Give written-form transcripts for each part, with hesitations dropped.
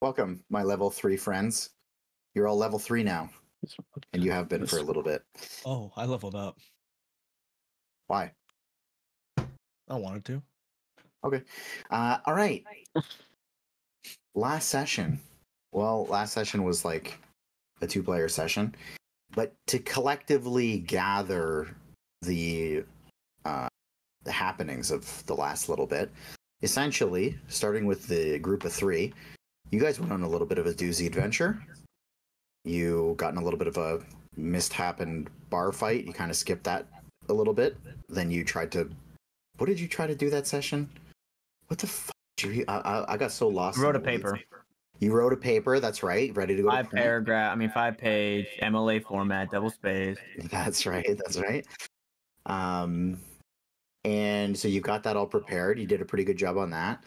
Welcome, my level 3 friends. You're all level 3 now. And you have been for a little bit. Oh, I leveled up. Why? I wanted to. Okay. All right. Last session. Well, last session was like a 2-player session. But to collectively gather the happenings of the last little bit, essentially, starting with the group of 3, you guys went on a little bit of a doozy adventure. You got in a little bit of a mishappened bar fight. You kind of skipped that a little bit. Then you tried to... What did you try to do that session? What the fuck? I got so lost. I wrote a paper. You wrote a paper, that's right. Ready to go 5 paragraph, 5-page, MLA format, double space. That's right, that's right. And so you got that all prepared. You did a pretty good job on that.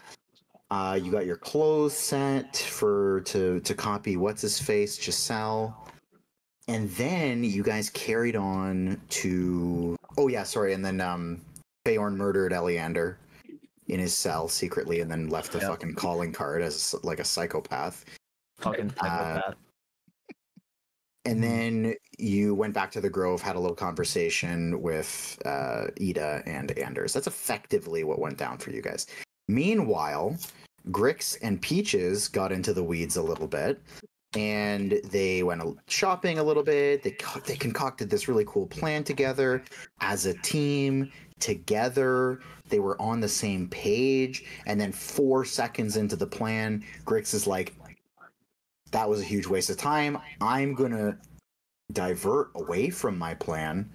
You got your clothes set to copy what's-his-face, Giselle. And then you guys carried on to... Oh, yeah, sorry. And then Feyorn murdered Eleander in his cell secretly and then left a fucking calling card as like a psychopath. Fucking psychopath. And then you went back to the Grove, had a little conversation with Ida and Anders. That's effectively what went down for you guys. Meanwhile, Grix and Peaches got into the weeds a little bit, and they went shopping a little bit. They concocted this really cool plan together as a team. Together, they were on the same page, and then 4 seconds into the plan, Grix is like, that was a huge waste of time. I'm going to divert away from my plan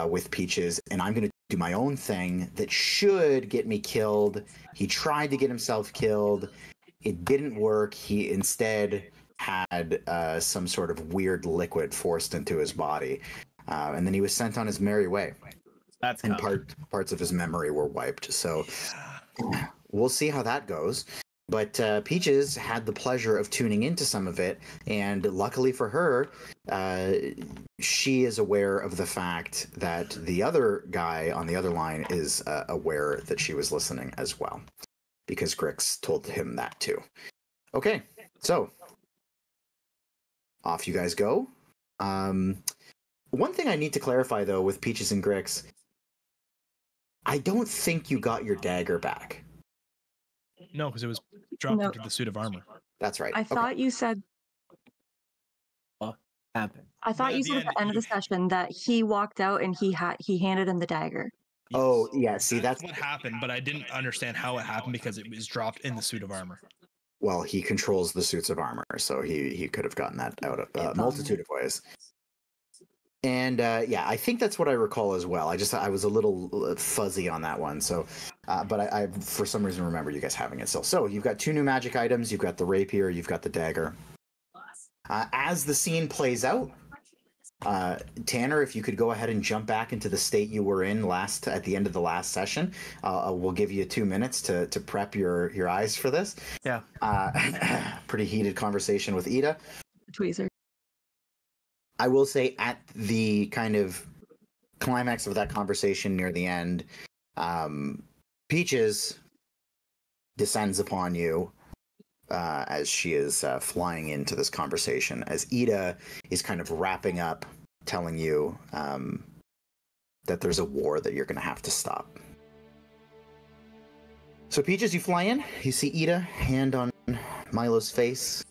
with Peaches, and I'm going to do my own thing that should get me killed. He tried to get himself killed. It didn't work. He instead had some sort of weird liquid forced into his body. And then he was sent on his merry way. That's and parts of his memory were wiped. So we'll see how that goes. But Peaches had the pleasure of tuning into some of it, and luckily for her, she is aware of the fact that the other guy on the other line is aware that she was listening as well, because Grix told him that too. Okay, so off you guys go. One thing I need to clarify, though, with Peaches and Grix, I don't think you got your dagger back. No, because it was dropped into the suit of armor. That's right. I thought you said... What happened? I thought you said at the end of the session that he walked out and he handed him the dagger. Yes. Oh, yeah, see, that's what happened, but I didn't understand how it happened because it was dropped in the suit of armor. Well, he controls the suits of armor, so he could have gotten that out of a multitude of ways. And yeah, I think that's what I recall as well. I was a little fuzzy on that one. So, but I for some reason remember you guys having it still. So you've got 2 new magic items. You've got the rapier. You've got the dagger. As the scene plays out, Tanner, if you could go ahead and jump back into the state you were in at the end of the last session, we'll give you 2 minutes to prep your eyes for this. Yeah. Pretty heated conversation with Ida. Tweezer. I will say at the kind of climax of that conversation near the end, Peaches descends upon you as she is flying into this conversation, as Ida is kind of wrapping up, telling you that there's a war that you're going to have to stop. So Peaches, you fly in, you see Ida, hand on Milo's face.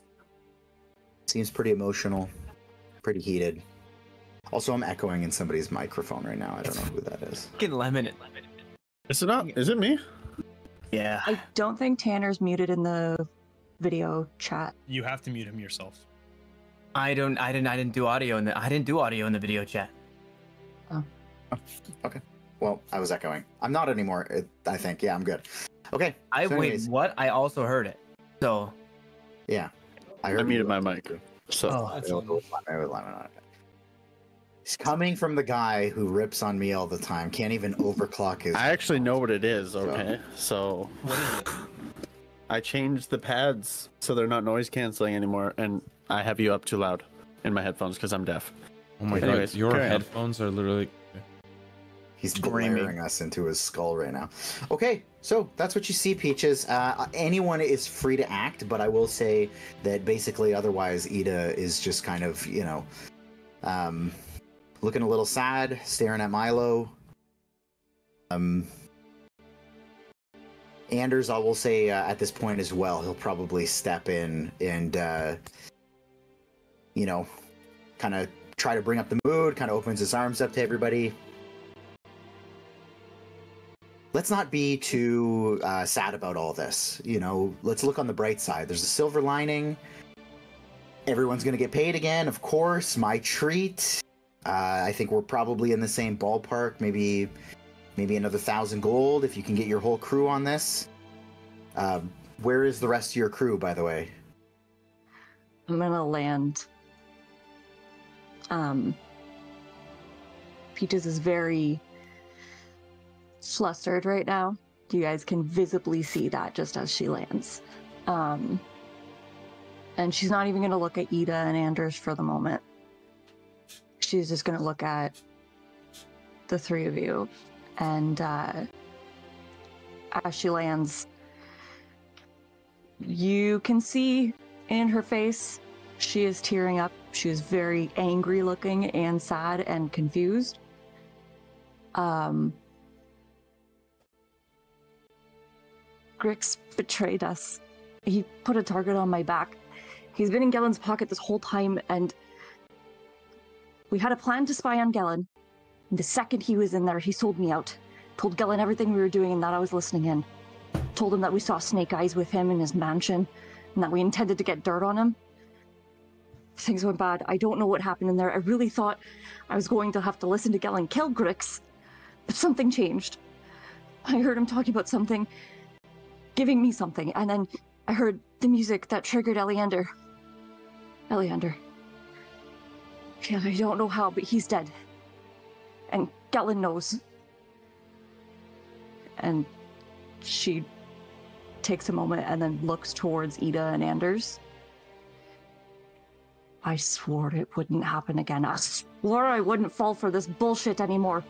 Seems pretty emotional. Pretty heated. Also, I'm echoing in somebody's microphone right now. I don't know who that is. Fucking lemon. Is it not? Is it me? Yeah. I don't think Tanner's muted in the video chat. You have to mute him yourself. I didn't do audio in the video chat. Oh. Okay. Well, I was echoing. I'm not anymore. I think. Yeah, I'm good. Okay. Wait, what? I also heard it. So. Yeah. I muted my mic. So. He's coming from the guy who rips on me all the time. Can't even overclock his... I actually know what it is, okay? So... I changed the pads so they're not noise canceling anymore, and I have you up too loud in my headphones because I'm deaf. Oh my god, your headphones are literally... He's Screaming. blaring us into his skull right now. Okay, so that's what you see, Peaches. Anyone is free to act, but I will say that basically otherwise Ida is just kind of, you know, looking a little sad, staring at Milo. Anders, I will say at this point as well, he'll probably step in and, you know, kind of try to bring up the mood, kind of opens his arms up to everybody. Let's not be too sad about all this. You know, let's look on the bright side. There's a silver lining. Everyone's going to get paid again, of course. My treat. I think we're probably in the same ballpark. Maybe another 1,000 gold if you can get your whole crew on this. Where is the rest of your crew, by the way? I'm gonna land. Peaches is very flustered right now. You guys can visibly see that just as she lands. And she's not even gonna look at Ida and Anders for the moment. She's just gonna look at the three of you. And as she lands, you can see in her face, she is tearing up. She is very angry looking and sad and confused. Grix betrayed us. He put a target on my back. He's been in Gellen's pocket this whole time, and we had a plan to spy on Gellen. The second he was in there, he sold me out. Told Gellen everything we were doing and that I was listening in. Told him that we saw Snake Eyes with him in his mansion and that we intended to get dirt on him. Things went bad. I don't know what happened in there. I really thought I was going to have to listen to Gellen kill Grix, but something changed. I heard him talking about something, giving me something, and then I heard the music that triggered Eleander. Yeah, I don't know how, but he's dead. And Gellen knows. And she takes a moment and then looks towards Ida and Anders. I swore it wouldn't happen again. I swore I wouldn't fall for this bullshit anymore.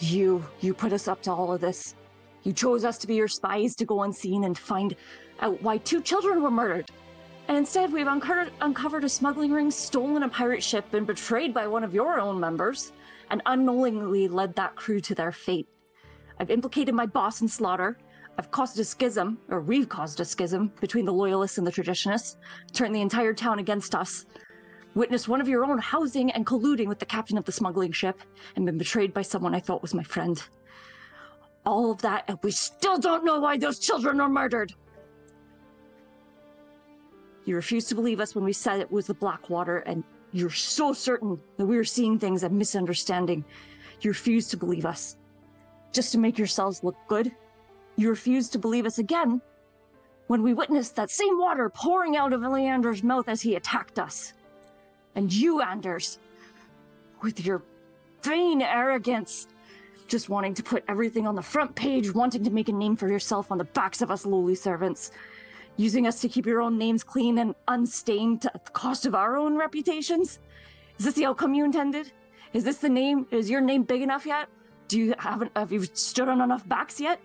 You put us up to all of this. You chose us to be your spies to go unseen and find out why 2 children were murdered. And instead we've uncovered a smuggling ring, stolen a pirate ship, and betrayed by one of your own members, and unknowingly led that crew to their fate. I've implicated my boss in slaughter. I've caused a schism, or we've caused a schism, between the loyalists and the traditionists, turned the entire town against us, witnessed one of your own housing and colluding with the captain of the smuggling ship, and been betrayed by someone I thought was my friend. All of that, and we still don't know why those children were murdered! You refused to believe us when we said it was the Blackwater, and you're so certain that we were seeing things and misunderstanding. You refused to believe us. Just to make yourselves look good. You refused to believe us again when we witnessed that same water pouring out of Leander's mouth as he attacked us. And you, Anders, with your vain arrogance, just wanting to put everything on the front page, wanting to make a name for yourself on the backs of us lowly servants, using us to keep your own names clean and unstained at the cost of our own reputations? Is this the outcome you intended? Is this the name? Is your name big enough yet? Have you stood on enough backs yet?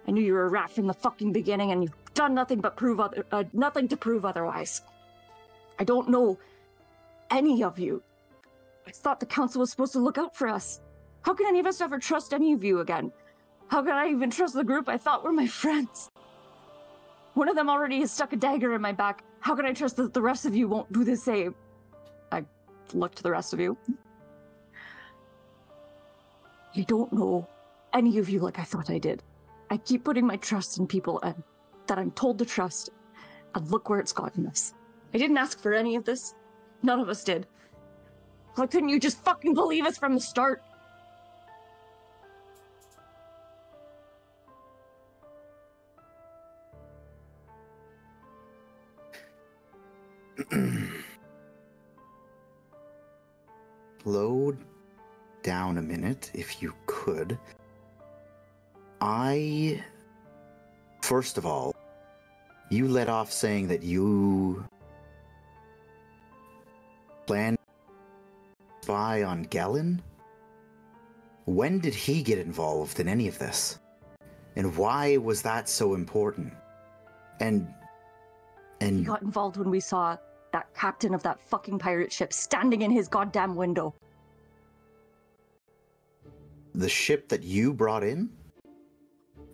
I knew you were a rat from the fucking beginning, and you've done nothing to prove otherwise. I don't know any of you. I thought the council was supposed to look out for us. How can any of us ever trust any of you again? How can I even trust the group I thought were my friends? One of them already has stuck a dagger in my back. How can I trust that the rest of you won't do the same? I look to the rest of you. I don't know any of you like I thought I did. I keep putting my trust in people that I'm told to trust, and look where it's gotten us. I didn't ask for any of this. None of us did. Why couldn't you just fucking believe us from the start? Slow down a minute, if you could. First of all, you let off saying that you plan to spy on Gellen? When did he get involved in any of this? And why was that so important? And He got involved when we saw that captain of that fucking pirate ship standing in his goddamn window. the ship that you brought in?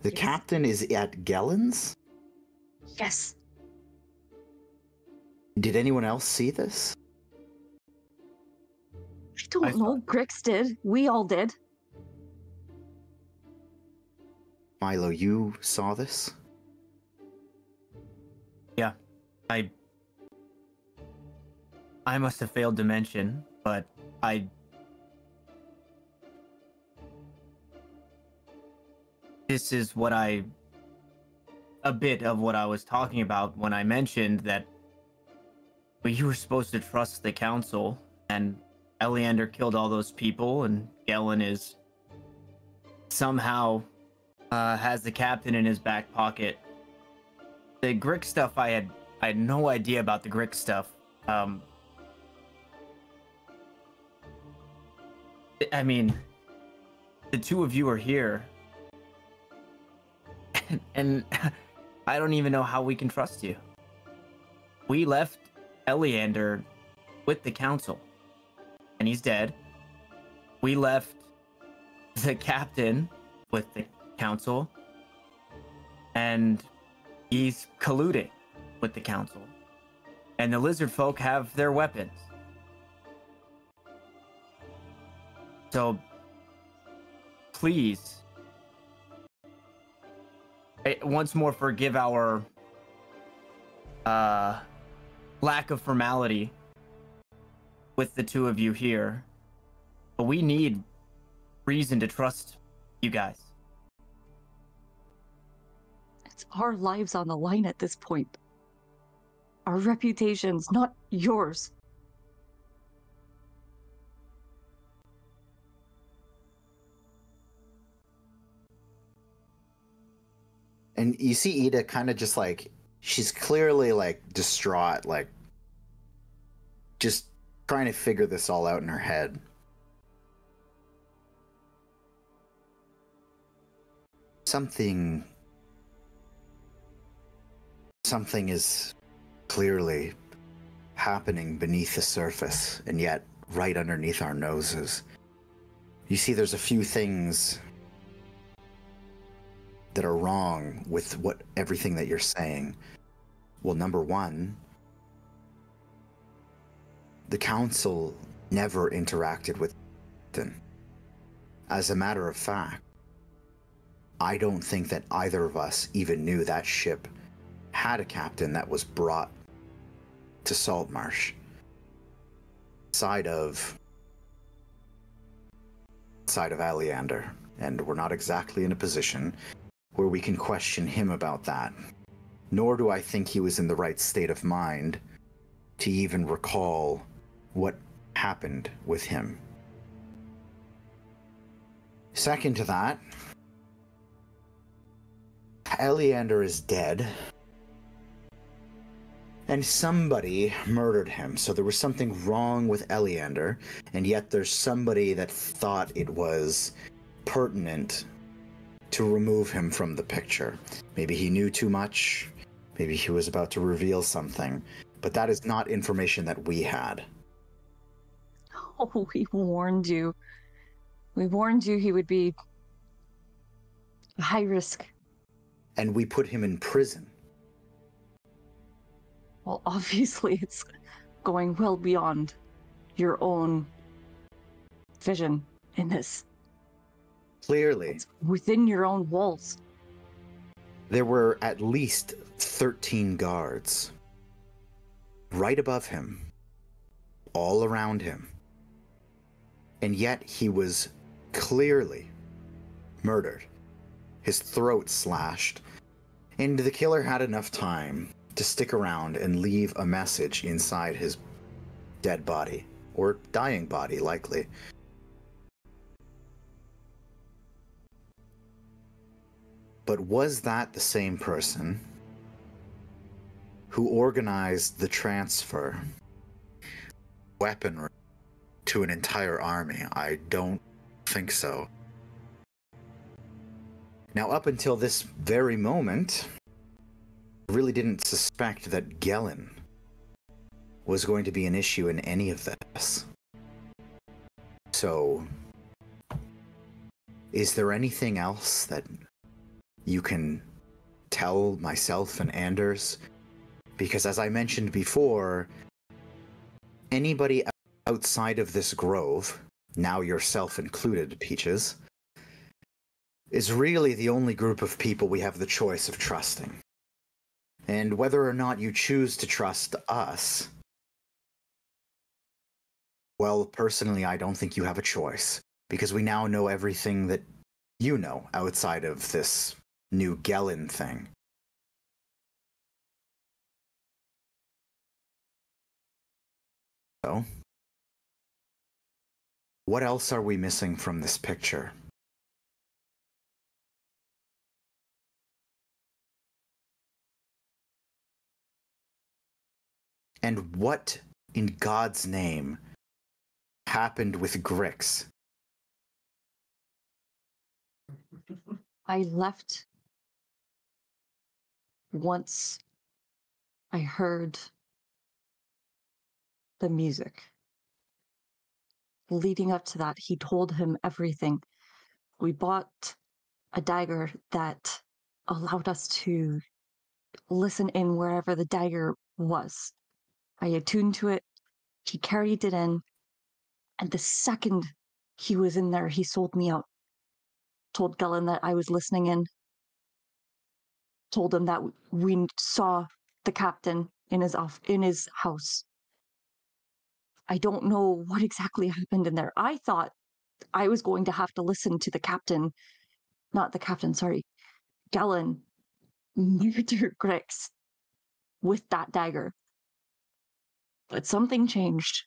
The Yes. captain is at Gellen's? Yes. Did anyone else see this? I don't know. Grix did. We all did. Milo, you saw this? Yeah, I must have failed to mention, but this is a bit of what I was talking about when I mentioned that you were supposed to trust the council, and Eleander killed all those people, and Gellen is somehow has the captain in his back pocket. The Grix stuff, I had no idea about the Grix stuff. I mean, the two of you are here, and I don't even know how we can trust you. We left Eleander with the council, and he's dead. We left the captain with the council, and he's colluding with the council. And the lizard folk have their weapons. So, please, once more forgive our lack of formality with the two of you here, but we need reason to trust you guys. It's our lives on the line at this point. Our reputations, not yours. And you see Ida kind of just like, she's clearly like distraught, like just trying to figure this all out in her head. Something is clearly happening beneath the surface, and yet right underneath our noses. You see there's a few things that are wrong with everything that you're saying. Well, number one, the council never interacted with Captain. As a matter of fact, I don't think that either of us even knew that ship had a captain that was brought to Saltmarsh. Side of Eleander, and we're not exactly in a position where we can question him about that. Nor do I think he was in the right state of mind to even recall what happened with him. Second to that, Eleander is dead, and somebody murdered him. So there was something wrong with Eleander, and yet there's somebody that thought it was pertinent to remove him from the picture. Maybe he knew too much, maybe he was about to reveal something, but that is not information that we had. Oh, we warned you. We warned you he would be high risk. And we put him in prison. Well, obviously it's going well beyond your own vision in this. Clearly. It's within your own walls. There were at least 13 guards right above him, all around him. And yet he was clearly murdered, his throat slashed, and the killer had enough time to stick around and leave a message inside his dead body, or dying body, likely. But was that the same person who organized the transfer weaponry to an entire army? I don't think so. Now, up until this very moment, I really didn't suspect that Gellin was going to be an issue in any of this. So, is there anything else that you can tell myself and Anders? Because as I mentioned before, anybody outside of this grove, now yourself included, Peaches, is really the only group of people we have the choice of trusting. And whether or not you choose to trust us, well, personally, I don't think you have a choice, because we now know everything that you know outside of this new Gellin thing. So, what else are we missing from this picture? And what, in God's name, happened with Grix? I left once I heard the music. Leading up to that, he told him everything. We bought a dagger that allowed us to listen in wherever the dagger was. I attuned to it, he carried it in, and the second he was in there, he sold me out. Told Gellin that I was listening in. Told him that we saw the captain in his house. I don't know what exactly happened in there. I thought I was going to have to listen to the captain, not the captain, sorry, Gellin murder Grix with that dagger. But something changed.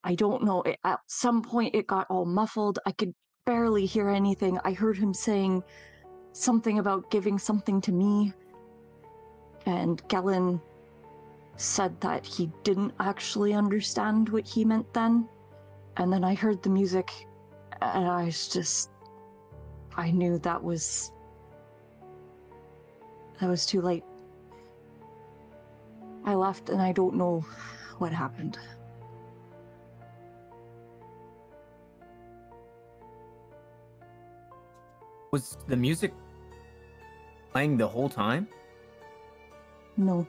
I don't know. At some point, it got all muffled. I could barely hear anything. I heard him saying something about giving something to me. And Gellin said that he didn't actually understand what he meant then. And then I heard the music, and I knew that was too late. I left, and I don't know what happened. Was the music playing the whole time? No.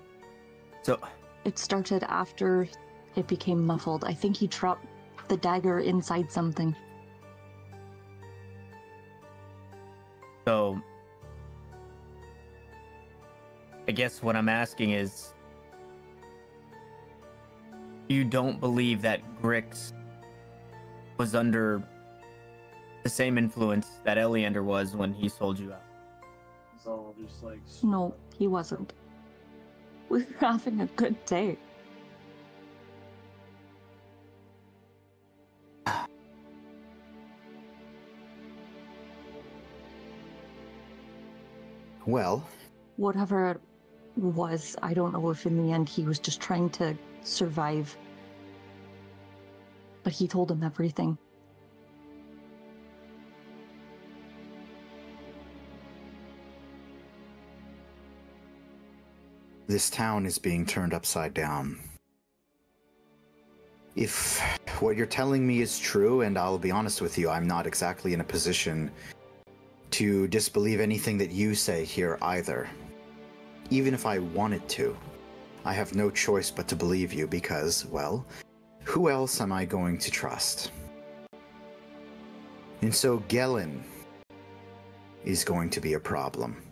So It started after it became muffled. I think he dropped the dagger inside something. So I guess what I'm asking is, you don't believe that Grix was under the same influence that Eleander was when he sold you out? It's all just like... No, he wasn't. We were having a good day. Well, Whatever it was, I don't know if in the end he was just trying to survive. But he told him everything. this town is being turned upside down. If what you're telling me is true, and I'll be honest with you, I'm not exactly in a position to disbelieve anything that you say here either. Even if I wanted to, I have no choice but to believe you because, well, who else am I going to trust? And so Gellin is going to be a problem.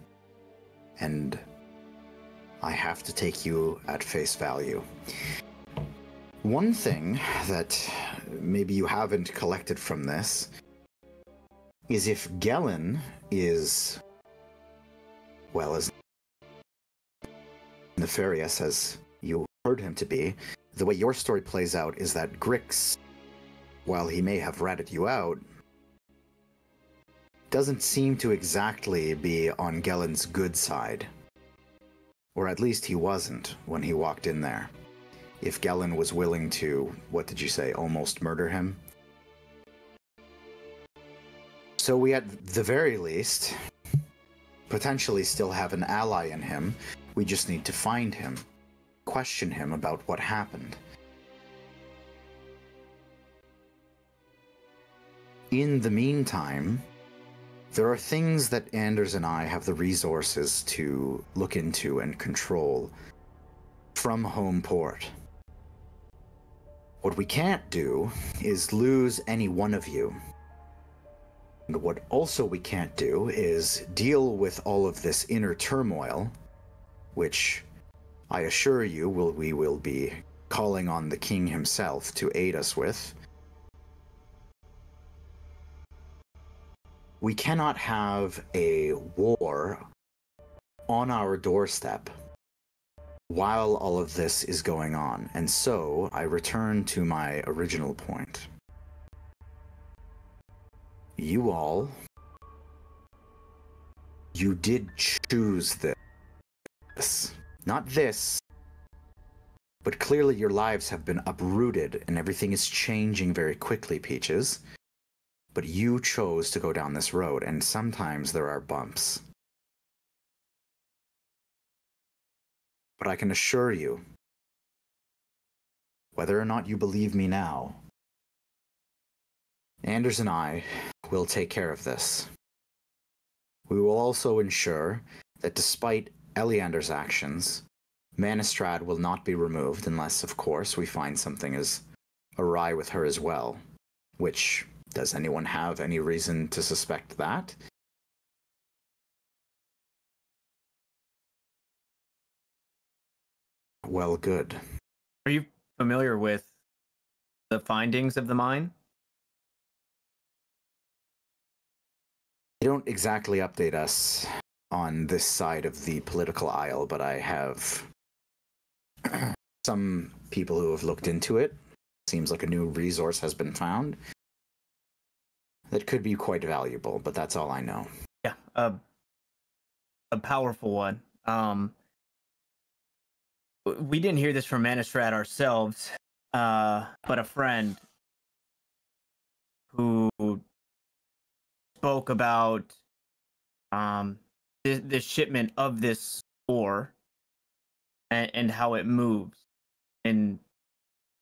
And I have to take you at face value. One thing that maybe you haven't collected from this is if Gellin is, well, as nefarious as you heard him to be, the way your story plays out is that Grix, while he may have ratted you out, doesn't seem to exactly be on Gellin's good side. Or at least he wasn't when he walked in there. If Gellin was willing to, what did you say, almost murder him? So we, at the very least, potentially still have an ally in him. We just need to find him, question him about what happened. In the meantime, there are things that Anders and I have the resources to look into and control from home port. What we can't do is lose any one of you. And what also we can't do is deal with all of this inner turmoil, which I assure you we will be calling on the king himself to aid us with. We cannot have a war on our doorstep while all of this is going on, and so I return to my original point. You all, you did choose this. Not this, but clearly your lives have been uprooted and everything is changing very quickly, Peaches. But you chose to go down this road, and sometimes there are bumps. But I can assure you, whether or not you believe me now, Anders and I will take care of this. We will also ensure that despite Eleander's actions, Manistrad will not be removed unless, of course, we find something is awry with her as well. Which, does anyone have any reason to suspect that? Well, good. Are you familiar with the findings of the mine? They don't exactly update us on this side of the political aisle, but I have some people who have looked into it. Seems like a new resource has been found that could be quite valuable, but that's all I know. Yeah, a powerful one. We didn't hear this from Manistrad ourselves, but a friend who spoke about the shipment of this ore and how it moves, and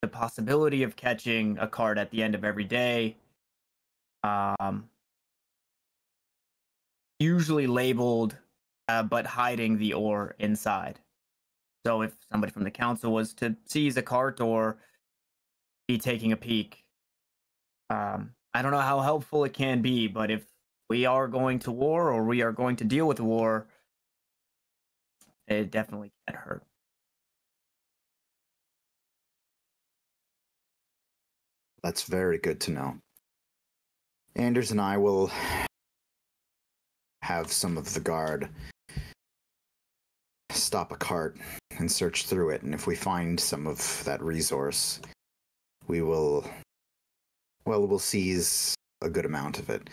the possibility of catching a card at the end of every day. Usually labeled, but hiding the ore inside. So if somebody from the council was to seize a cart or be taking a peek, I don't know how helpful it can be, but if we are going to war or we are going to deal with war, it definitely can hurt. That's very good to know. Anders and I will have some of the guard stop a cart and search through it, and if we find some of that resource, we will, well, we'll seize a good amount of it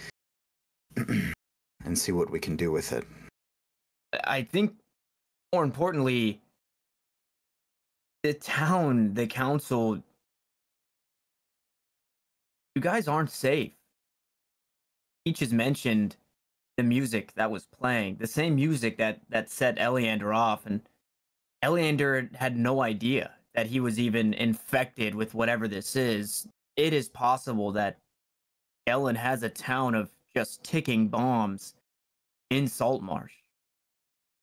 and see what we can do with it. I think, more importantly, the town, the council, you guys aren't safe. Each has mentioned the music that was playing, the same music that set Eleander off, and Eleander had no idea that he was even infected with whatever this is. It is possible that Ellen has a town of just ticking bombs in Saltmarsh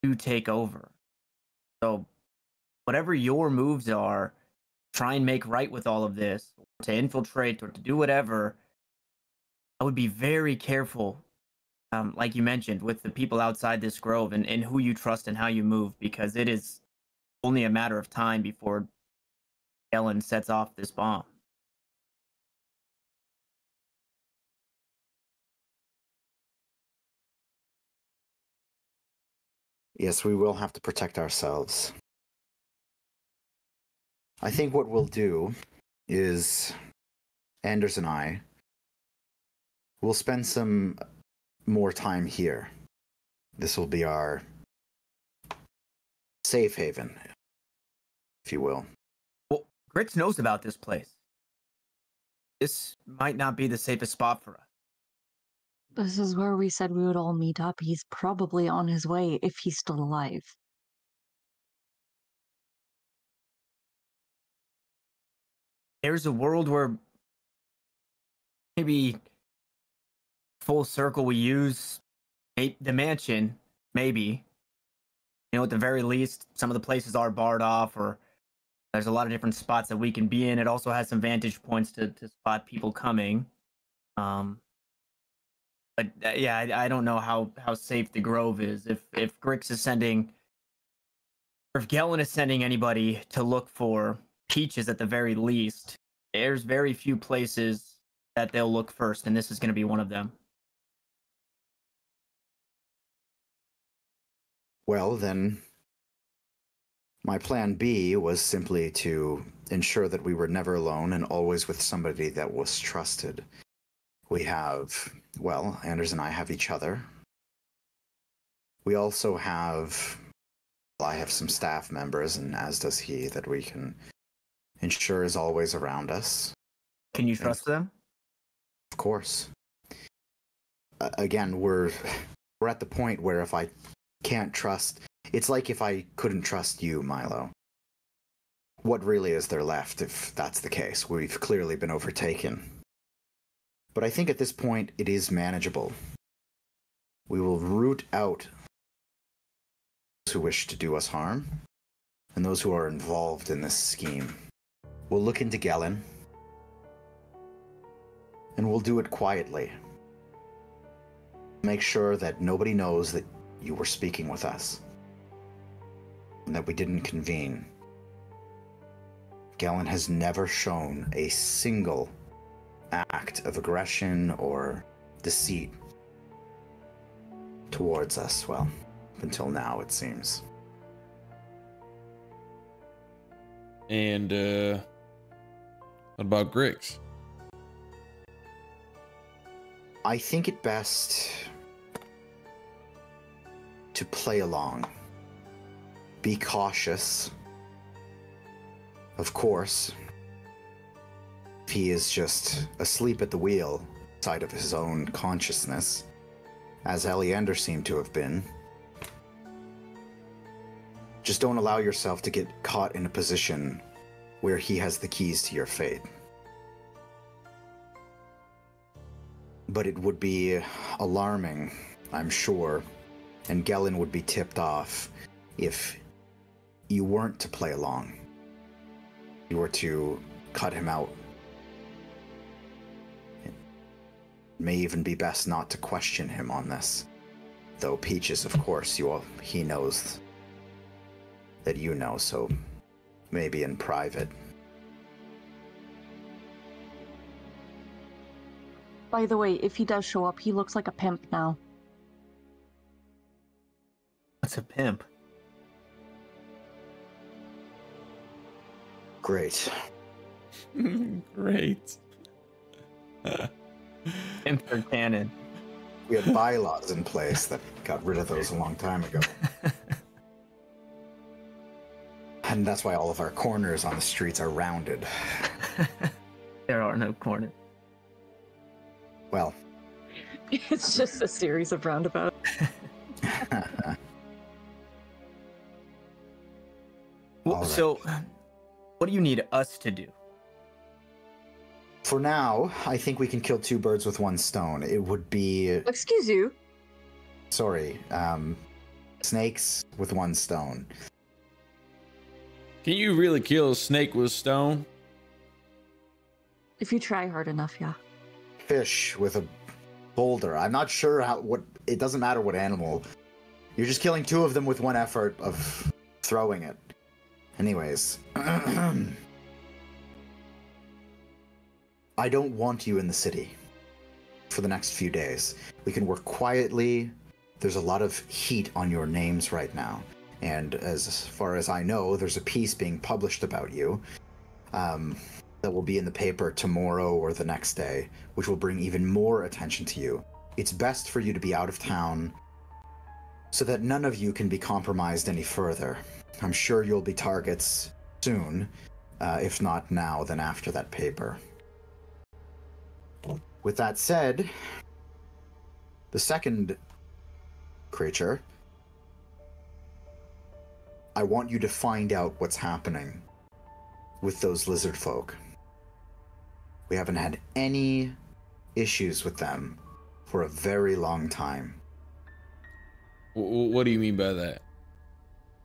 to take over. So whatever your moves are, try and make right with all of this, to infiltrate or to do whatever, I would be very careful, like you mentioned, with the people outside this grove and who you trust and how you move, because it is only a matter of time before Ellen sets off this bomb. Yes, we will have to protect ourselves. I think what we'll do is Anders and I will spend some more time here. This will be our safe haven, if you will. Well, Grix knows about this place. This might not be the safest spot for us. This is where we said we would all meet up. He's probably on his way if he's still alive. There's a world where maybe full circle we use the mansion, maybe. You know, at the very least, some of the places are barred off, or there's a lot of different spots that we can be in. It also has some vantage points to spot people coming. But yeah, I don't know how safe the Grove is. If Grix is sending, or if Gellin is sending anybody to look for peaches at the very least, there's very few places that they'll look first, and this is going to be one of them. Well, then, my plan B was simply to ensure that we were never alone and always with somebody that was trusted. We have, well, Anders and I have each other. We also have, well, I have some staff members, and as does he, that we can ensure is always around us. Can you trust them? Of course. Again, we're at the point where if I can't trust, it's like if I couldn't trust you, Milo. What really is there left if that's the case? We've clearly been overtaken. But I think at this point it is manageable. We will root out those who wish to do us harm and those who are involved in this scheme. We'll look into Gellin, and we'll do it quietly. Make sure that nobody knows that you were speaking with us, and that we didn't convene. Gellin has never shown a single act of aggression or deceit towards us, well, up until now, it seems. And, what about Grix? I think it best to play along. Be cautious. Of course, if he is just asleep at the wheel, side of his own consciousness, as Eleander seemed to have been, just don't allow yourself to get caught in a position where he has the keys to your fate. But it would be alarming, I'm sure, and Gellin would be tipped off if you weren't to play along. You were to cut him out. It may even be best not to question him on this. Though Peaches, of course, he knows that you know, so maybe in private. By the way, if he does show up, he looks like a pimp now. What's a pimp? Great. Great. Pimps are canon. We had bylaws in place that got rid of those a long time ago. And that's why all of our corners on the streets are rounded. There are no corners. Well, It's just a series of roundabouts. Well, All right. so, what do you need us to do? For now, I think we can kill two birds with one stone. It would be, Excuse you. sorry, snakes with one stone. Can you really kill a snake with stone? If you try hard enough, yeah. Fish with a boulder. I'm not sure it doesn't matter what animal. You're just killing two of them with one effort of throwing it. Anyways. I don't want you in the city for the next few days. We can work quietly. There's a lot of heat on your names right now. And as far as I know, there's a piece being published about you that will be in the paper tomorrow or the next day, which will bring even more attention to you. It's best for you to be out of town so that none of you can be compromised any further. I'm sure you'll be targets soon, if not now, then after that paper. With that said, The second creature, I want you to find out what's happening with those lizard folk. We haven't had any issues with them for a very long time. What do you mean by that?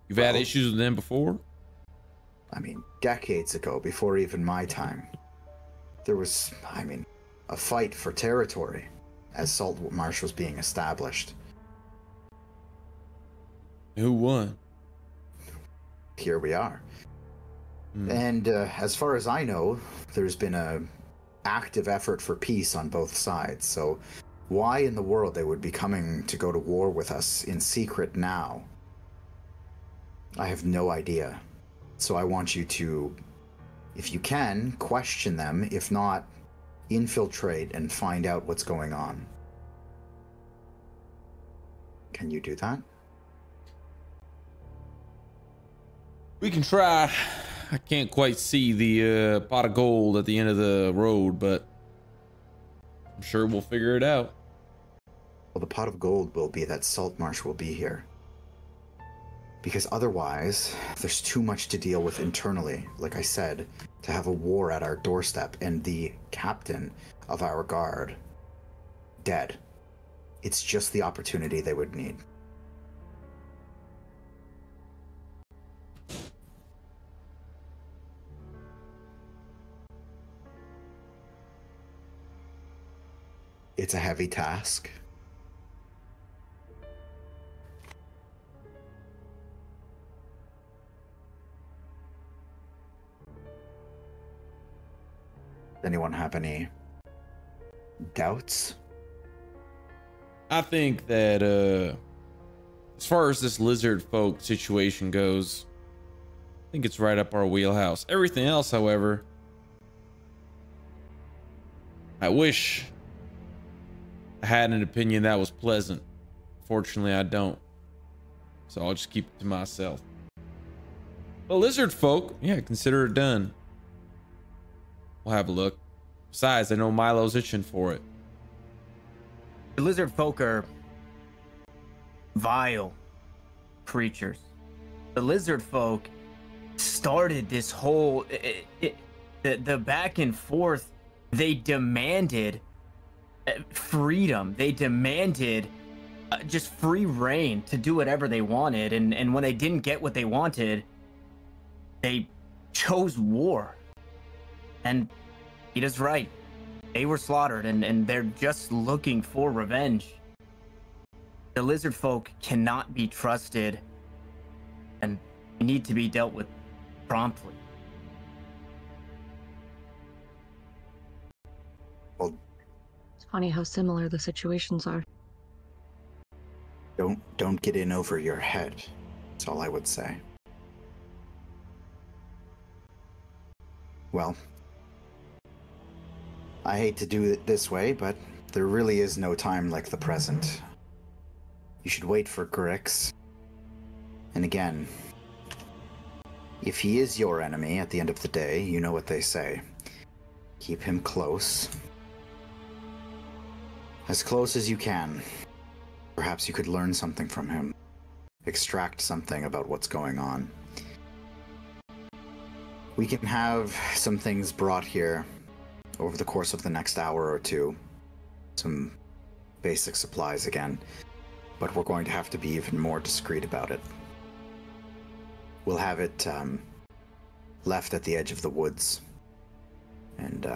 You've had issues with them before? I mean, decades ago, before even my time, there was, a fight for territory as Saltmarsh was being established. Who won? Here we are. And as far as I know, there's been a active effort for peace on both sides. So why in the world they would be coming to go to war with us in secret now, I have no idea. So I want you to, if you can, question them. If not, infiltrate and find out what's going on. Can you do that? We can try. I can't quite see the pot of gold at the end of the road, but I'm sure we'll figure it out. Well, the pot of gold will be that Saltmarsh will be here. Because otherwise, there's too much to deal with internally, like I said, to have a war at our doorstep and the captain of our guard dead. It's just the opportunity they would need. It's a heavy task. Anyone have any doubts? I think that as far as this lizard folk situation goes, I think it's right up our wheelhouse. Everything else, however, I wish I had an opinion that was pleasant. Fortunately, I don't. So I'll just keep it to myself. But lizard folk, yeah, consider it done. We'll have a look. Besides, I know Milo's itching for it. The lizard folk are vile creatures. The lizard folk started this whole the back and forth. They demanded freedom. They demanded just free reign to do whatever they wanted, and when they didn't get what they wanted, they chose war. And Ita's right. They were slaughtered, and they're just looking for revenge. The lizard folk cannot be trusted, and they need to be dealt with promptly. Well, It's funny how similar the situations are. don't get in over your head. That's all I would say. Well, I hate to do it this way, but there really is no time like the present. You should wait for Grix. And again, if he is your enemy at the end of the day, you know what they say. Keep him close. As close as you can. Perhaps you could learn something from him. Extract something about what's going on. We can have some things brought here over the course of the next hour or two. Some basic supplies again. But we're going to have to be even more discreet about it. We'll have it left at the edge of the woods. And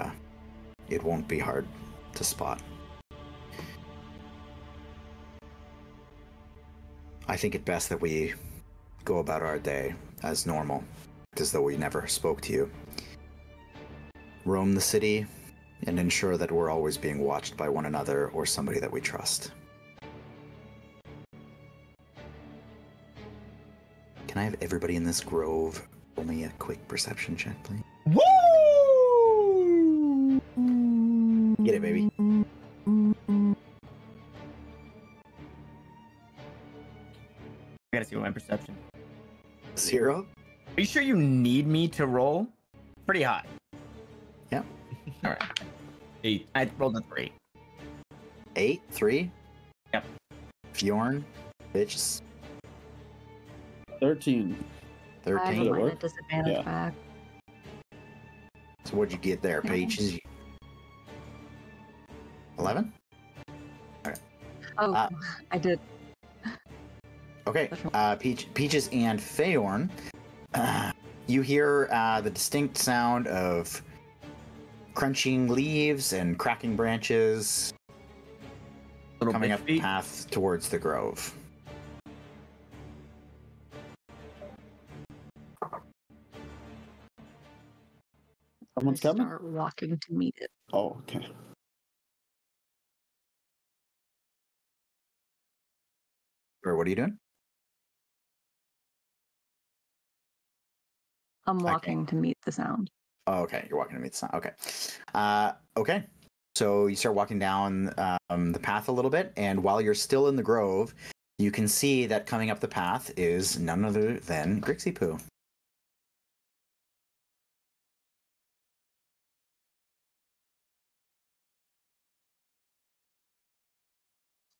it won't be hard to spot. I think it best that we go about our day as normal, as though we never spoke to you. Roam the city and ensure that we're always being watched by one another or somebody that we trust. Can I have everybody in this grove roll me a quick perception check, please? Woo! Get it, baby. I gotta see what my perception. 0? Are you sure you need me to roll? Pretty high. Yep. All right. 8. I rolled a 3. 8? 3? Yep. Feyorn, bitches. 13. I have 13. That mine work? at disadvantage Yeah. back. So what'd you get there, Peaches? 11? Oh, Uh, I did. Okay. Peaches and Feyorn. You hear the distinct sound of crunching leaves and cracking branches Little coming bitch up the feet. path towards the grove. Someone's coming? Start walking to meet it. Oh, okay. Or what are you doing? I'm walking to meet the sound. Oh, okay. You're walking to meet the sound. Okay. Okay. So you start walking down the path a little bit, and while you're still in the grove, you can see that coming up the path is none other than Grixie Poo.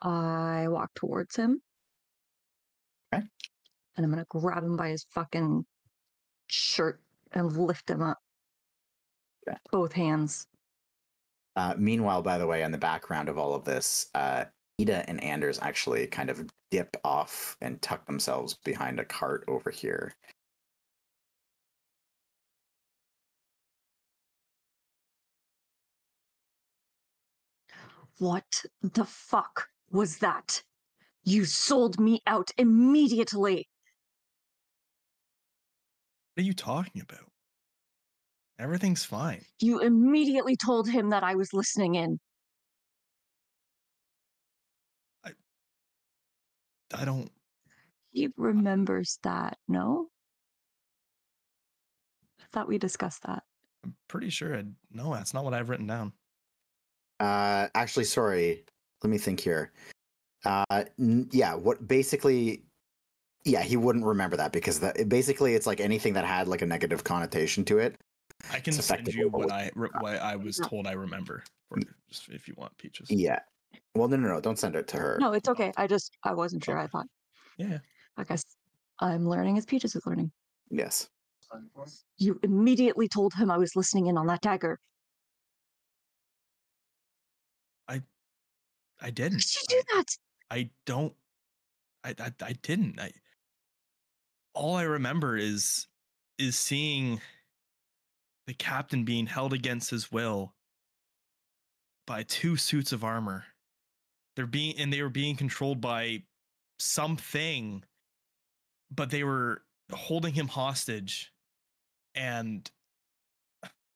I walk towards him. Okay. And I'm gonna grab him by his fucking shirt and lift him up. Okay. Both hands. Meanwhile, by the way, in the background of all of this, Ida and Anders actually kind of dip off and tuck themselves behind a cart over here. What the fuck was that? You sold me out immediately. What are you talking about? Everything's fine. You immediately told him that I was listening in. I don't. He remembers that, no? I thought we discussed that. I'm pretty sure. No, that's not what I've written down. Actually, sorry. Let me think here. Yeah, what basically... Yeah, he wouldn't remember that because basically it's like anything that had like a negative connotation to it. I can It's send you effectively what I was told I remember, just if you want, Peaches. Yeah. Well, no. Don't send it to her. No, it's okay. I wasn't sure. I thought. Yeah. I guess I'm learning as Peaches is learning. Yes. You immediately told him I was listening in on that dagger. I didn't. Did you do that? I don't. I didn't. All I remember is seeing the captain being held against his will by two suits of armor. They were being controlled by something, but they were holding him hostage, and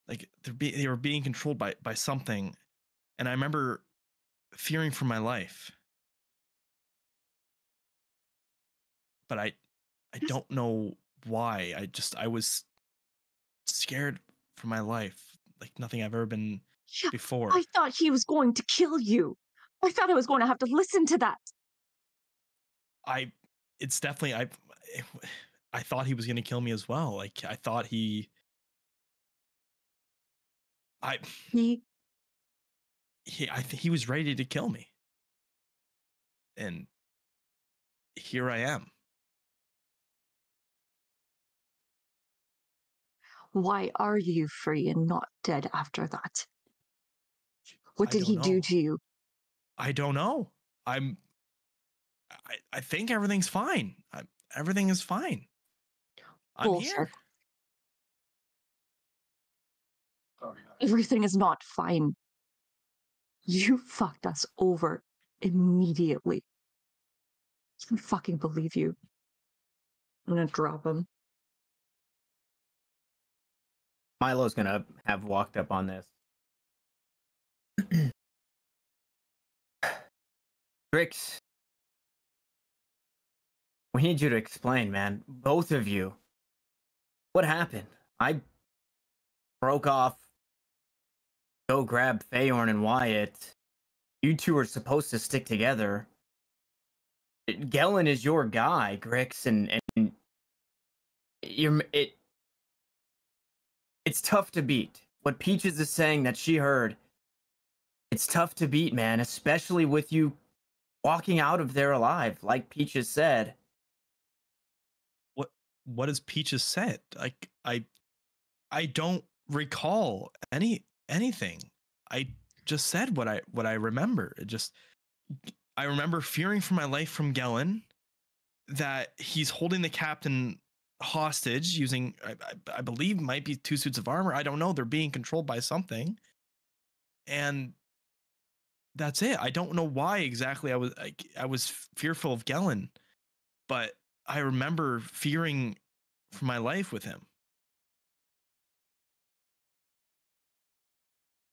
like they were being controlled by something, and I remember fearing for my life. But I don't know why. I was scared for my life, like nothing I've ever been before. I thought he was going to kill you. I thought I was going to have to listen to that. It's definitely I thought he was going to kill me as well. Like I thought he was ready to kill me. And here I am. Why are you free and not dead after that? What did he do to you? I don't know. I think everything's fine. Everything is fine. I'm Bullshit. here. Everything is not fine. You fucked us over immediately. I can't fucking believe you. I'm gonna drop him. Milo's gonna have walked up on this. Grix, we need you to explain, man. Both of you. What happened? I broke off. Go grab Feyorn and Wyatt. You two are supposed to stick together. Gellin is your guy, Grix, and it's tough to beat. What Peaches is saying that she heard, it's tough to beat, man, especially with you walking out of there alive, like Peaches said. What has Peaches said? Like I don't recall anything. I just said what I remember. I remember fearing for my life from Gellin, that he's holding the captain hostage using I believe might be 2 suits of armor. I don't know. They're being controlled by something. And that's it. I don't know why exactly I was fearful of Gellin, but I remember fearing for my life with him.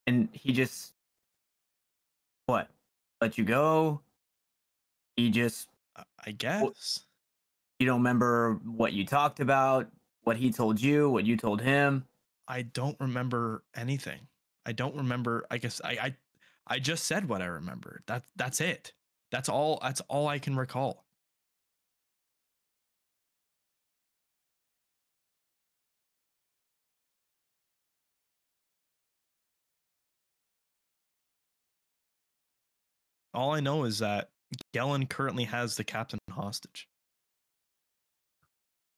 And he just what? Let you go? He just I guess. You don't remember what you talked about, what he told you, what you told him? I don't remember anything. I don't remember. I guess I just said what I remember. That's it. That's all I can recall. All I know is that Gellin currently has the captain hostage.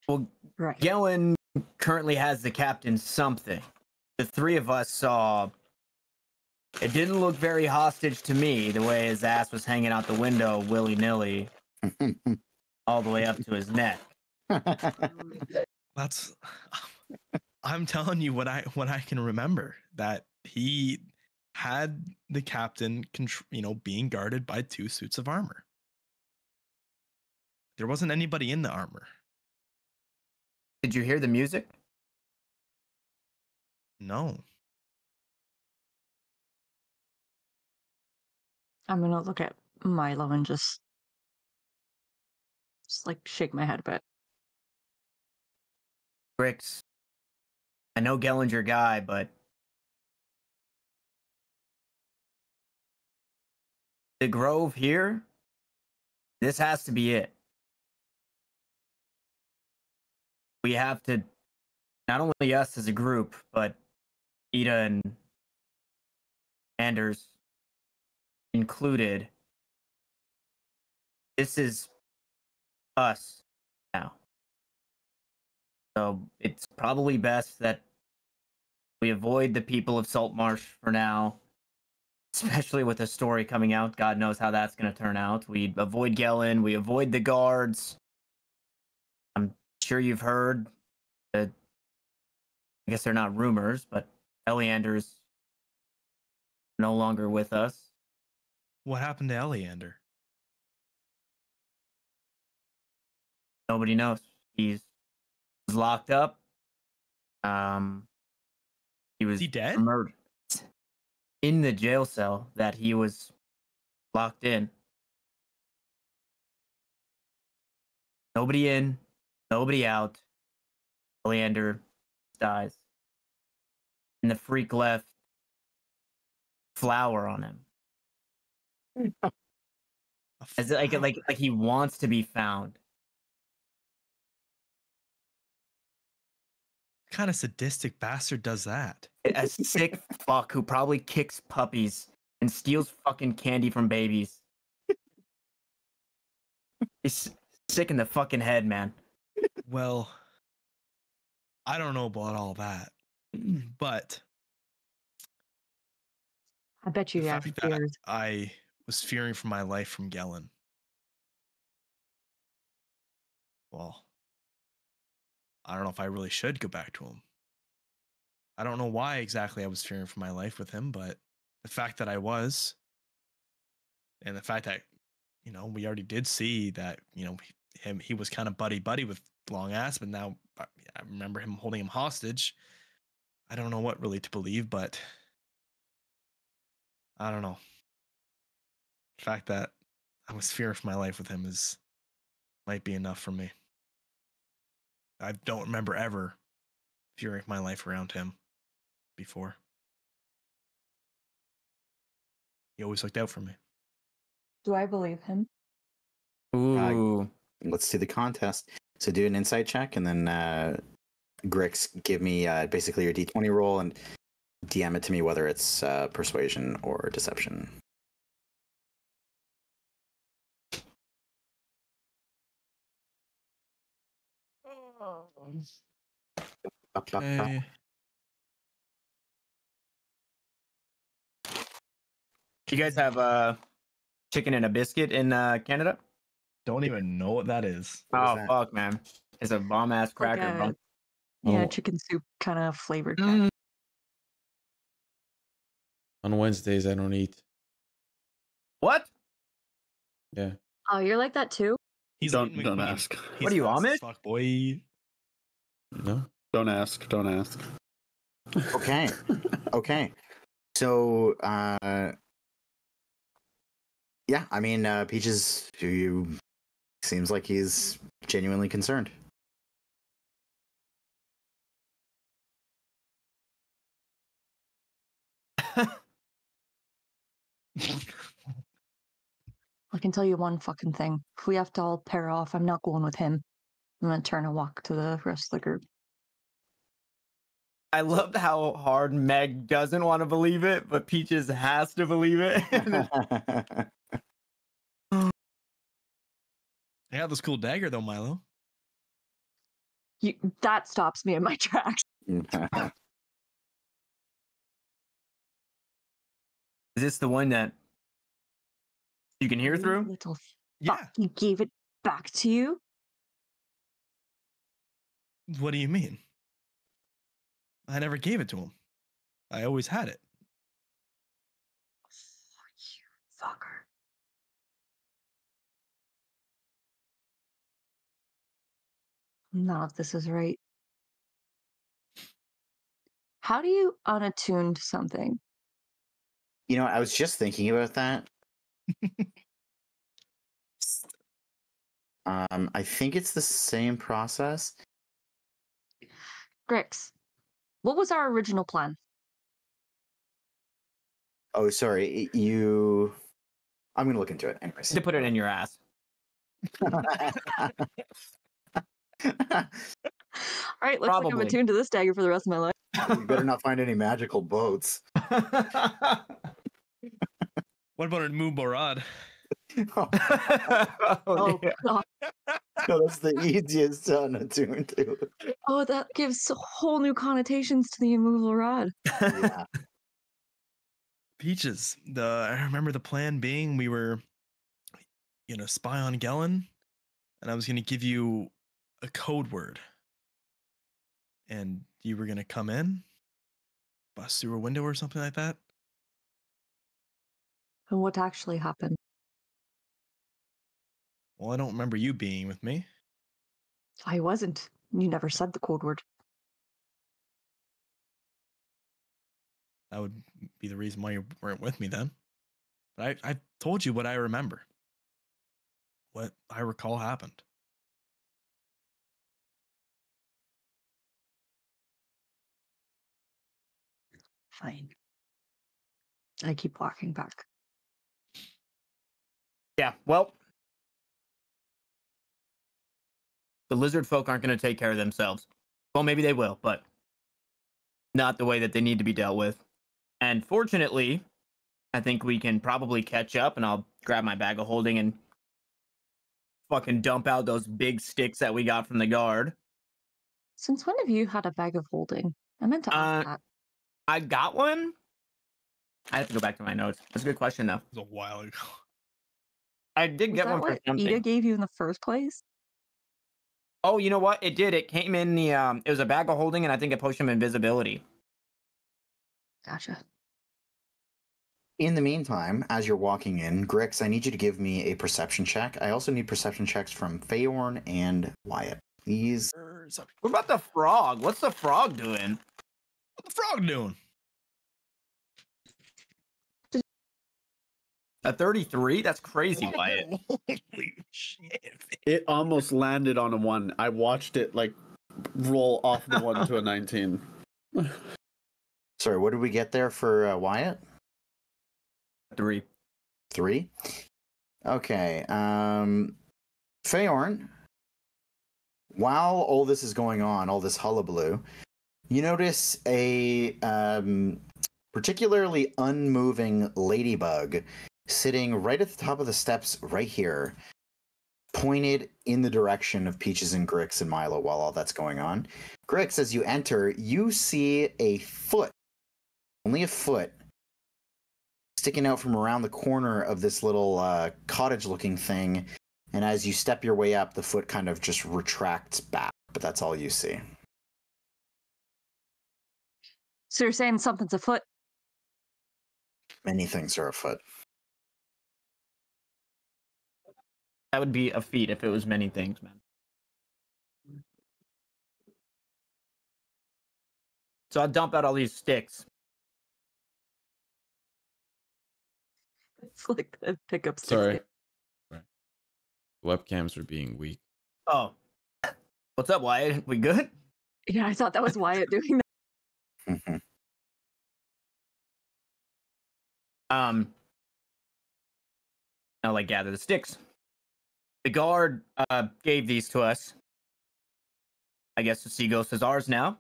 Well, Right. Gellin currently has the captain something. The 3 of us saw. It didn't look very hostage to me, the way his ass was hanging out the window willy-nilly all the way up to his neck. That's I'm telling you what I can remember, that he had the captain being guarded by 2 suits of armor. There wasn't anybody in the armor. Did you hear the music? No. I'm gonna look at Milo and just like shake my head a bit. Grix, I know Gellin's your guy, but the Grove here, this has to be it. We have to, not only us as a group, but Ida and Anders included. This is us now. So it's probably best that we avoid the people of Saltmarsh for now, especially with the story coming out. God knows how that's going to turn out. We avoid Gellin, we avoid the guards. I'm sure you've heard that, I guess they're not rumors, but Eleander's no longer with us. What happened to Eleander? Nobody knows. He's locked up. He was Is he dead? murdered in the jail cell that he was locked in. Nobody in, nobody out. Leander dies. And the freak left flour on him. As like he wants to be found. What kind of sadistic bastard does that? A sick fuck who probably kicks puppies and steals fucking candy from babies. He's sick in the fucking head, man. Well, I don't know about all that, but I bet you the have fact that fears. I was fearing for my life from Gellin. Well, I don't know if I really should go back to him. I don't know why exactly I was fearing for my life with him, but the fact that I was, and the fact that, we already did see that, he was kind of buddy with Long Ass, but now I remember him holding him hostage. I don't know what really to believe, but I don't know. The fact that I was fearing for my life with him might be enough for me. I don't remember ever fearing my life around him before. He always looked out for me. Do I believe him? Ooh. Let's do the contest. So do an insight check, and then Grix, give me basically your D20 roll and DM it to me, whether it's persuasion or deception. Okay. You guys have chicken and a biscuit in Canada? Don't even know what that is. What is Oh that? fuck, man! It's a bomb ass Like cracker, bro. yeah, Oh. chicken soup kind of flavored. Mm. On Wednesdays, I don't eat. What? Yeah. Oh, you're like that too? He's Don't eating don't McQueen. ask. He's What are you, fast as Amish? Fuck boy. No. Don't ask. Don't ask. Okay. Okay. So, yeah, I mean, Peaches, you seems like he's genuinely concerned. I can tell you one fucking thing. If we have to all pair off, I'm not going with him. I'm gonna turn and walk to the rest of the group. I love how hard Meg doesn't want to believe it, but Peaches has to believe it. I got this cool dagger though, Milo. That stops me in my tracks. Is this the one that you can hear You through? Little Yeah. fuck, he gave it back to you? What do you mean? I never gave it to him. I always had it. You fucker. None of this is right. How do you unattune something? You know, I was just thinking about that. I think it's the same process. Grix, what was our original plan? Oh, sorry, you. I'm gonna look into it, anyways. To put it in your ass. All right, looks like I'm Probably. attuned to this dagger for the rest of my life. You better not find any magical boats. What about a Mubarad? Oh, Oh, yeah. God. no, that's the easiest to unattune to. Oh, that gives whole new connotations to the immovable rod. Yeah. Peaches. I remember the plan being we were gonna spy on Gellin, and I was gonna give you a code word. And you were gonna come in, bust through a window or something like that. And what actually happened? Well, I don't remember you being with me. I wasn't. You never said the code word. That would be the reason why you weren't with me then. But I told you what I remember. What I recall happened. Fine. I keep walking back. Yeah, well, the lizard folk aren't going to take care of themselves. Well, maybe they will, but not the way that they need to be dealt with. And fortunately, I think we can probably catch up, and I'll grab my bag of holding and fucking dump out those big sticks that we got from the guard. Since when have you had a bag of holding? I meant to ask that. I got one. I have to go back to my notes. That's a good question, though. It was a while ago. I did Was get that one for what something. Ida gave you in the first place? Oh, you know what? It did. It came in the it was a bag of holding, and I think a potion of invisibility. Gotcha. In the meantime, as you're walking in, Grix, I need you to give me a perception check. I also need perception checks from Feyorn and Wyatt. Please. What about the frog? What's the frog doing? What the frog doing? A 33? That's crazy, Wyatt. Holy shit. It almost landed on a 1. I watched it like roll off the 1 to a 19. Sorry, what did we get there for Wyatt? 3. 3? Okay. Feyorn, while all this is going on, all this hullabaloo, you notice a particularly unmoving ladybug sitting right at the top of the steps right here. pointed in the direction of Peaches and Grix and Milo while all that's going on. Grix, as you enter, you see a foot, only a foot, sticking out from around the corner of this little cottage-looking thing. And as you step your way up, the foot kind of just retracts back, but that's all you see. So you're saying something's afoot? Many things are afoot. That would be a feat if it was many things, man. So I'll dump out all these sticks. It's like the pickup stick. Sorry. Webcams are being weak. Oh. What's up, Wyatt? We good? Yeah, I thought that was Wyatt doing that. I'll like gather the sticks. The guard gave these to us. I guess the sea ghost is ours now.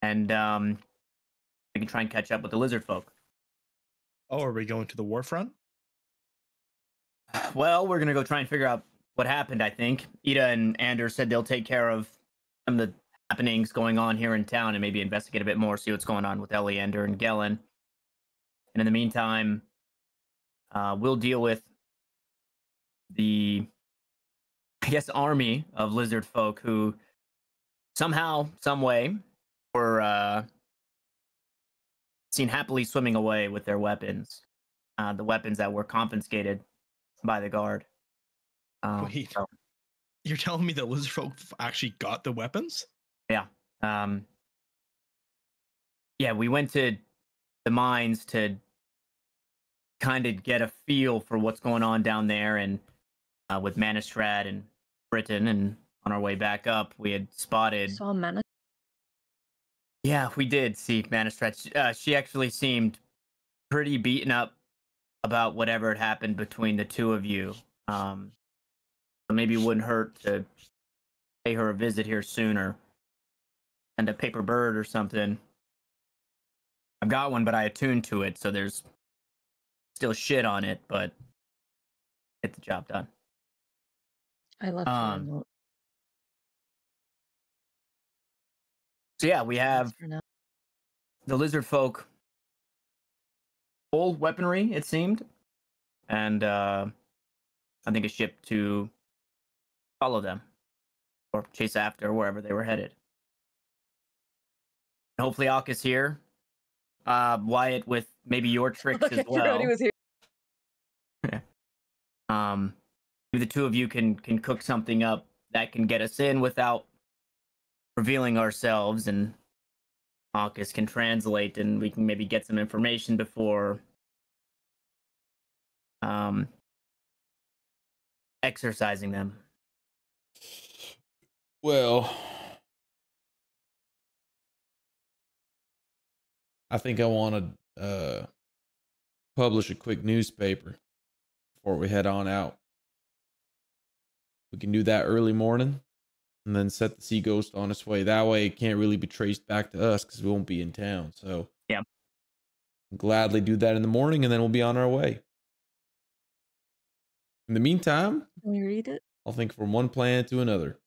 And we can try and catch up with the lizard folk. Oh, are we going to the war front? Well, we're gonna go try and figure out what happened, I think. Ida and Anders said they'll take care of some of the happenings going on here in town and maybe investigate a bit more, see what's going on with Eleander and Gellin. And in the meantime, we'll deal with the, I guess, army of lizard folk who somehow, some way, were seen happily swimming away with their weapons. The weapons that were confiscated by the guard. Wait, you're telling me the lizard folk actually got the weapons? Yeah. Yeah, we went to the mines to kind of get a feel for what's going on down there, and with Manistrad and Britain, and on our way back up, we had spotted... Saw Manistrad? Yeah, we did see Manistrad. She actually seemed pretty beaten up about whatever had happened between the two of you. So maybe it wouldn't hurt to pay her a visit here sooner. And a paper bird or something. I've got one, but I attuned to it, so there's still shit on it, but get the job done. I left her a note. So yeah, we have the lizard folk full weaponry, it seemed, and I think a ship to follow them or chase after wherever they were headed. Hopefully Alka's here. Wyatt with maybe your tricks as well. I forgot he was here. Maybe the two of you can cook something up that can get us in without revealing ourselves, and Alkas can translate, and we can maybe get some information before exercising them. Well, I think I want to publish a quick newspaper before we head on out. We can do that early morning and then set the sea ghost on its way. That way it can't really be traced back to us because we won't be in town. So yeah, I'll gladly do that in the morning, and then we'll be on our way. In the meantime, can we read it? I'll think from one plan to another.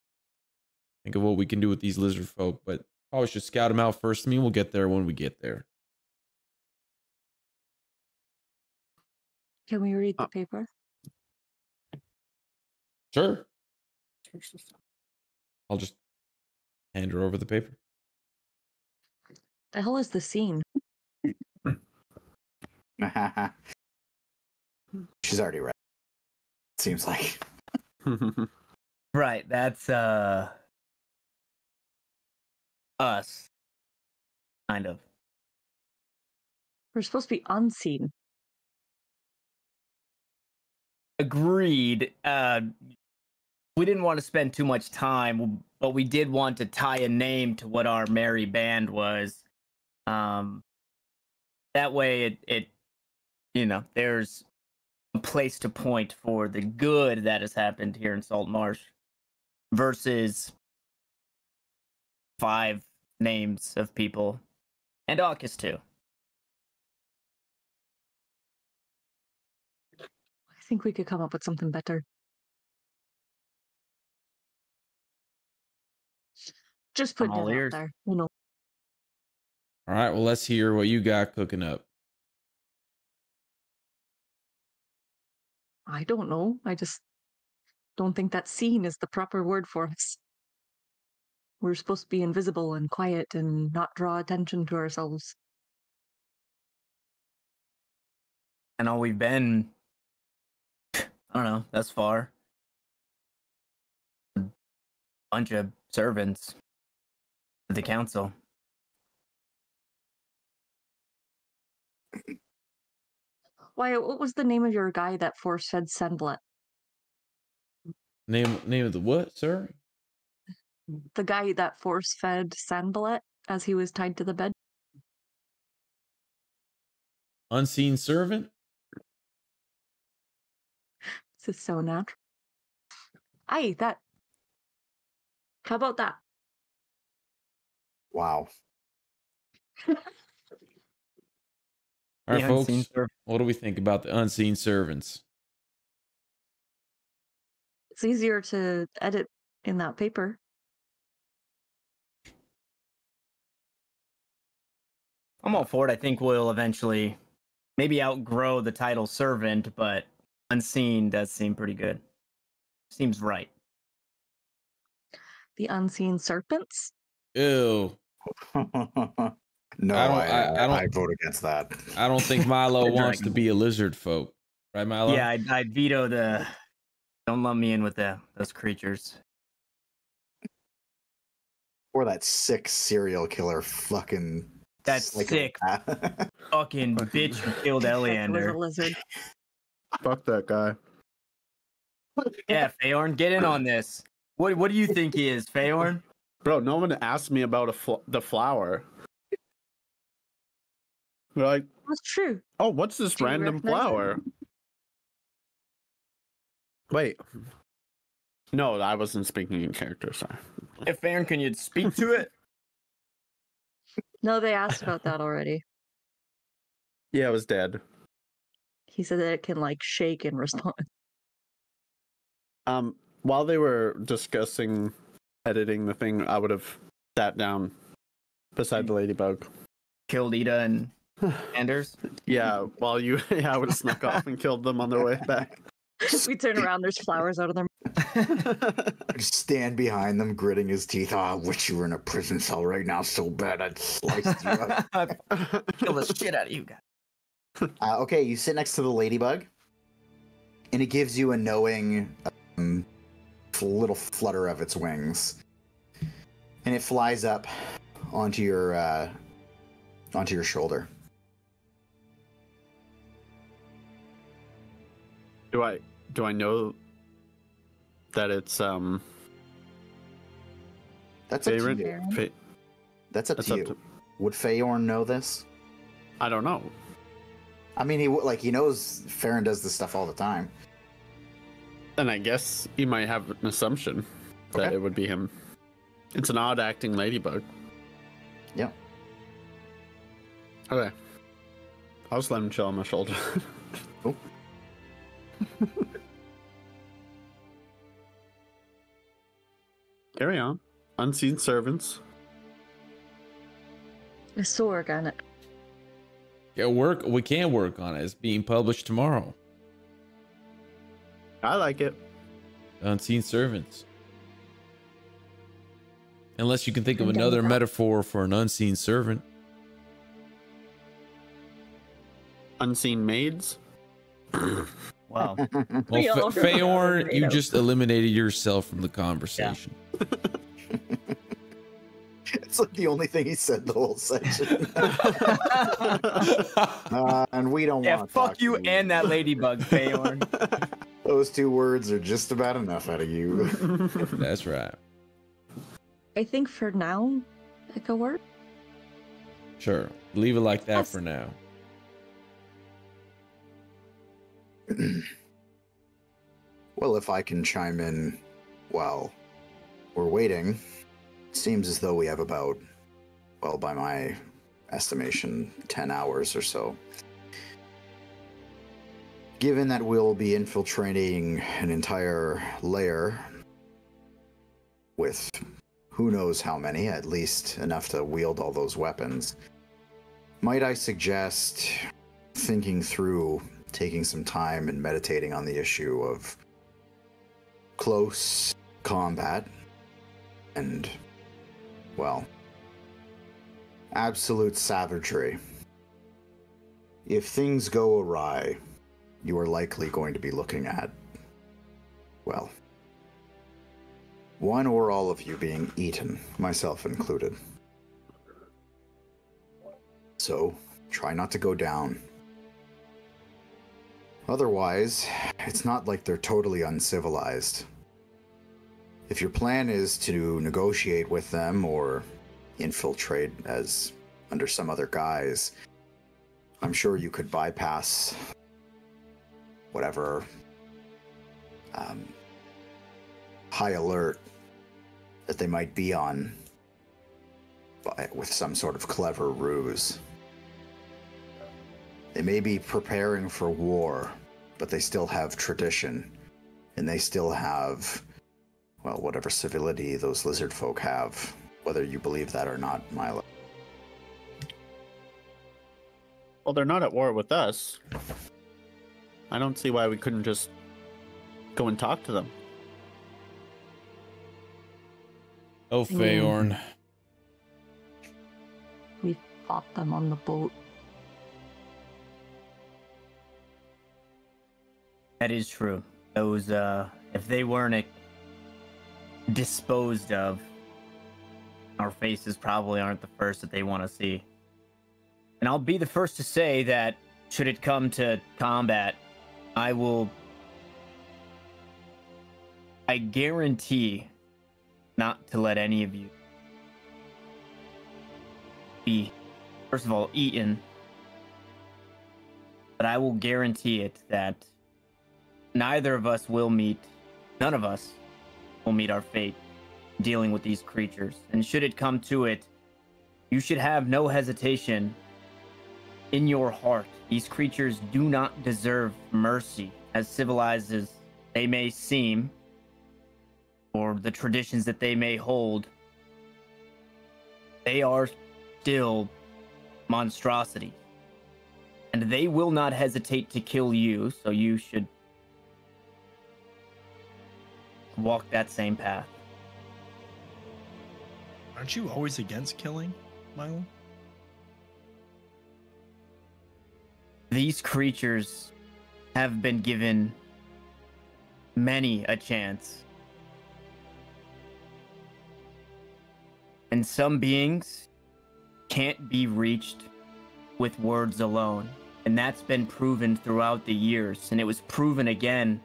Think of what we can do with these lizard folk, but probably should scout them out first. I mean, we'll get there when we get there. Can we read the paper? Sure. I'll just hand her over the paper. The hell is the scene? She's already read. Seems like. Right, that's us. Kind of. We're supposed to be unseen. Agreed. We didn't want to spend too much time, but we did want to tie a name to what our merry band was. That way it you know, there's a place to point for the good that has happened here in Saltmarsh versus 5 names of people. And Aukus too. I think we could come up with something better. Just putting all it out ears. there. You know, All right, well, let's hear what you got cooking up. I don't know. I just don't think that seen is the proper word for us. We're supposed to be invisible and quiet and not draw attention to ourselves. And all we've been, I don't know, thus far. A bunch of servants of the council. Wyatt, what was the name of your guy that force-fed Sandblet? Name of the what, sir? The guy that force-fed Sandblet as he was tied to the bed? Unseen servant? This is so natural. Aye, that. How about that? Wow. All right, The folks, unseen servant. what do we think about the unseen servants? It's easier to edit in that paper. I'm all for it. I think we'll eventually maybe outgrow the title servant, but unseen does seem pretty good. Seems right. The unseen serpents? Ew. No, I vote against that. I don't think Milo The wants to dragon. be a lizard folk. Right, Milo? Yeah, I'd veto the. Don't lump me in with those creatures. Or that sick serial killer fucking. That sick psychopath. fucking bitch who killed It was a Eleander. lizard. Fuck that guy. Yeah, Feyorn, get in on this. What do you think he is, Feyorn? Bro, no one asked me about the flower. They're like, That's true. oh, what's this Do you random recognize him? flower? Wait. No, I wasn't speaking in character, sorry. If Feyorn, can you speak to it? No, they asked about that already. Yeah, it was dead. He said that it can like shake and respond. While they were discussing editing the thing, I would have sat down beside the ladybug. Killed Ida and Anders. Yeah, while you, I would have snuck off and killed them on their way back. We turn around, there's flowers out of their Just stand behind them, gritting his teeth. Oh, I wish you were in a prison cell right now so bad I'd sliced you up. Kill the shit out of you guys. Okay, you sit next to the ladybug, and it gives you a knowing little flutter of its wings, and it flies up onto your shoulder. Do I know that it's That's up to Feyorn? you. That's up That's to up you. to- Would Feyorn know this? I don't know. I mean, he knows Farron does this stuff all the time. And I guess you might have an assumption that Okay. it would be him. It's an odd acting ladybug. Yeah. Okay. I'll just let him chill on my shoulder. Cool. Carry on. Unseen servants. It's so organic. Yeah, we can work on it. It's being published tomorrow. I like it. Unseen servants. Unless you can think of I'm down another with that. metaphor for an unseen servant. Unseen maids. Wow. Well, We all know Feyorn, that. you just eliminated yourself from the conversation. It's like the only thing he said the whole section. And we don't Yeah, want to fuck talk you to and that ladybug, Feyorn. Those two words are just about enough out of you. That's right. I think for now, it could work. Sure. Leave it like that Yes. for now. Well, if I can chime in while we're waiting, it seems as though we have about, well, by my estimation, 10 hours or so. Given that we'll be infiltrating an entire layer with who knows how many, at least enough to wield all those weapons. Might I suggest thinking through, taking some time and meditating on the issue of close combat and, well, absolute savagery. If things go awry, you are likely going to be looking at, well, one or all of you being eaten, myself included. So, try not to go down. Otherwise, it's not like they're totally uncivilized. If your plan is to negotiate with them or infiltrate as under some other guise, I'm sure you could bypass whatever high alert that they might be on with some sort of clever ruse. They may be preparing for war, but they still have tradition, and they still have, well, whatever civility those lizard folk have, whether you believe that or not, Milo. Well, they're not at war with us. I don't see why we couldn't just go and talk to them. Oh, Feyorn. We fought them on the boat. That is true. Those, if they weren't disposed of, our faces probably aren't the first that they want to see. And I'll be the first to say that, should it come to combat, I guarantee not to let any of you be, first of all, eaten. But I will guarantee it that none of us will meet our fate dealing with these creatures. And should it come to it, you should have no hesitation in your heart. These creatures do not deserve mercy, as civilized as they may seem, or the traditions that they may hold. They are still monstrosity. And they will not hesitate to kill you, so you should walk that same path. Aren't you always against killing, Milo? These creatures have been given many a chance. And some beings can't be reached with words alone. And that's been proven throughout the years. And it was proven again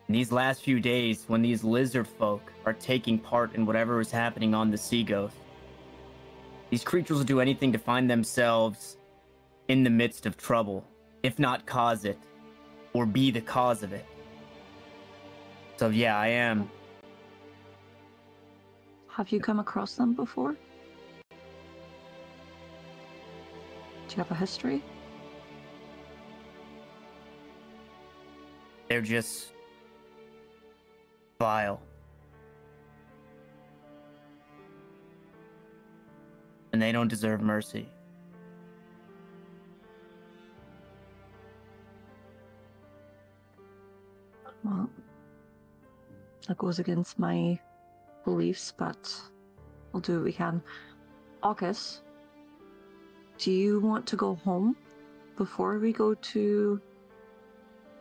in these last few days when these lizard folk are taking part in whatever is happening on the Sea Ghost. These creatures will do anything to find themselves in the midst of trouble, if not cause it, or be the cause of it. So yeah, I am. Have you come across them before? Do you have a history? They're just vile. And they don't deserve mercy. Well, that goes against my beliefs, but we'll do what we can. August, do you want to go home before we go to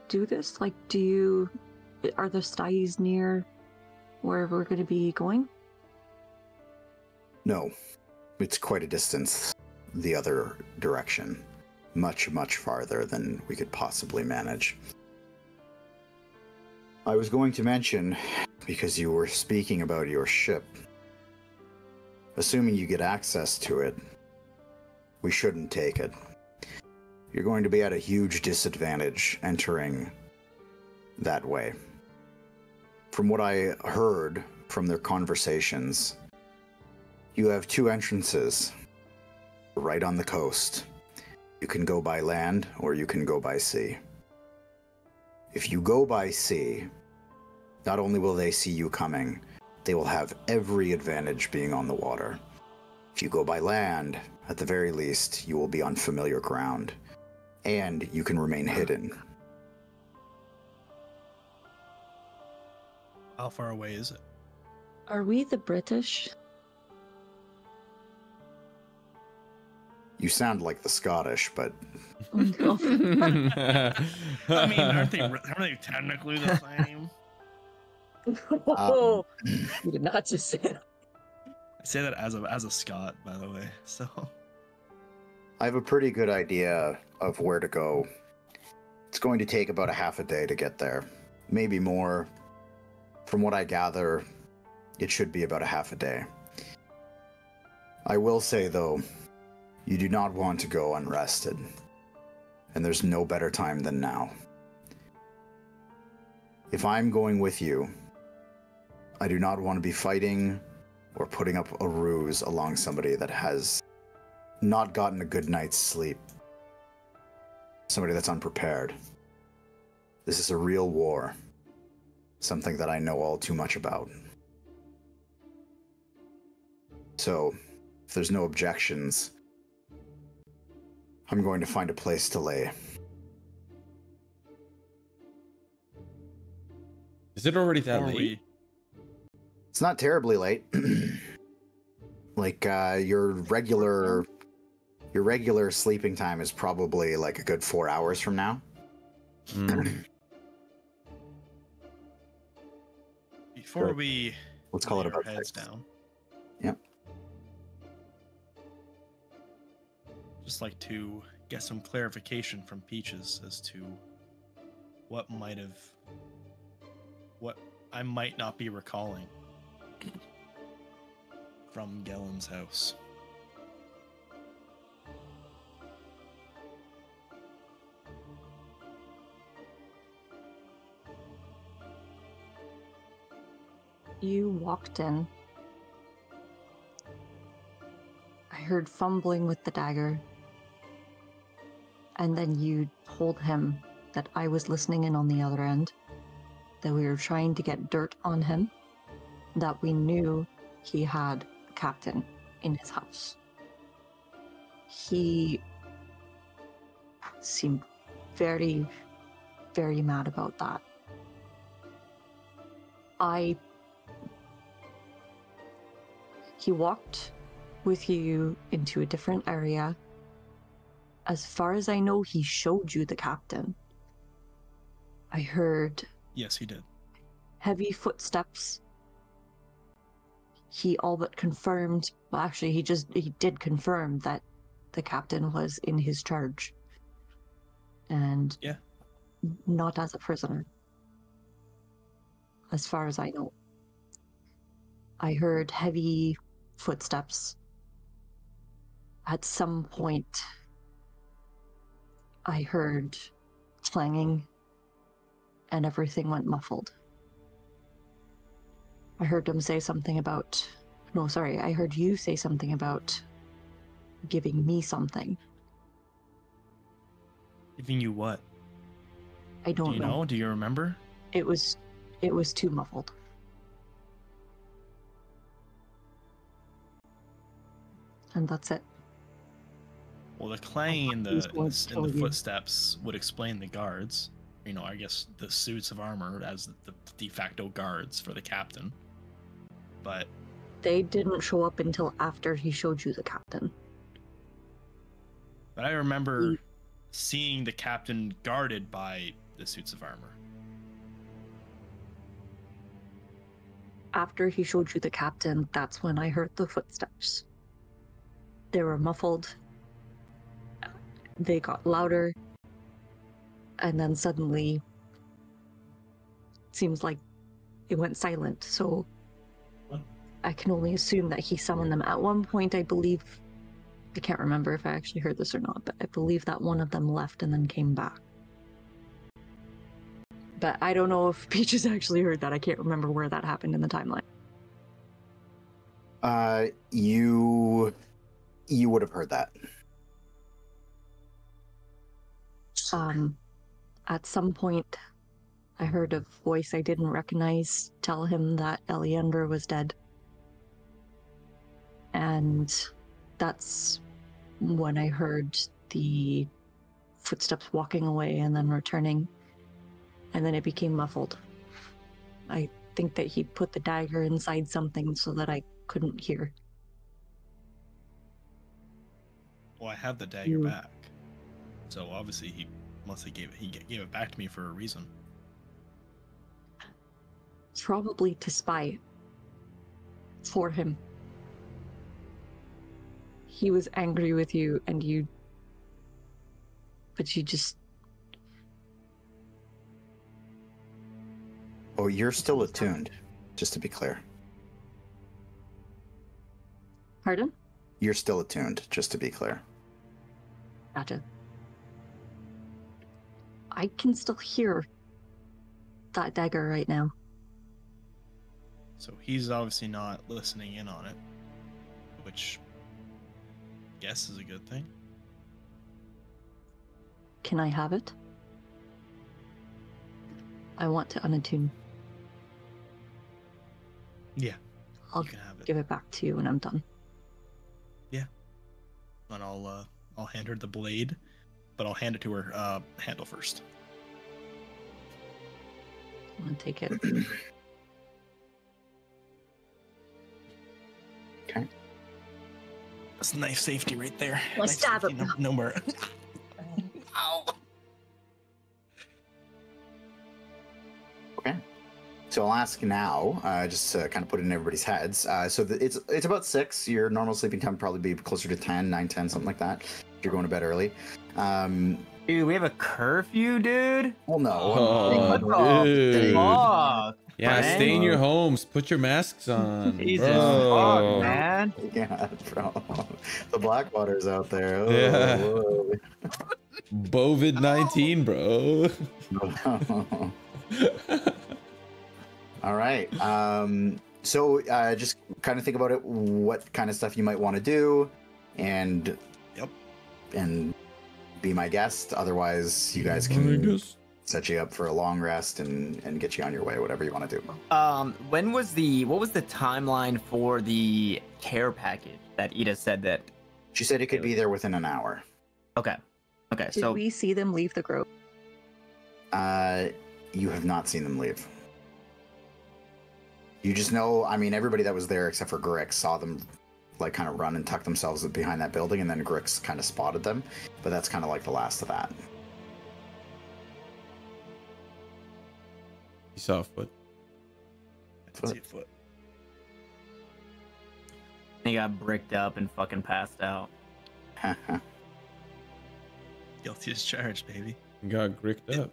do this? Like, are the styes near where we're going to be going? No, it's quite a distance the other direction. Much, much farther than we could possibly manage. I was going to mention, because you were speaking about your ship, assuming you get access to it, we shouldn't take it. You're going to be at a huge disadvantage entering that way. From what I heard from their conversations, you have two entrances right on the coast. You can go by land or you can go by sea. If you go by sea, not only will they see you coming, they will have every advantage being on the water. If you go by land, at the very least, you will be on familiar ground, and you can remain hidden. How far away is it? Are we the British? You sound like the Scottish, but Oh, no. I mean, aren't they technically the same? You did not just say that. I say that as a Scot, by the way. So I have a pretty good idea of where to go. It's going to take about a half a day to get there, maybe more. From what I gather, it should be about a half a day. I will say, though, you do not want to go unrested, and there's no better time than now. If I'm going with you, I do not want to be fighting or putting up a ruse along somebody that has not gotten a good night's sleep. Somebody that's unprepared. This is a real war. Something that I know all too much about. So, if there's no objections, I'm going to find a place to lay. Is it already that Or late? It's not terribly late. Like your regular sleeping time is probably like a good 4 hours from now. Before Good. we Let's call it lay our about heads 6. down, Yep. just like to get some clarification from Peaches as to what I might not be recalling from Gellen's house. You walked in. I heard fumbling with the dagger. And then you told him that I was listening in on the other end, that we were trying to get dirt on him, that we knew he had a captain in his house. He seemed very, very mad about that. He walked with you into a different area. As far as I know, he showed you the captain. I heard Yes, he did. heavy footsteps. He all but confirmed, well, actually, he did confirm that the captain was in his charge. And Yeah. not as a prisoner. As far as I know. I heard heavy footsteps. At some point, I heard clanging, and everything went muffled. I heard him say something about... No, sorry, I heard you say something about giving me something. Giving you what? I don't Do you know? Do you remember? It was too muffled. And that's it. Well, the clanging in He's the going to in kill the you. footsteps would explain the guards. You know, I guess the suits of armor as the de facto guards for the captain. But They didn't show up until after he showed you the captain. I remember seeing the captain guarded by the suits of armor. After he showed you the captain, that's when I heard the footsteps. They were muffled. They got louder. And then suddenly, it seems like it went silent. So I can only assume that he summoned them. At one point, I believe, I can't remember if I actually heard this or not, but I believe that one of them left and then came back. But I don't know if Peaches actually heard that. I can't remember where that happened in the timeline. You would have heard that. At some point, I heard a voice I didn't recognize tell him that Eleander was dead. And that's when I heard the footsteps walking away and then returning. And then it became muffled. I think that he put the dagger inside something so that I couldn't hear. Well, I have the dagger back. So obviously he must have gave it back to me for a reason. Probably to spy for him. He was angry with you but you just... Oh, you're still attuned, just to be clear. Pardon? You're still attuned, just to be clear. Gotcha. I can still hear that dagger right now. So he's obviously not listening in on it, which I guess is a good thing. Can I have it? I want to unattune. Yeah, I'll you can have it. give it back to you when I'm done. Yeah, and I'll hand her the blade, but I'll hand it to her handle first. I'm gonna take it. Okay. That's knife safety right there. Well, stab safety, him. no more. Ow. Okay. So I'll ask now, just to kind of put it in everybody's heads. So it's about 6. Your normal sleeping time would probably be closer to 10, 9, 10, something like that. If you're going to bed early. Dude, we have a curfew, dude? Well, no. Oh, dude. Fuck, Yeah, man. stay in your homes. Put your masks on. Jesus bro. fuck, man. Yeah, bro. The Blackwater's out there. Oh, Yeah. whoa. COVID-19, bro. All right. So just kind of think about it, what kind of stuff you might want to do, and be my guest. Otherwise, you guys can set you up for a long rest and get you on your way, whatever you want to do. What was the timeline for the care package that Ida said that? She said it could be there within an hour. Okay. Okay, Did we see them leave the grove? You have not seen them leave. You just know, I mean, everybody that was there except for Grix saw them like kind of run and tuck themselves behind that building, and then Grix kind of spotted them, but that's kind of like the last of that. You saw a foot. I did see a foot. He got bricked up and fucking passed out. Guilty as charged, baby. You got gricked up.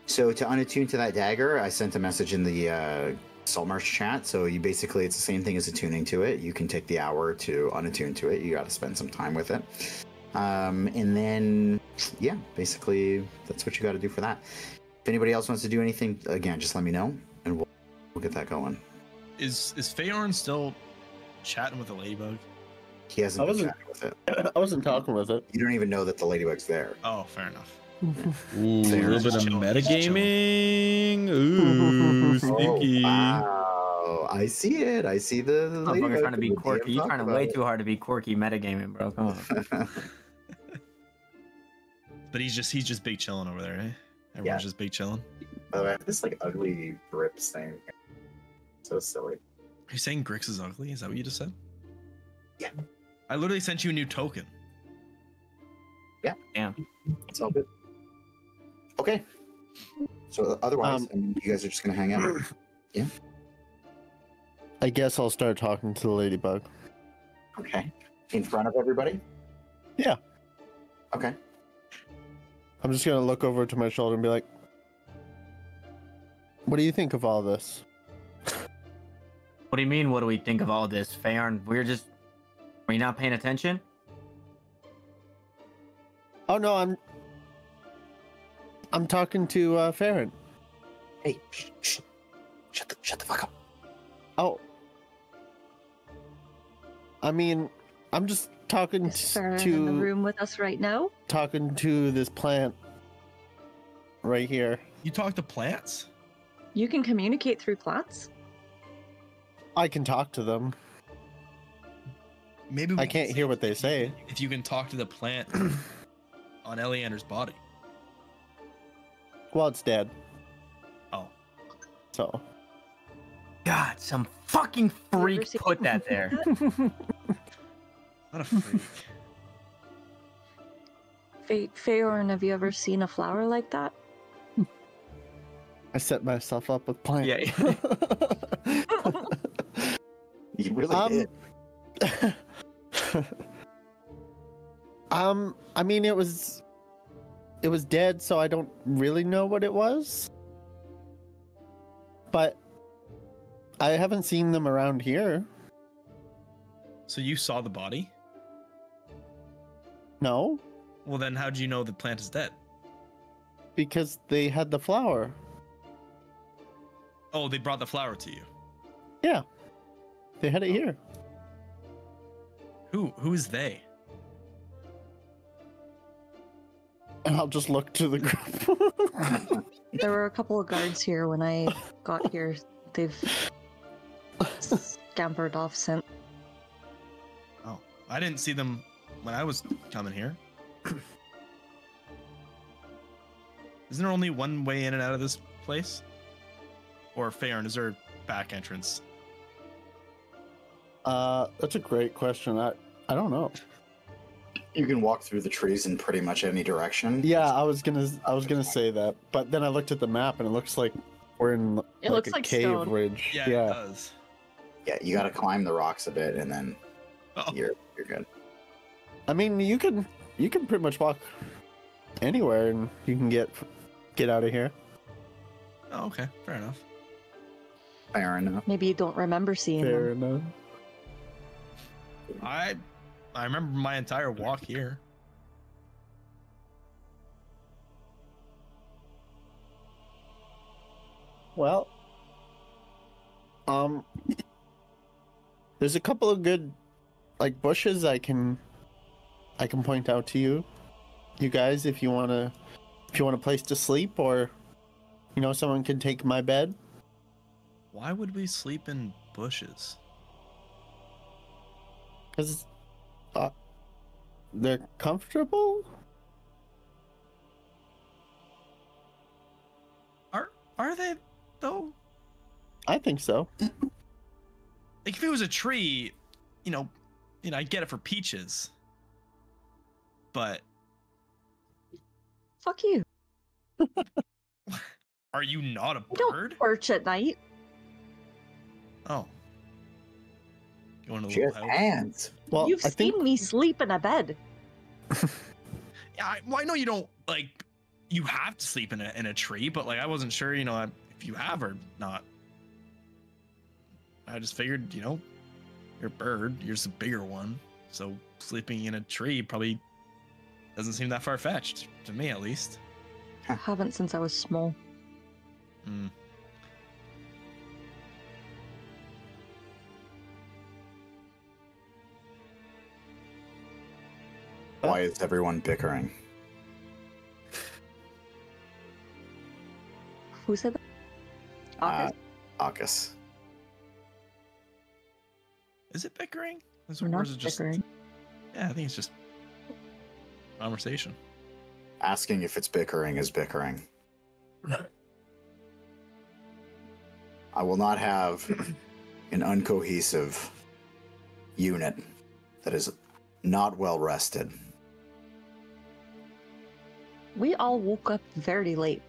So to unattune to that dagger, I sent a message in the Saltmarsh chat. So you basically, it's the same thing as attuning to it. You can take the hour to unattune to it. You got to spend some time with it. And then, yeah, basically that's what you got to do for that. If anybody else wants to do anything, again, just let me know and we'll get that going. Is Feyorn still chatting with the ladybug? He hasn't been chatting with it. I wasn't talking with it. You don't even know that the ladybug's there. Oh, fair enough. Ooh, a little bit of metagaming. Ooh, sneaky. Oh, wow. I see it. I see the ladybug. Trying to be The quirky. DM You're talked trying about way it. too hard to be quirky metagaming, bro. Come on. But he's just big chilling over there, eh? Everyone's just big chilling. By the way, I have this like ugly grips thing. So silly. Are you saying Grix is ugly? Is that what you just said? Yeah. I literally sent you a new token. Yeah. Damn. It's all good. Okay. So otherwise, I mean, you guys are just gonna hang out. Yeah. I guess I'll start talking to the ladybug. Okay. In front of everybody? Yeah. Okay. I'm just gonna look over to my shoulder and be like, "What do you think of all this?" What do you mean? What do we think of all this, Feyorn? Were you not paying attention? Oh no, I'm talking to Farron. Hey, shh. Shut the fuck up. Oh. I mean, I'm just talking Is Farron in the to room with us right now? talking to this plant. right here. You talk to plants? You can communicate through plants? I can talk to them. Maybe I can't hear what they say. If you can talk to the plant on Eleander's body. Well, it's dead. Oh. So. God, some fucking freak seen put that there. What a freak. Feyorn, have you ever seen a flower like that? I set myself up with plants. Yeah. You really did. I mean, it was dead, so I don't really know what it was. But I haven't seen them around here. So you saw the body? No, Well, then how'd you know the plant is dead? because they had the flower. Oh, they brought the flower to you. Yeah, they had it here. Who's they? And I'll just look to the group. There were a couple of guards here when I got here. They've scampered off since. Oh, I didn't see them when I was coming here. Isn't there only one way in and out of this place? Or Feyorn, is there a back entrance? That's a great question. I don't know. You can walk through the trees in pretty much any direction. Yeah, I was gonna say that, but then I looked at the map and it looks like we're in It looks a like cave stone. ridge. Yeah, it does. Yeah, you got to climb the rocks a bit, and then Oh, you're good. I mean, you can pretty much walk anywhere and you can get out of here. oh, okay, fair enough. Fair enough. Maybe you don't remember seeing Fair them. enough. I remember my entire walk here. Well, there's a couple of good like bushes I can point out to you guys, if you want a place to sleep, or someone can take my bed. Why would we sleep in bushes? Because they're comfortable. Are they though? I think so. Like if it was a tree, I get it for peaches. But Fuck you. are you not a I don't bird? perch at night. Oh. Going to She the has little house. hands. Well, You've I think seen me sleep in a bed. Yeah, I know you don't you have to sleep in a tree, but I wasn't sure, if you have or not. I just figured, you're a bird, you're just a bigger one, so sleeping in a tree probably doesn't seem that far fetched to me, at least. I haven't since I was small. Hmm. Why is everyone bickering? Who said that? August? Akis. Is it bickering? We're Or not is it just? bickering. Yeah, I think it's just conversation. Asking if it's bickering is bickering. I will not have an uncohesive unit that is not well rested. We all woke up very late.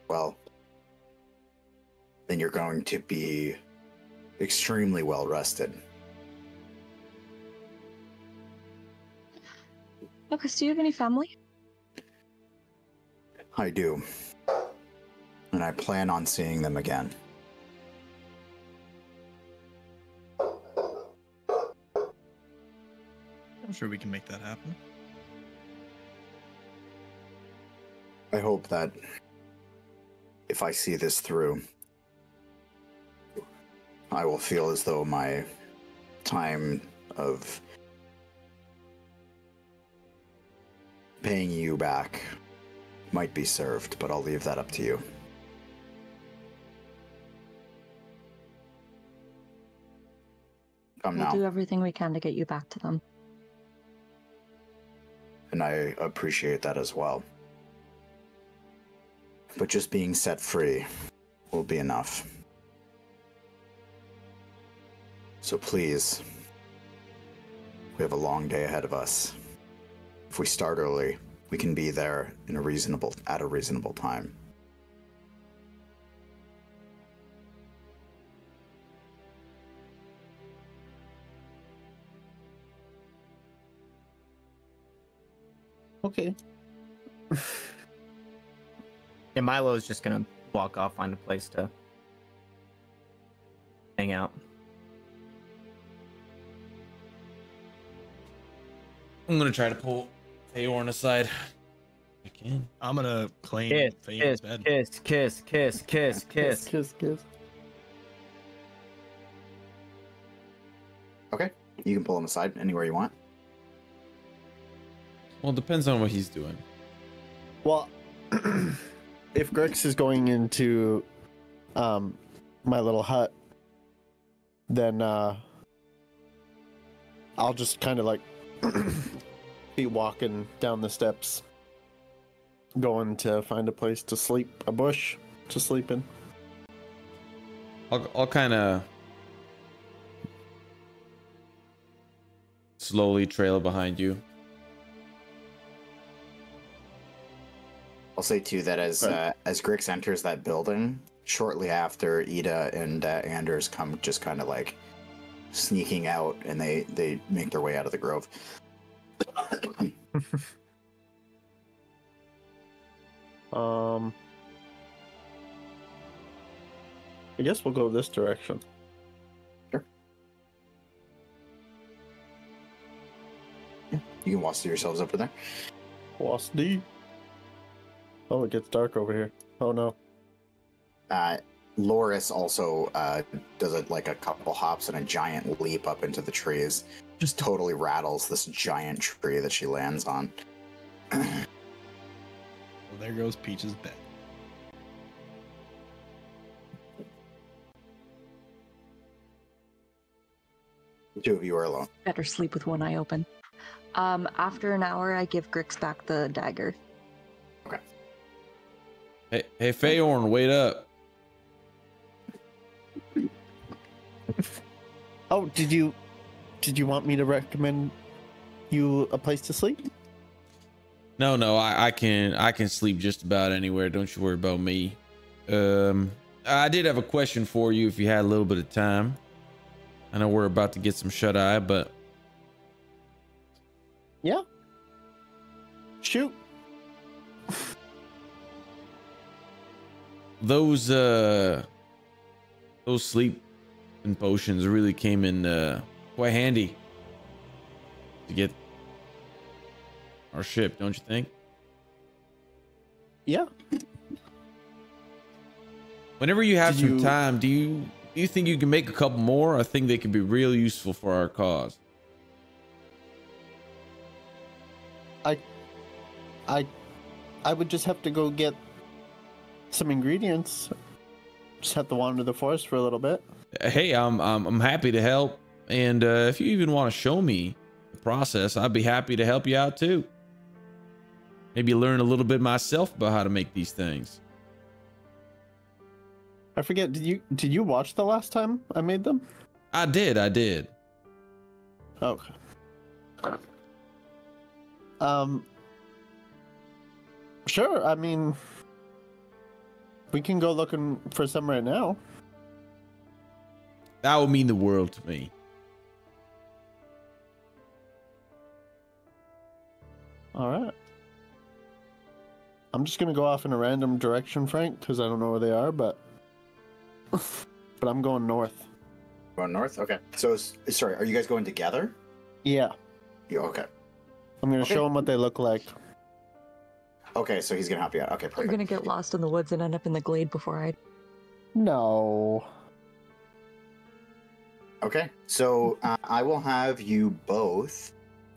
Well, then you're going to be extremely well rested. Lucas, do you have any family? I do. And I plan on seeing them again. I'm sure we can make that happen. I hope that if I see this through, I will feel as though my time of paying you back might be served, but I'll leave that up to you. Come We'll now. do everything we can to get you back to them. And I appreciate that as well. But just being set free will be enough. So please, we have a long day ahead of us. If we start early, we can be there at a reasonable time. Okay. And Milo's just gonna walk off, find a place to hang out. I'm gonna try to pull Feyorn aside. I can. I'm gonna claim Kiss, Feyorn's kiss, bed. kiss, kiss, kiss, kiss, kiss. Kiss, kiss. Okay, you can pull him aside anywhere you want. Well, it depends on what he's doing. Well, if Grix is going into my little hut, then I'll just kind of like be walking down the steps, going to find a place to sleep, a bush to sleep in. I'll kind of slowly trail behind you. I'll say too that as Grix enters that building, shortly after, Ida and Anders come just kind of like sneaking out, and they make their way out of the grove. I guess we'll go this direction. Sure. Yeah, you can wash yourselves over there. Wasty. Oh, it gets dark over here. Oh no. Loris also does a couple hops and a giant leap up into the trees. Just totally rattles this giant tree that she lands on. Well, there goes Peach's bed. The two of you are alone. Better sleep with one eye open. After an hour, I give Grix back the dagger. Hey, Feyorn, wait up. Oh, did you want me to recommend you a place to sleep? No, I can sleep just about anywhere. Don't you worry about me. I did have a question for you if you had a little bit of time. I know we're about to get some shut eye, but Yeah. Shoot. those sleep and potions really came in quite handy to get our ship, don't you think? Yeah. Whenever you have Did some you- time, do you think you can make a couple more? I think they could be real useful for our cause. I would just have to go get some ingredients. Just have to wander the forest for a little bit. Hey, I'm happy to help, and if you even want to show me the process, I'd be happy to help you out too. Maybe learn a little bit myself about how to make these things. I forget. Did you watch the last time I made them? I did. Okay. Sure. I mean, we can go looking for some right now. That would mean the world to me. All right. I'm just gonna go off in a random direction, Frank, because I don't know where they are, but I'm going north. Going north? Okay. So, sorry, are you guys going together? Yeah. Okay. I'm gonna Okay. show them what they look like. Okay, so he's gonna help you out. Okay, You're perfect. gonna get lost in the woods and end up in the glade before I. No. Okay, so I will have you both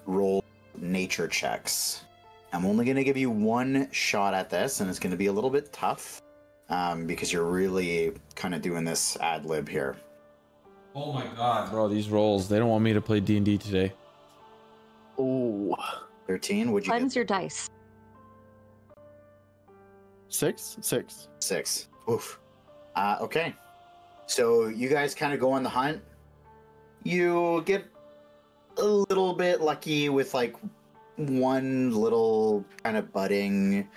roll nature checks I'm only going to give you one shot at this, and it's going to be a little bit tough because you're really kind of doing this ad lib here. Oh my god, bro, these rolls. They don't want me to play D&D today. Oh. 13, would you Cleanse get? your dice. 6? 6. 6. Oof. Okay. So you guys kind of go on the hunt. You get a little bit lucky with like one little kind of budding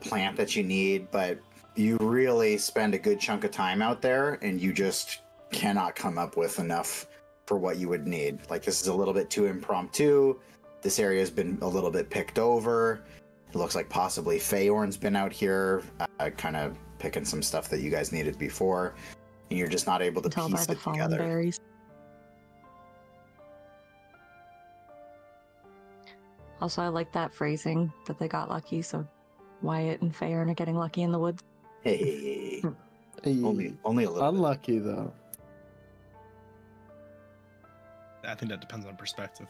plant that you need, but you really spend a good chunk of time out there and you just cannot come up with enough for what you would need. Like, this is a little bit too impromptu. This area has been a little bit picked over. It looks like possibly Feyorn's been out here kind of picking some stuff that you guys needed before, and you're just not able to Tell by piece the it fallen together. berries. Also, I like that phrasing that they got lucky. So Wyatt and Feyorn are getting lucky in the woods. Hey, Hey, only a little bit. unlucky though. I think that depends on perspective.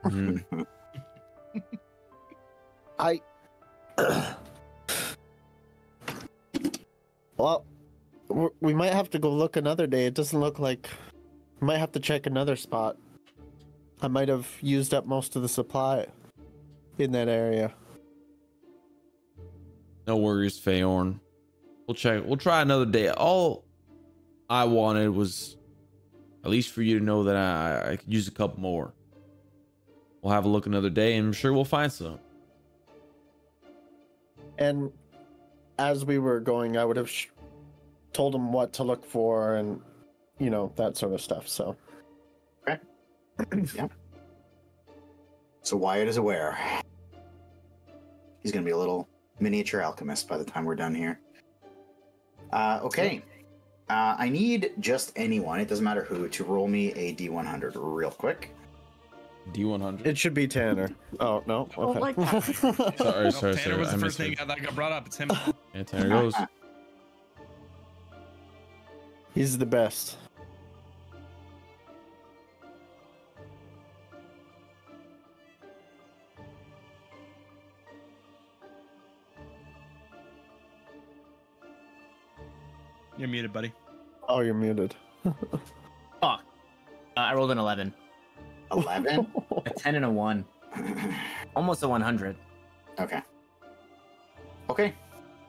Mhm. I. Well, we might have to go look another day. It doesn't look like. We might have to check another spot. I might have used up most of the supply in that area. No worries, Feyorn. We'll check. We'll try another day. All I wanted was at least for you to know that I could use a couple more. We'll have a look another day, and I'm sure we'll find some. And as we were going, I would have told him what to look for and, you know, that sort of stuff. So. Yeah. So Wyatt is aware. He's going to be a little miniature alchemist by the time we're done here. Okay. I need just anyone, it doesn't matter who, to roll me a D100 real quick. D100. It should be Tanner. Oh, no. Oh Okay. my God. Sorry. Tanner was I the first misheard. thing that got brought up. It's him. And Tanner goes. He's the best. You're muted, buddy. Oh, you're muted. I rolled an 11. 11? A 10 and a 1. Almost a 100. Okay. Okay.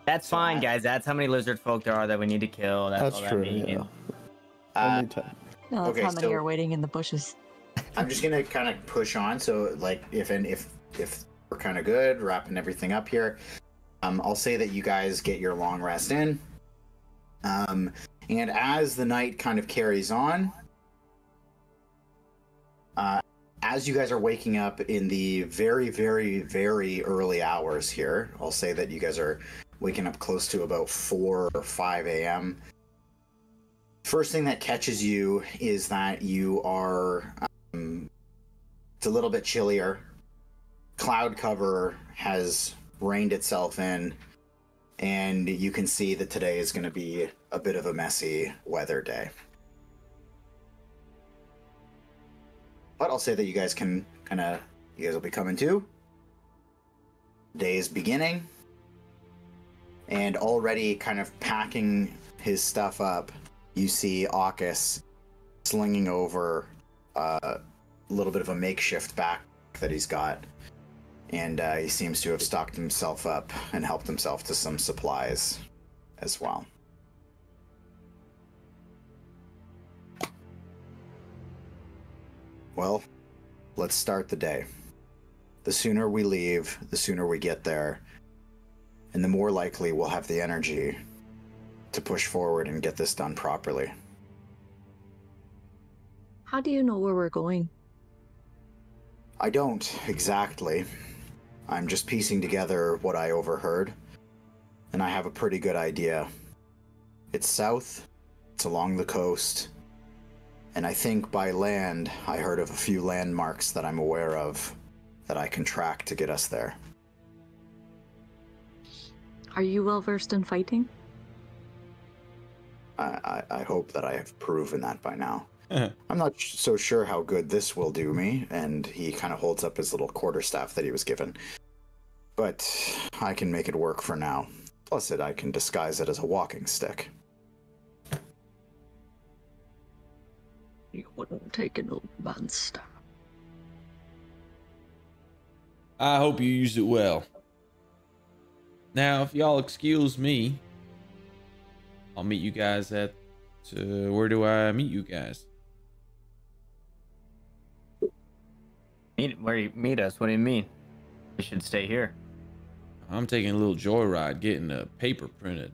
That's fine, guys. That's how many lizard folk there are that we need to kill. That's all That's that true. means. Yeah. Uh, Only 10. No, that's Okay, how many so- are waiting in the bushes. I'm just gonna kind of push on. So, like, if we're kind of good, wrapping everything up here, I'll say that you guys get your long rest in. And as the night kind of carries on, as you guys are waking up in the very, very, very early hours here, I'll say that you guys are waking up close to about 4 or 5 a.m. First thing that catches you is that you are, it's a little bit chillier. Cloud cover has reined itself in, and you can see that today is going to be a bit of a messy weather day. But I'll say that you guys can you guys will be coming to. Day is beginning, and already kind of packing his stuff up, you see Aukis slinging over a little bit of a makeshift back that he's got. And he seems to have stocked himself up and helped himself to some supplies as well. Well, let's start the day. The sooner we leave, the sooner we get there, and the more likely we'll have the energy to push forward and get this done properly. How do you know where we're going? I don't exactly. I'm just piecing together what I overheard, and I have a pretty good idea. It's south, it's along the coast, and I think by land, I heard of a few landmarks that I'm aware of that I can track to get us there. Are you well versed in fighting? I hope that I have proven that by now. I'm not so sure how good this will do me. And he kind of holds up his little quarterstaff that he was given. But I can make it work for now. Plus, I can disguise it as a walking stick. You wouldn't take an old man's staff. I hope you use it well. Now, if y'all excuse me, I'll meet you guys at... where do I meet you guys? Where you meet us? What do you mean? We should stay here. I'm taking a little joyride getting a paper printed.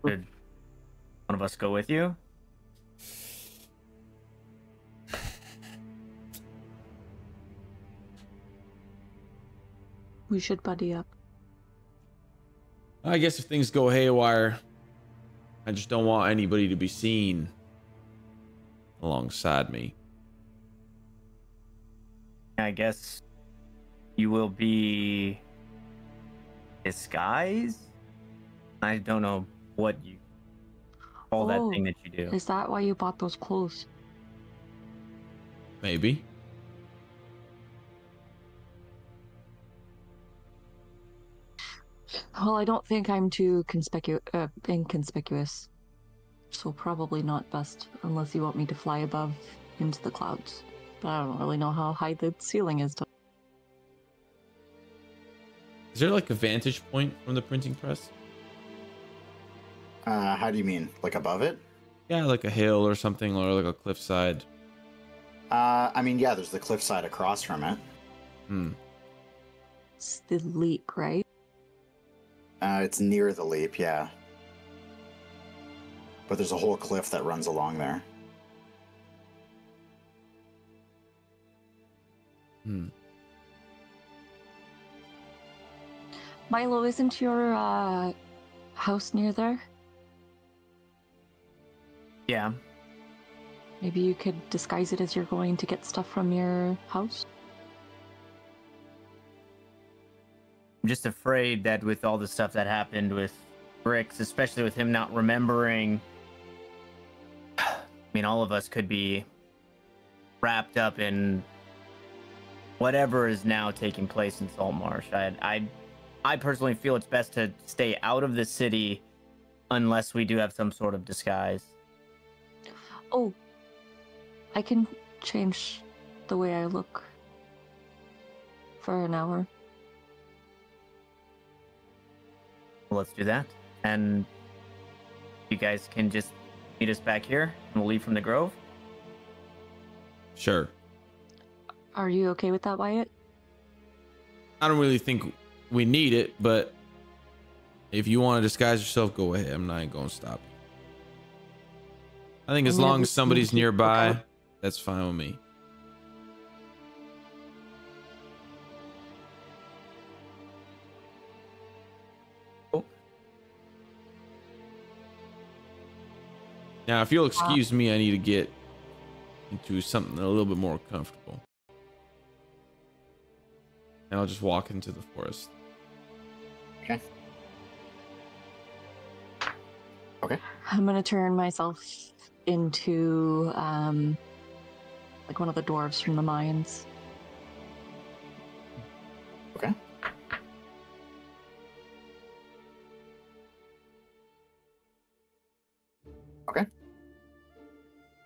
Did one of us go with you? We should buddy up. I guess if things go haywire, I just don't want anybody to be seen alongside me. I guess you will be disguised? I don't know what you call that thing that you do. Is that why you bought those clothes? Maybe. Well, I don't think I'm too inconspicuous. So probably not best, unless you want me to fly above into the clouds. But I don't really know how high the ceiling is. Is there like a vantage point from the printing press? How do you mean? Like above it? Yeah, like a hill or something, or like a cliffside. I mean, yeah, there's the cliffside across from it. It's the leap, right? It's near the leap, yeah. But there's a whole cliff that runs along there. Milo, isn't your house near there? Yeah. Maybe you could disguise it as you're going to get stuff from your house? I'm just afraid that with all the stuff that happened with Grix, especially with him not remembering, I mean, all of us could be wrapped up in whatever is now taking place in Saltmarsh. I personally feel it's best to stay out of the city unless we do have some sort of disguise. Oh, I can change the way I look for an hour. Well, let's do that. And you guys can just meet us back here and we'll leave from the grove. Sure. Are you okay with that, Wyatt? I don't really think we need it, but if you want to disguise yourself, go ahead. I'm not going to stop you. I think as long as somebody's nearby, that's fine with me. Now, if you'll excuse me, I need to get into something a little bit more comfortable. And I'll just walk into the forest. Okay. Okay. I'm gonna turn myself into like one of the dwarves from the mines. Okay. Okay.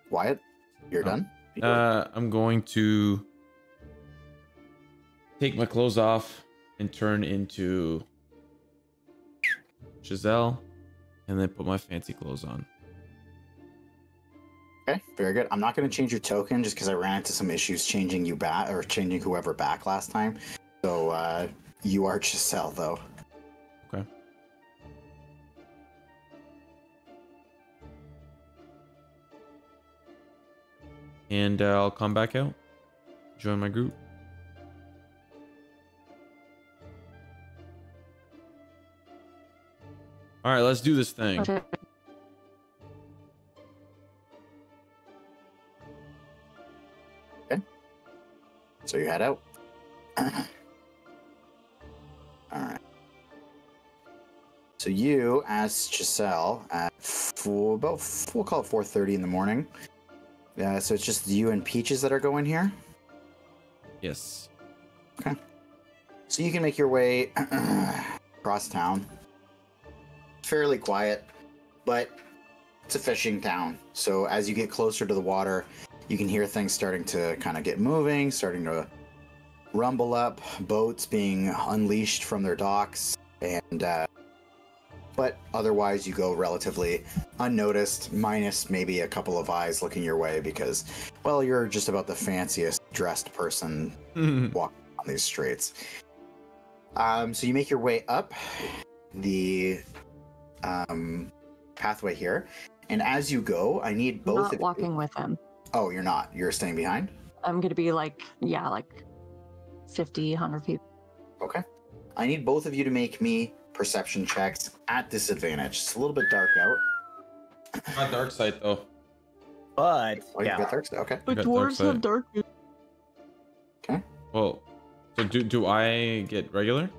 Wyatt, you're done? I'm going to take my clothes off and turn into Giselle, and then put my fancy clothes on. Okay, very good. I'm not going to change your token just because I ran into some issues changing you back or changing whoever back last time. So you are Giselle, though. Okay. And I'll come back out, join my group. All right, let's do this thing. Okay. Okay. So you head out. So you asked Giselle at we'll call it 4:30 in the morning. So it's just you and Peaches that are going here? Yes. Okay. So you can make your way across town. Fairly quiet, but it's a fishing town. So as you get closer to the water, you can hear things starting to kind of get moving, starting to rumble up, boats being unleashed from their docks, and but otherwise you go relatively unnoticed, minus maybe a couple of eyes looking your way because, well, you're just about the fanciest dressed person walking on these streets. So you make your way up the pathway here, and as you go, I need both Not of walking you. with him. Oh, you're not. You're staying behind? I'm gonna be like 50, 100 people. Okay. I need both of you to make me perception checks at disadvantage. It's a little bit dark out. Not dark side though. But Oh, you got dark side. Okay. I got dark side. dark. Okay. Well, so do I get regular?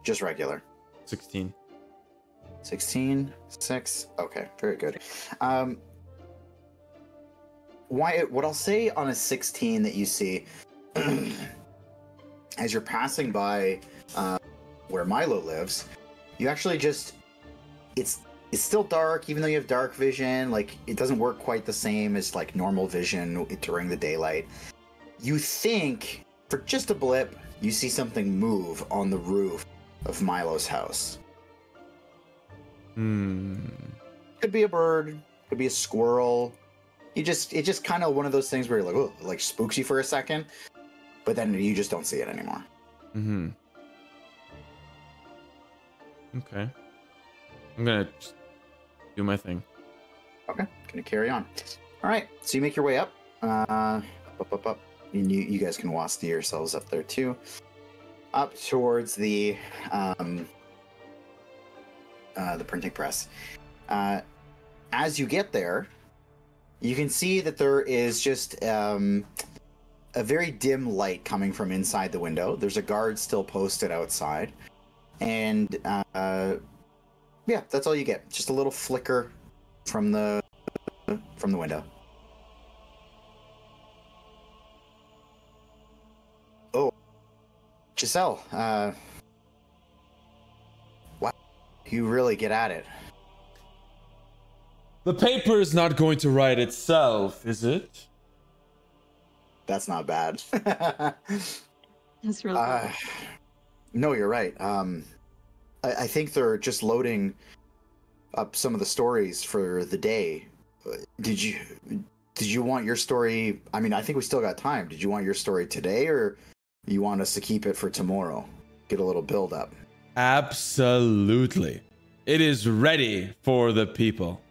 Just regular. 16. 16, 6. Okay, very good. Wyatt, what I'll say on a 16 that you see as you're passing by where Milo lives, you actually just it's still dark, even though you have dark vision. Like, it doesn't work quite the same as like normal vision during the daylight. You think for just a blip you see something move on the roof of Milo's house. Could be a bird, could be a squirrel. It's just kind of one of those things where you're like, oh, like spooks you for a second, but then you just don't see it anymore. Okay. I'm gonna just do my thing. Okay, gonna carry on. All right, so you make your way up, up. And you guys can wasp yourselves up there too, up towards the printing press. As you get there, you can see that there is just a very dim light coming from inside the window. There's a guard still posted outside, and yeah, that's all you get. Just a little flicker from the window. Oh, Giselle, wow, you really get at it. The paper is not going to write itself, is it? That's not bad. That's really good. No, you're right. I think they're just loading up some of the stories for the day. Did you want your story? I mean, I think we still got time. Did you want your story today, or you want us to keep it for tomorrow? Get a little build up. Absolutely. It is ready for the people.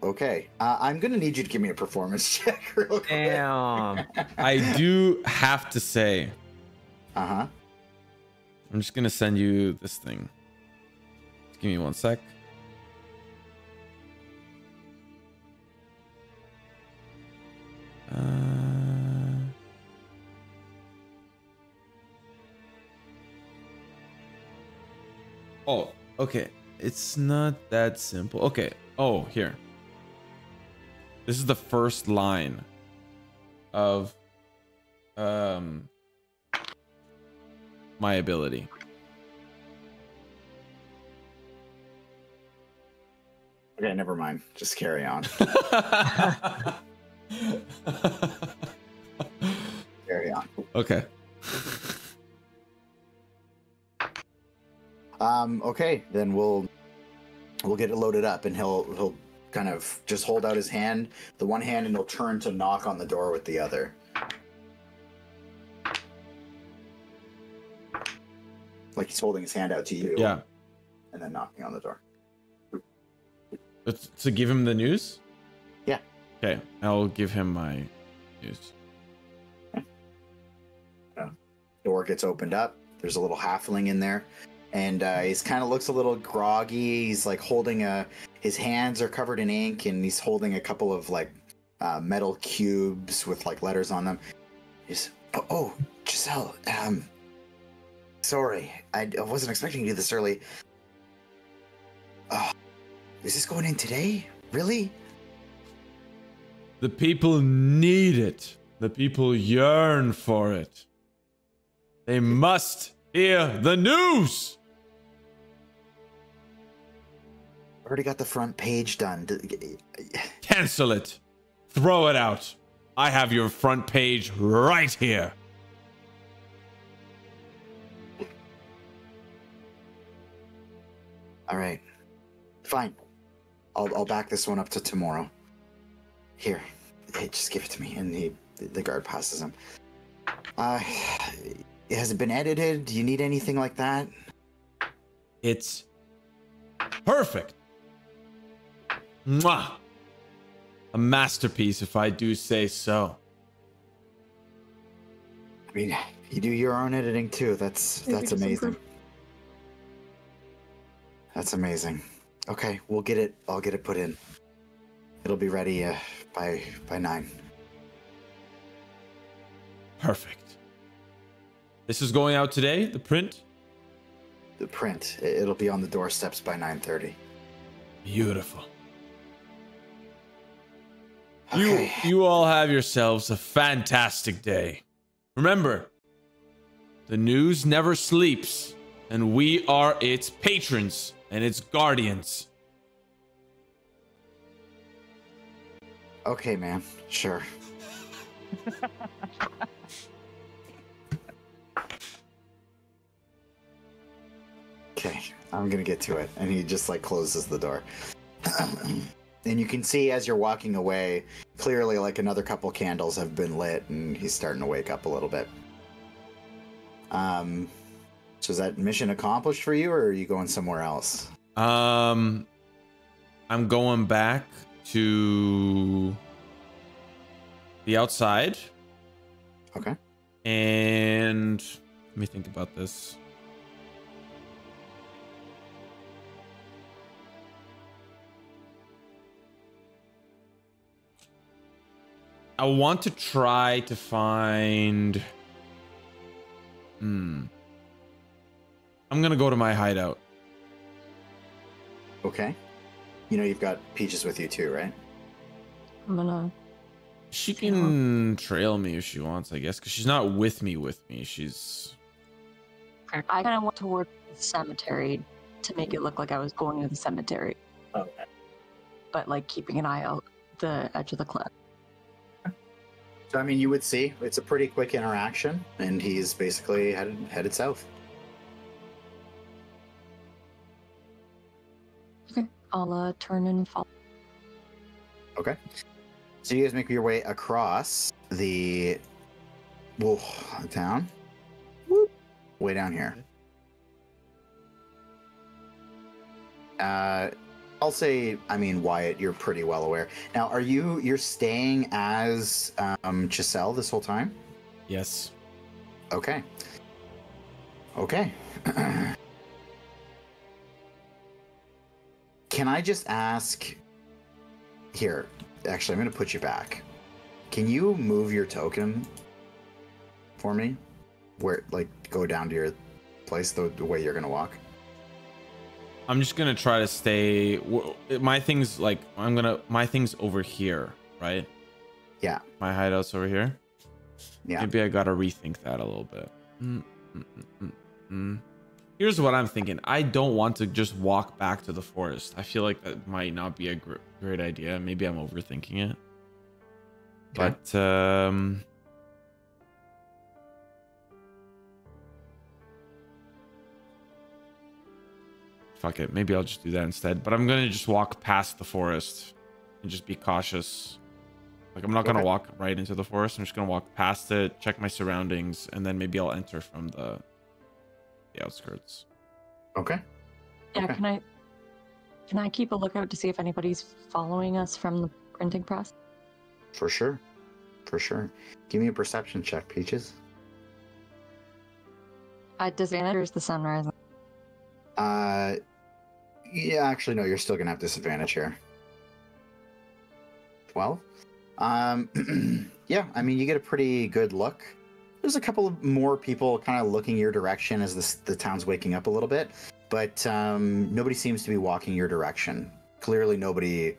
Okay. I'm gonna need you to give me a performance check real quick. damn. I do have to say, Uh-huh. I'm just gonna send you this thing. Just give me 1 sec. Oh, okay. It's not that simple. Okay. Oh, here. This is the first line of my ability. Okay, never mind. Just carry on. Carry on. Okay. Okay, then we'll get it loaded up, and he'll kind of just hold out his hand, the one hand, and he'll turn to knock on the door with the other. Like he's holding his hand out to you. Yeah. And then knocking on the door. It's to give him the news? Yeah. Okay, I'll give him my news. Door gets opened up. There's a little halfling in there. And he's kind of looks a little groggy. He's like holding his hands are covered in ink, and he's holding a couple of like metal cubes with like letters on them. He's, Oh, Giselle. Sorry, I wasn't expecting you this early. Is this going in today? Really? The people need it. The people yearn for it. They must hear the news. Already got the front page done. Cancel it. Throw it out. I have your front page right here. All right, fine. I'll back this one up to tomorrow. Here, hey, just give it to me. And the guard passes him. Has it been edited? Do you need anything like that? It's perfect. Mwah. A masterpiece, if I do say so. I mean, you do your own editing too. That's amazing. That's amazing. Okay, we'll get it. I'll get it put in. It'll be ready by 9. Perfect. This is going out today, the print? The print. It'll be on the doorsteps by 9:30. Beautiful. Okay. You all have yourselves a fantastic day. Remember, the news never sleeps, and we are its patrons and its guardians. Okay, man. Sure. Okay, I'm gonna get to it. And he just like closes the door. And you can see as you're walking away, clearly like another couple candles have been lit and he's starting to wake up a little bit. So is that mission accomplished for you or are you going somewhere else? I'm going back to the outside. Okay. And let me think about this. I want to try to find... I'm gonna go to my hideout. Okay. You know you've got Peaches with you too, right? I'm gonna. She can trail me if she wants, I guess, because she's not with me. She's... I kind of went toward the cemetery to make it look like I was going to the cemetery. Okay. But like keeping an eye out the edge of the cliff. So I mean you would see it's a pretty quick interaction and he's basically headed south. Okay. I'll turn and follow. Okay. So you guys make your way across the town. Whoop. Way down here. I'll say, I mean, Wyatt, you're pretty well aware. Now, you're staying as Giselle this whole time? Yes. Okay. Okay. Can I just ask here? Actually, I'm going to put you back. Can you move your token for me? Where, like, go down to your place the way you're going to walk? I'm just gonna try to stay. My thing's like my thing's over here, right? Yeah. My hideout's over here. Yeah. Maybe I gotta rethink that a little bit. Here's what I'm thinking. I don't want to just walk back to the forest. I feel like that might not be a great idea. Maybe I'm overthinking it. Okay. But fuck it. Maybe I'll just do that instead. But I'm gonna just walk past the forest and just be cautious. Like I'm not gonna walk right into the forest. I'm just gonna walk past it, check my surroundings, and then maybe I'll enter from the outskirts. Okay. Yeah, Okay. can I keep a lookout to see if anybody's following us from the printing press? For sure. For sure. Give me a perception check, Peaches. At disadvantage or is the sun rising? Yeah, actually, no, you're still gonna have disadvantage here. 12? Yeah, I mean, you get a pretty good look. there's a couple of more people kind of looking your direction as the town's waking up a little bit, but nobody seems to be walking your direction. Clearly, nobody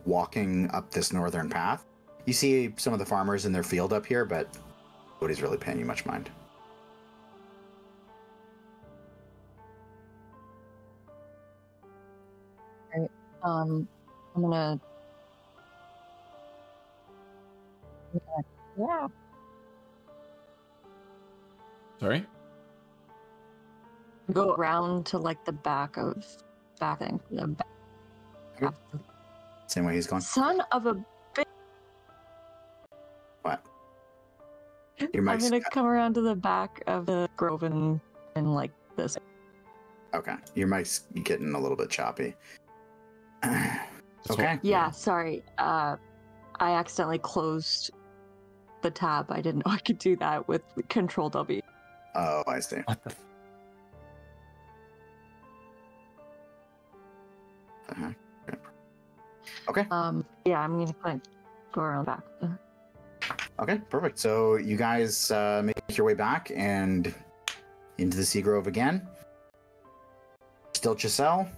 walking up this northern path. You see some of the farmers in their field up here, but nobody's really paying you much mind. Right. I'm gonna. Yeah. Sorry? Go around to like the back of thing. The back. Okay. Same way he's going. Son of a bitch. What? Your I'm mic's gonna come around to the back of the grove and like this. okay. Your mic's getting a little bit choppy. Okay. Yeah, sorry. I accidentally closed the tab. I didn't know I could do that with Control W. Oh, I see. What the? Uh-huh. Okay. Yeah, I'm gonna kind of go around back. Okay, perfect. So you guys make your way back and into the Sea Grove again. Still Chiselle.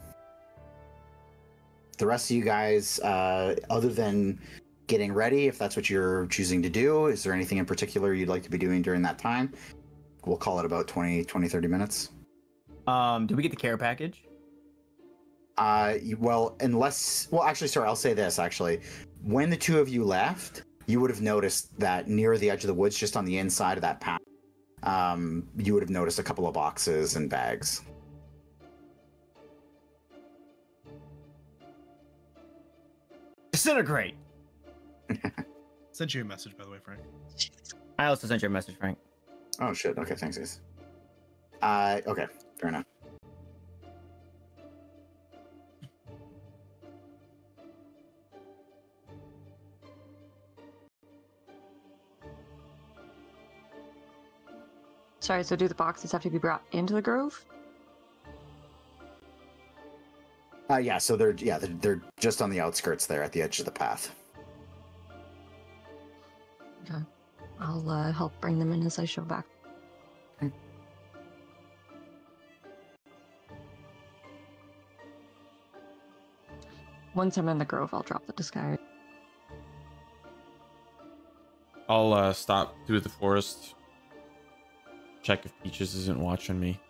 The rest of you guys, other than getting ready, if that's what you're choosing to do, is there anything in particular you'd like to be doing during that time? We'll call it about 30 minutes. Do we get the care package? Well, actually, sorry, I'll say this, actually. When the two of you left, you would have noticed that near the edge of the woods, just on the inside of that path, you would have noticed a couple of boxes and bags. Disintegrate. Sent you a message, by the way, Frank. I also sent you a message, Frank. Oh, shit. Okay, thanks, guys. Okay, fair enough. Sorry, so do the boxes have to be brought into the grove? Yeah, so they're just on the outskirts there at the edge of the path. Okay. I'll help bring them in as I show back. Okay. Once I'm in the grove, I'll drop the disguise. I'll stop through the forest, check if Peaches isn't watching me,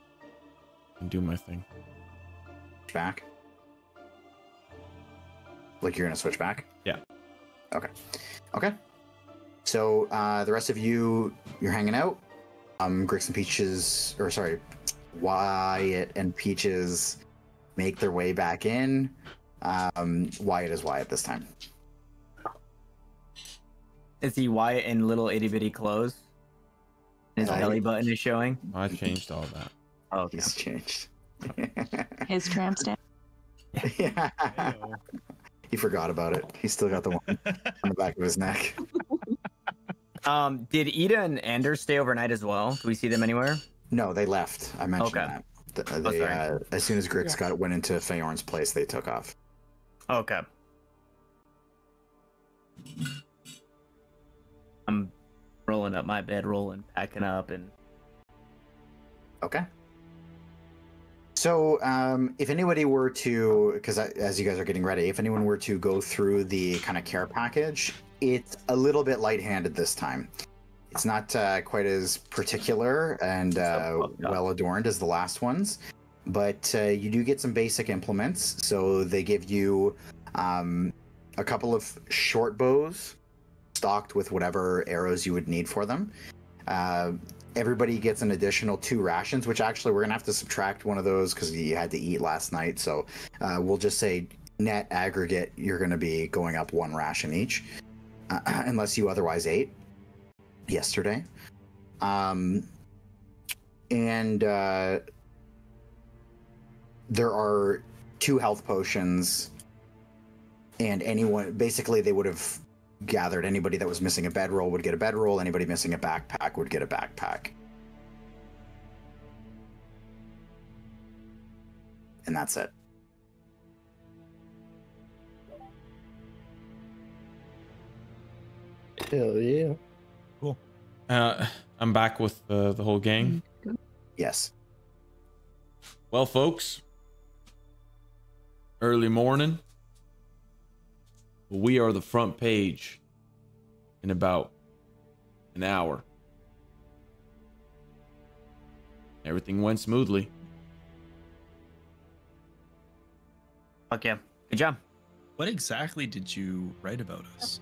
and do my thing. Back? Like you're gonna switch back? Yeah. Okay. So the rest of you, you're hanging out. Grix and Peaches, or sorry, Wyatt and Peaches make their way back in. Wyatt is Wyatt this time. Is he Wyatt in little itty bitty clothes? His Yeah, belly button is showing. I changed all that. Oh, okay. He's changed. His tramp stamp. Yeah. Ew. He forgot about it. He's still got the one on the back of his neck. Did Ida and Anders stay overnight as well? Do we see them anywhere? No, they left. I mentioned Okay. that. Oh, They, sorry. as soon as Grix went into Feyorn's place, they took off. Okay. I'm rolling up my bedroll and packing up and Okay. So, if anybody were to, because as you guys are getting ready, if anyone were to go through the kind of care package, it's a little bit light-handed this time. It's not quite as particular and well adorned as the last ones, but you do get some basic implements. So they give you a couple of short bows stocked with whatever arrows you would need for them. Everybody gets an additional 2 rations, which actually we're gonna have to subtract one of those because you had to eat last night. So we'll just say net aggregate, you're gonna be going up 1 ration each, unless you otherwise ate yesterday. And there are 2 health potions, and anyone, basically they would have gathered anybody that was missing a bedroll would get a bedroll, anybody missing a backpack would get a backpack. And that's it. Hell yeah. Cool. I'm back with the whole gang. Yes. Well, folks, early morning. We are the front page in about an hour. Everything went smoothly. Fuck yeah. Good job. What exactly did you write about us?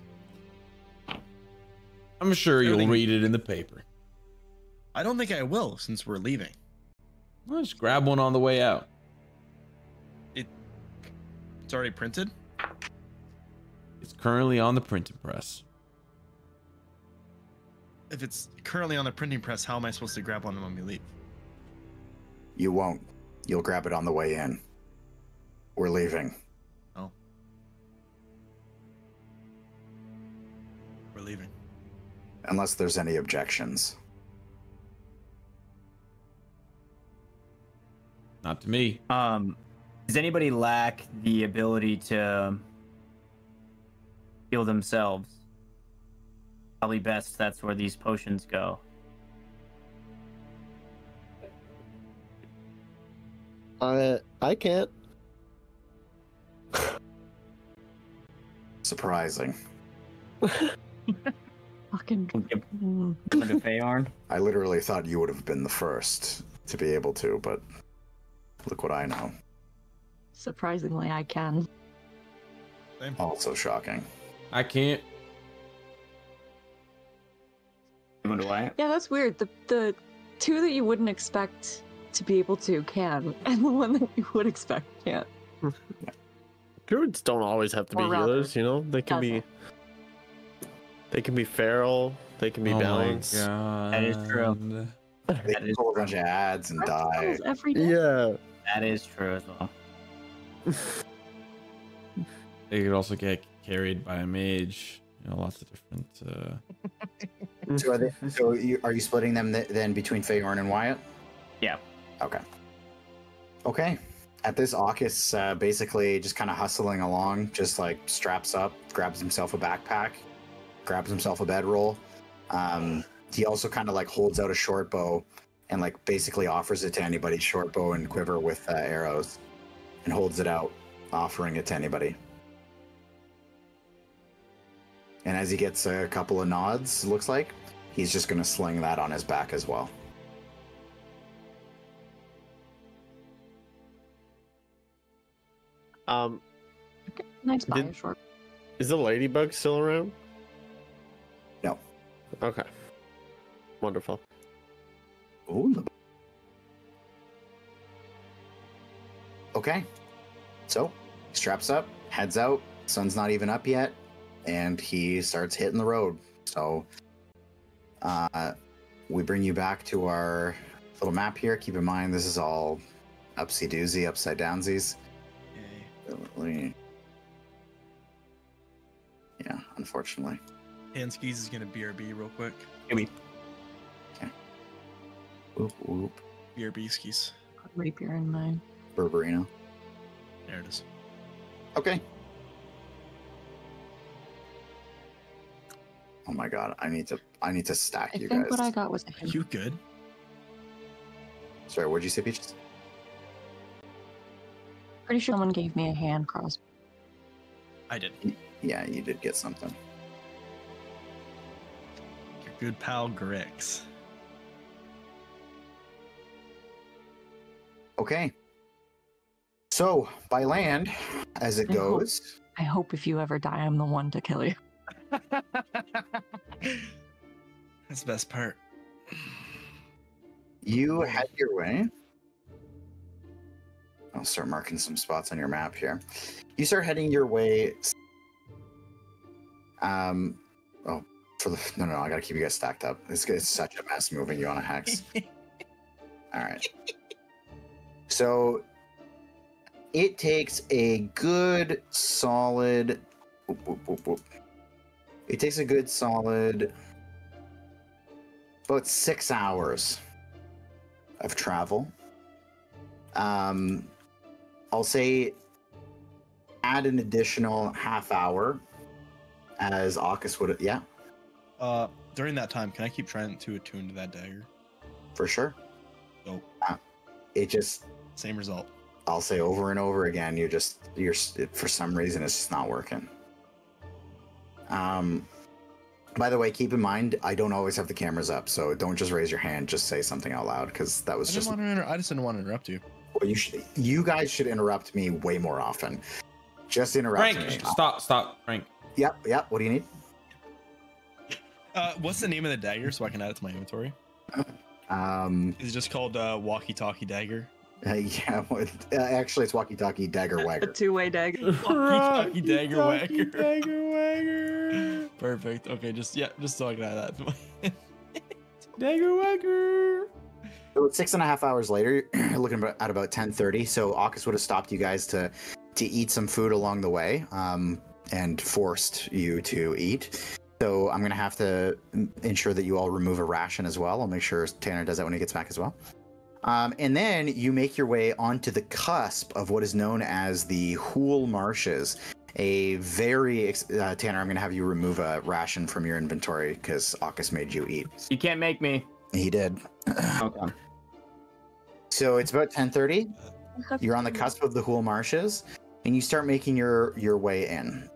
I'm sure you'll Everything- read it in the paper. I don't think I will, since we're leaving. Well, just grab one on the way out. It's already printed? It's currently on the printing press. If it's currently on the printing press, how am I supposed to grab one when we leave? You won't. You'll grab it on the way in. We're leaving. Oh. We're leaving. Unless there's any objections. Not to me. Does anybody lack the ability to heal themselves? Probably best that's where these potions go. I can't. Surprising. Fucking. Give them to Feyorn. I literally thought you would have been the first to be able to, but look what I know. Surprisingly, I can. Same. Also shocking. I can't. Give them to Wyatt. Yeah, that's weird. The two that you wouldn't expect to be able to can, and the one that you would expect can't. Druids don't always have to be Or rather, healers, you know? They can be feral, they can be Oh my balanced. God. That is true. They That is, pull a bunch of ads and die. Every day. Yeah. that is true as well. They could also get carried by a mage. You know, lots of different. Are you splitting them then between Feyorn and Wyatt? Yeah. Okay. Okay. At this, Aukis basically just kind of hustling along, just like straps up, grabs himself a backpack, grabs himself a bedroll. He also kind of like holds out a short bow and like basically offers it to anybody, short bow and quiver with arrows, and holds it out, offering it to anybody. And as he gets a couple of nods, it looks like, he's just going to sling that on his back as well. Nice buy, Did- short. Is the ladybug still around? No. Okay. Wonderful. Ooh. Okay. So, he straps up, heads out, sun's not even up yet, and he starts hitting the road. So, we bring you back to our little map here. Keep in mind, this is all upsy-doozy, upside-downsies. Yay. Yeah, unfortunately. Handskis is gonna BRB real quick. Whoop, whoop. BRB skis. Rapier in mine. Berberino. There it is. Okay. Oh my god, I need to stack I you think guys. what I got was a Are hint. you good? Sorry, what'd you say, Peaches? Pretty sure someone gave me a hand cross. I did. Yeah, you did get something. Your good pal Grix. Okay. So, by land, as it I hope- goes, I hope if you ever die, I'm the one to kill you. That's the best part. you head your way. I'll start marking some spots on your map here. You start heading your way. Oh, no, I gotta keep you guys stacked up. It's such a mess moving you on a hex. All right. So it takes a good solid. Whoop, whoop, whoop, whoop. It takes a good solid about 6 hours of travel. I'll say add an additional half hour as Aukis would. Yeah. during that time, can I keep trying to attune to that dagger? For sure. Nope. It just, Same result. I'll say over and over again, you're for some reason it's just not working. By the way, keep in mind, I don't always have the cameras up, so don't just raise your hand, just say something out loud, because that was I just didn't want to interrupt you. Well, you guys should interrupt me way more often. Just interrupt me. Stop, Frank. Yep, what do you need? What's the name of the dagger so I can add it to my inventory? Is it just called walkie-talkie dagger? Yeah, actually it's walkie-talkie dagger A wagger. two-way dagger. Walkie-talkie dagger wagger. Dagger wagger. Perfect. Okay, just so I can add that to my Dagger wagger. So it's 6.5 hours later, you're looking at about 10:30. So Akis would have stopped you guys to eat some food along the way, and forced you to eat. So I'm gonna have to ensure that you all remove a ration as well. I'll make sure Tanner does that when he gets back as well. And then you make your way onto the cusp of what is known as the Hool Marshes. A very Tanner, I'm gonna have you remove a ration from your inventory because Akis made you eat. You can't make me. He did. Okay. So it's about 10:30. You're on the cusp of the Hool Marshes, and you start making your way in.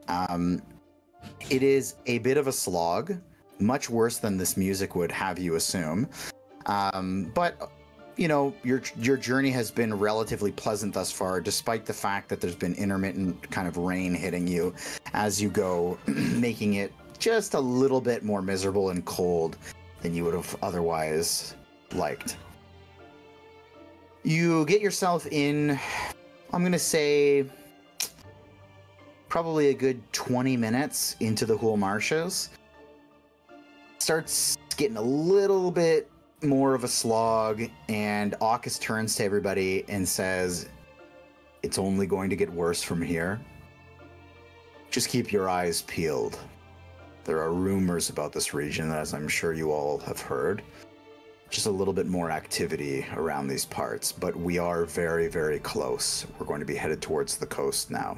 It is a bit of a slog, much worse than this music would have you assume. But you know, your journey has been relatively pleasant thus far, despite the fact that there's been intermittent kind of rain hitting you as you go, making it just a little bit more miserable and cold than you would have otherwise liked. You get yourself in, I'm going to say, probably a good 20 minutes into the Hool Marshes. Starts getting a little bit more of a slog, and Akis turns to everybody and says, "It's only going to get worse from here. Just keep your eyes peeled. There are rumors about this region, as I'm sure you all have heard. Just a little bit more activity around these parts, but we are very, very close. We're going to be headed towards the coast now.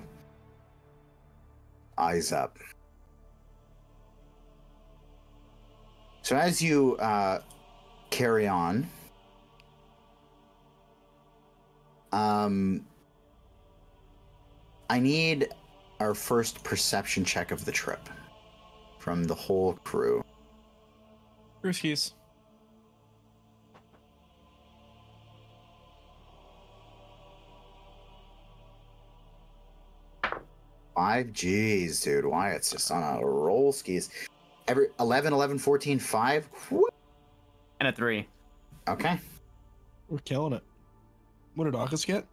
Eyes up." So as you carry on, I need our first perception check of the trip from the whole crew. Brewskis. 5 G's, dude. Wyatt's just on a roll skis. 11, 14, 5. Whoop. And a 3. Okay. We're killing it. What did Akis get?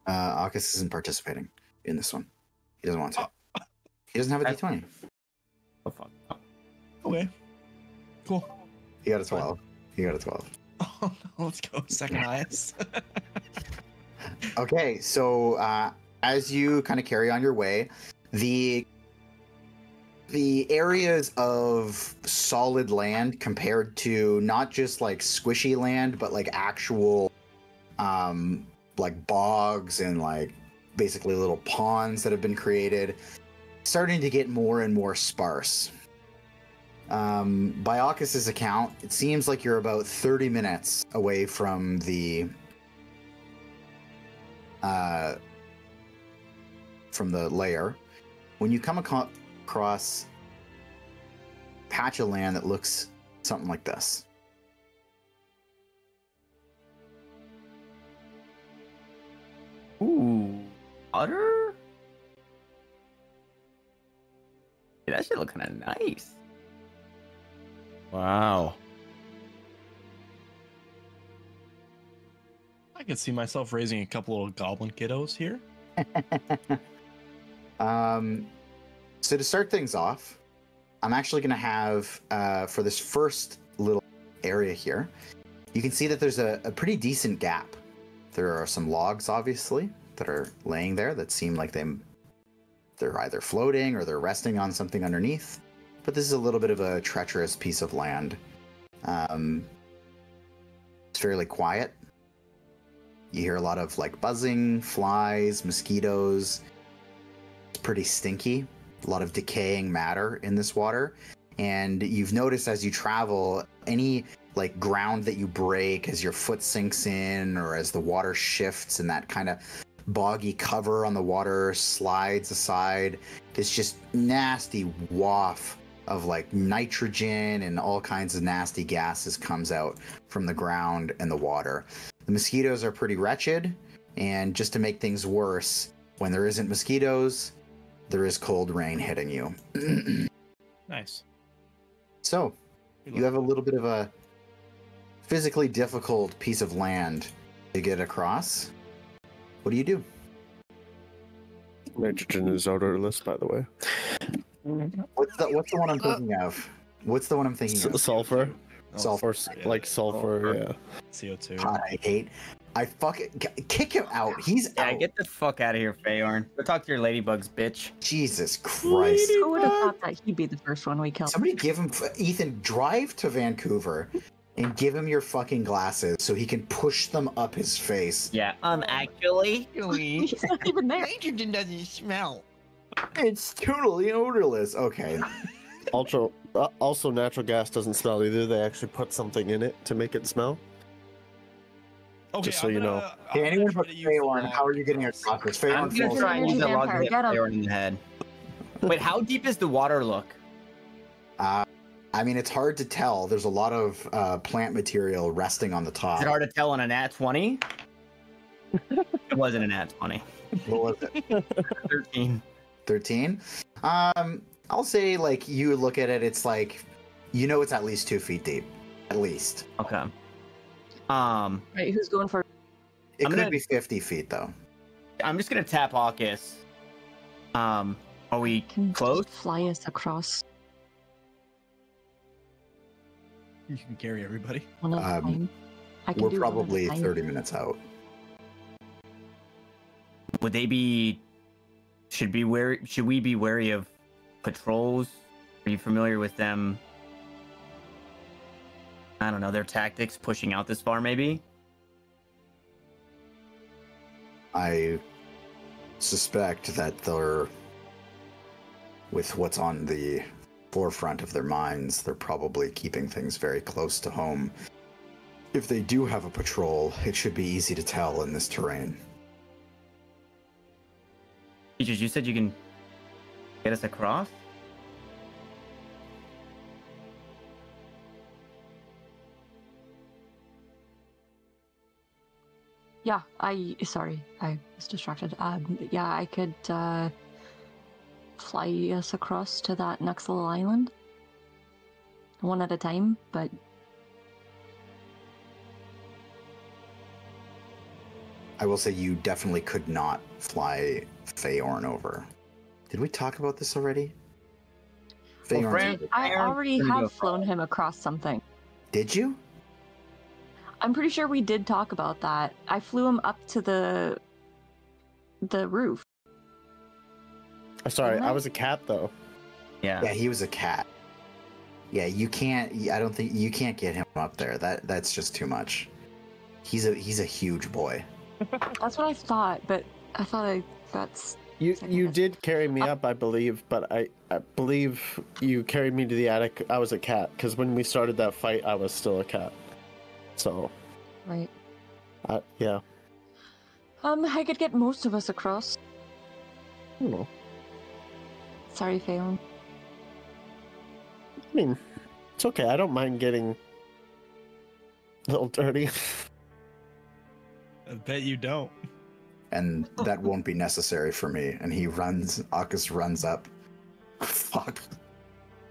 Akis isn't participating in this one. He doesn't want to. He doesn't have a D20. Oh, fuck. Okay. Cool. He got a 12. He got a 12. Oh, no, let's go. Second highest. Okay, so as you kind of carry on your way, the areas of solid land compared to not just like squishy land, but like actual like bogs and like basically little ponds that have been created, starting to get more and more sparse. By Akis's account, it seems like you're about 30 minutes away from the lair when you come across a patch of land that looks something like this. Ooh. Butter? Yeah, that should look kind of nice. Wow. I could see myself raising a couple little goblin kiddos here. So to start things off, I'm actually going to have, for this first little area here, you can see that there's a pretty decent gap. There are some logs, obviously, that are laying there that seem like they're either floating or they're resting on something underneath. But this is a little bit of a treacherous piece of land. It's fairly quiet. You hear a lot of like buzzing, flies, mosquitoes. It's pretty stinky. a lot of decaying matter in this water. And you've noticed as you travel, any like ground that you break as your foot sinks in or as the water shifts and that kind of boggy cover on the water slides aside, this just nasty waft of like nitrogen and all kinds of nasty gases comes out from the ground and the water. The mosquitoes are pretty wretched, and just to make things worse, when there isn't mosquitoes, there is cold rain hitting you. Nice. So, you have a little bit of a physically difficult piece of land to get across. What do you do? Nitrogen is odorless, by the way. What's the one I'm thinking of? What's the one I'm thinking of? Sulfur. Sulfur. Like sulfur, yeah. CO2. God, I fucking kick him out. He's Yeah, out. get the fuck out of here, Feyorn. Go talk to your ladybugs, bitch. Jesus Christ. Who would have thought that he'd be the first one we killed? Somebody give him, Ethan, drive to Vancouver and give him your fucking glasses so he can push them up his face. Yeah, actually. He's not even there. Nitrogen doesn't smell. It's totally odorless. Okay. Also, natural gas doesn't smell either. They actually put something in it to make it smell. Okay, Just so you know. Hey, anyone but Feyorn, how are you getting across this? I'm Feyorn gonna falls. try and use that log to Vampire, hit get him. Feyorn in the head. Wait, how deep is the water look? I mean, it's hard to tell. There's a lot of plant material resting on the top. Is it hard to tell on a nat 20? It wasn't a nat 20. What was it? 13. 13? I'll say, like, you look at it, it's like, you know it's at least 2 feet deep. At least. Okay. Right, who's going for? It I'm could gonna- be 50 feet, though. I'm just gonna tap Hawkus. Are we Can close? just fly us across You can carry everybody. one at a time. I can We're do one at a probably time. 30 minutes out. Would they be? Should we be wary of patrols? Are you familiar with them? I don't know their tactics, pushing out this far, maybe. I suspect that they're, with what's on the forefront of their minds, they're probably keeping things very close to home. If they do have a patrol, it should be easy to tell in this terrain. Teachers, you said you can get us across? Yeah, sorry, I was distracted. Yeah, I could fly us across to that next little island. One at a time, but I will say you definitely could not fly Feyorn over. Did we talk about this already? Well, Feyorn's Phrank- over. I Aaron, already gonna go have flown him across something. Did you? I'm pretty sure we did talk about that. I flew him up to the roof. Sorry, Didn't I I? was a cat though. Yeah. Yeah, he was a cat. Yeah, you can't. I don't think you can't get him up there. That's just too much. He's a huge boy. That's what I thought, but I thought that's You did carry me up, I believe, but I believe you carried me to the attic. I was a cat because when we started that fight, I was still a cat. So, right. yeah. I could get most of us across. I don't know. Sorry, Feyorn. I mean, it's okay. I don't mind getting a little dirty. I bet you don't. And that won't be necessary for me. And he runs. Akkus runs up. Fuck.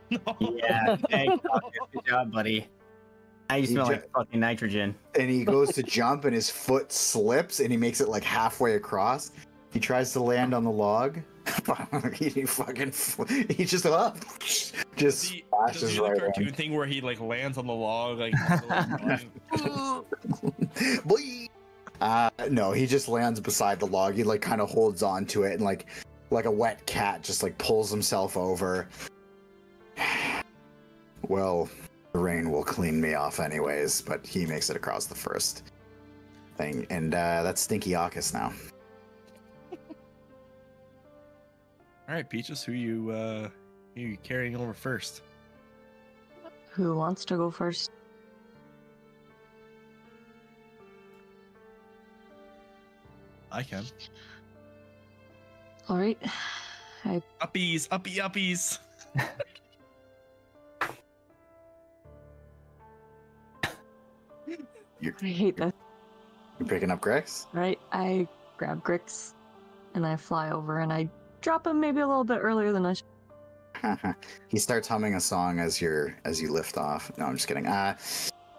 Yeah. Thanks, Hawkus. Good job, buddy. Now you You smell ju- like fucking nitrogen. And he goes to jump, and his foot slips, and he makes it like halfway across. He tries to land on the log. he fucking. He just up. Just Does he do splashes the right cartoon thing where he like lands on the log like Boy. No, he just lands beside the log. He like kind of holds on to it and like a wet cat just like pulls himself over. Well, the rain will clean me off anyways, but he makes it across the first thing. And that's Stinky Akkus now. All right, Peaches, who you carrying over first? Who wants to go first? I can. All right. Uppies, uppies. I hate this. You're picking up Grix? Right? I grab Grix and I fly over and I drop him maybe a little bit earlier than I should. He starts humming a song as you lift off. No, I'm just kidding.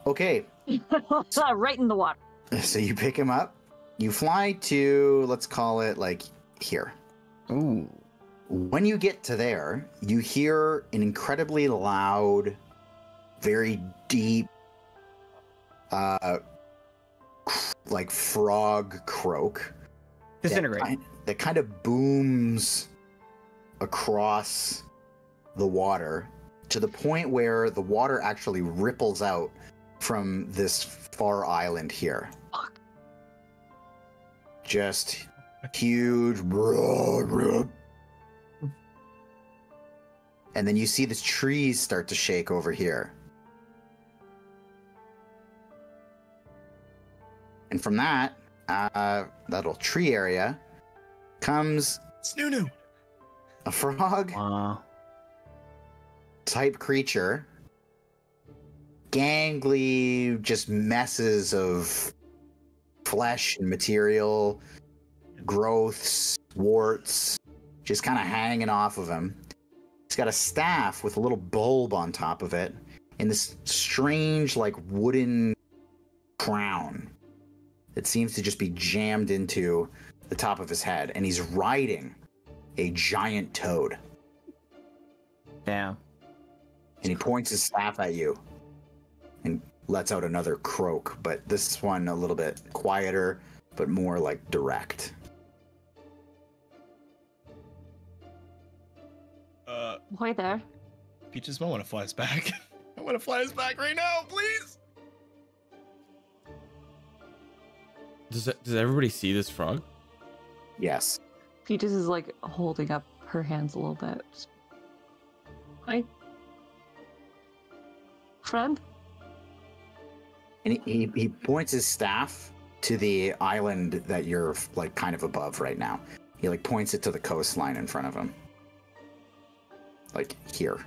Okay. Right in the water. So you pick him up. You fly to, let's call it like here. Ooh. When you get to there, you hear an incredibly loud, very deep, like frog croak. Disintegrate. That kind of booms across the water to the point where the water actually ripples out from this far island here. Fuck. Just huge. And then you see the trees start to shake over here. And from that little tree area comes Snoo-noo. a frog Wow. type creature. Gangly, just messes of flesh and material, growths, warts, just kind of hanging off of him. He's got a staff with a little bulb on top of it, and this strange, like, wooden crown that seems to just be jammed into the top of his head, and he's riding a giant toad. Damn. And he points his staff at you and lets out another croak, but this one a little bit quieter, but more like direct. Hi there. Peaches, I want to fly us back. I want to fly us back right now, please. Does everybody see this frog? Yes. Peaches is like holding up her hands a little bit. Hi. Friend? And he points his staff to the island that you're like kind of above right now. He like points it to the coastline in front of him. Like here.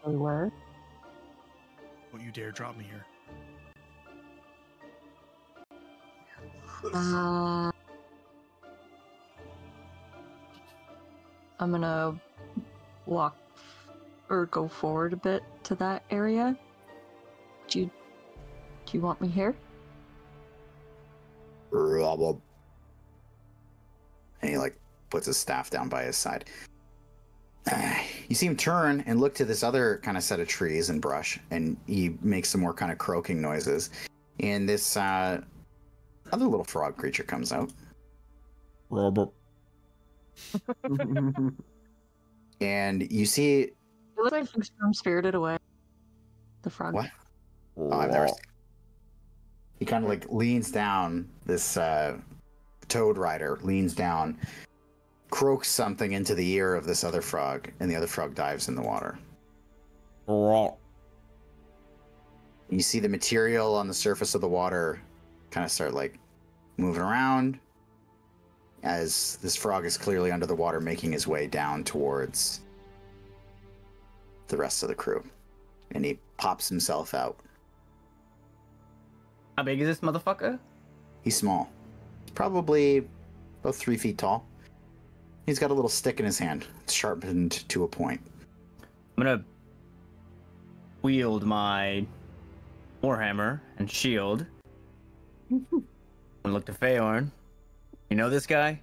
Where? Don't you dare drop me here. I'm gonna walk or go forward a bit to that area. Do you want me here? And he like puts his staff down by his side. You see him turn and look to this other kind of set of trees and brush, and he makes some more kind of croaking noises. And this other little frog creature comes out. And you see... It looks like from Spirited Away. The frog. What? Oh, I've never... He kind of like leans down, this toad rider leans down, croaks something into the ear of this other frog, and the other frog dives in the water. You see the material on the surface of the water kind of start like moving around as this frog is clearly under the water, making his way down towards the rest of the crew. And he pops himself out. How big is this motherfucker? He's small. He's probably about 3 feet tall. He's got a little stick in his hand. It's sharpened to a point. I'm gonna wield my warhammer and shield and look to Feyorn. You know this guy?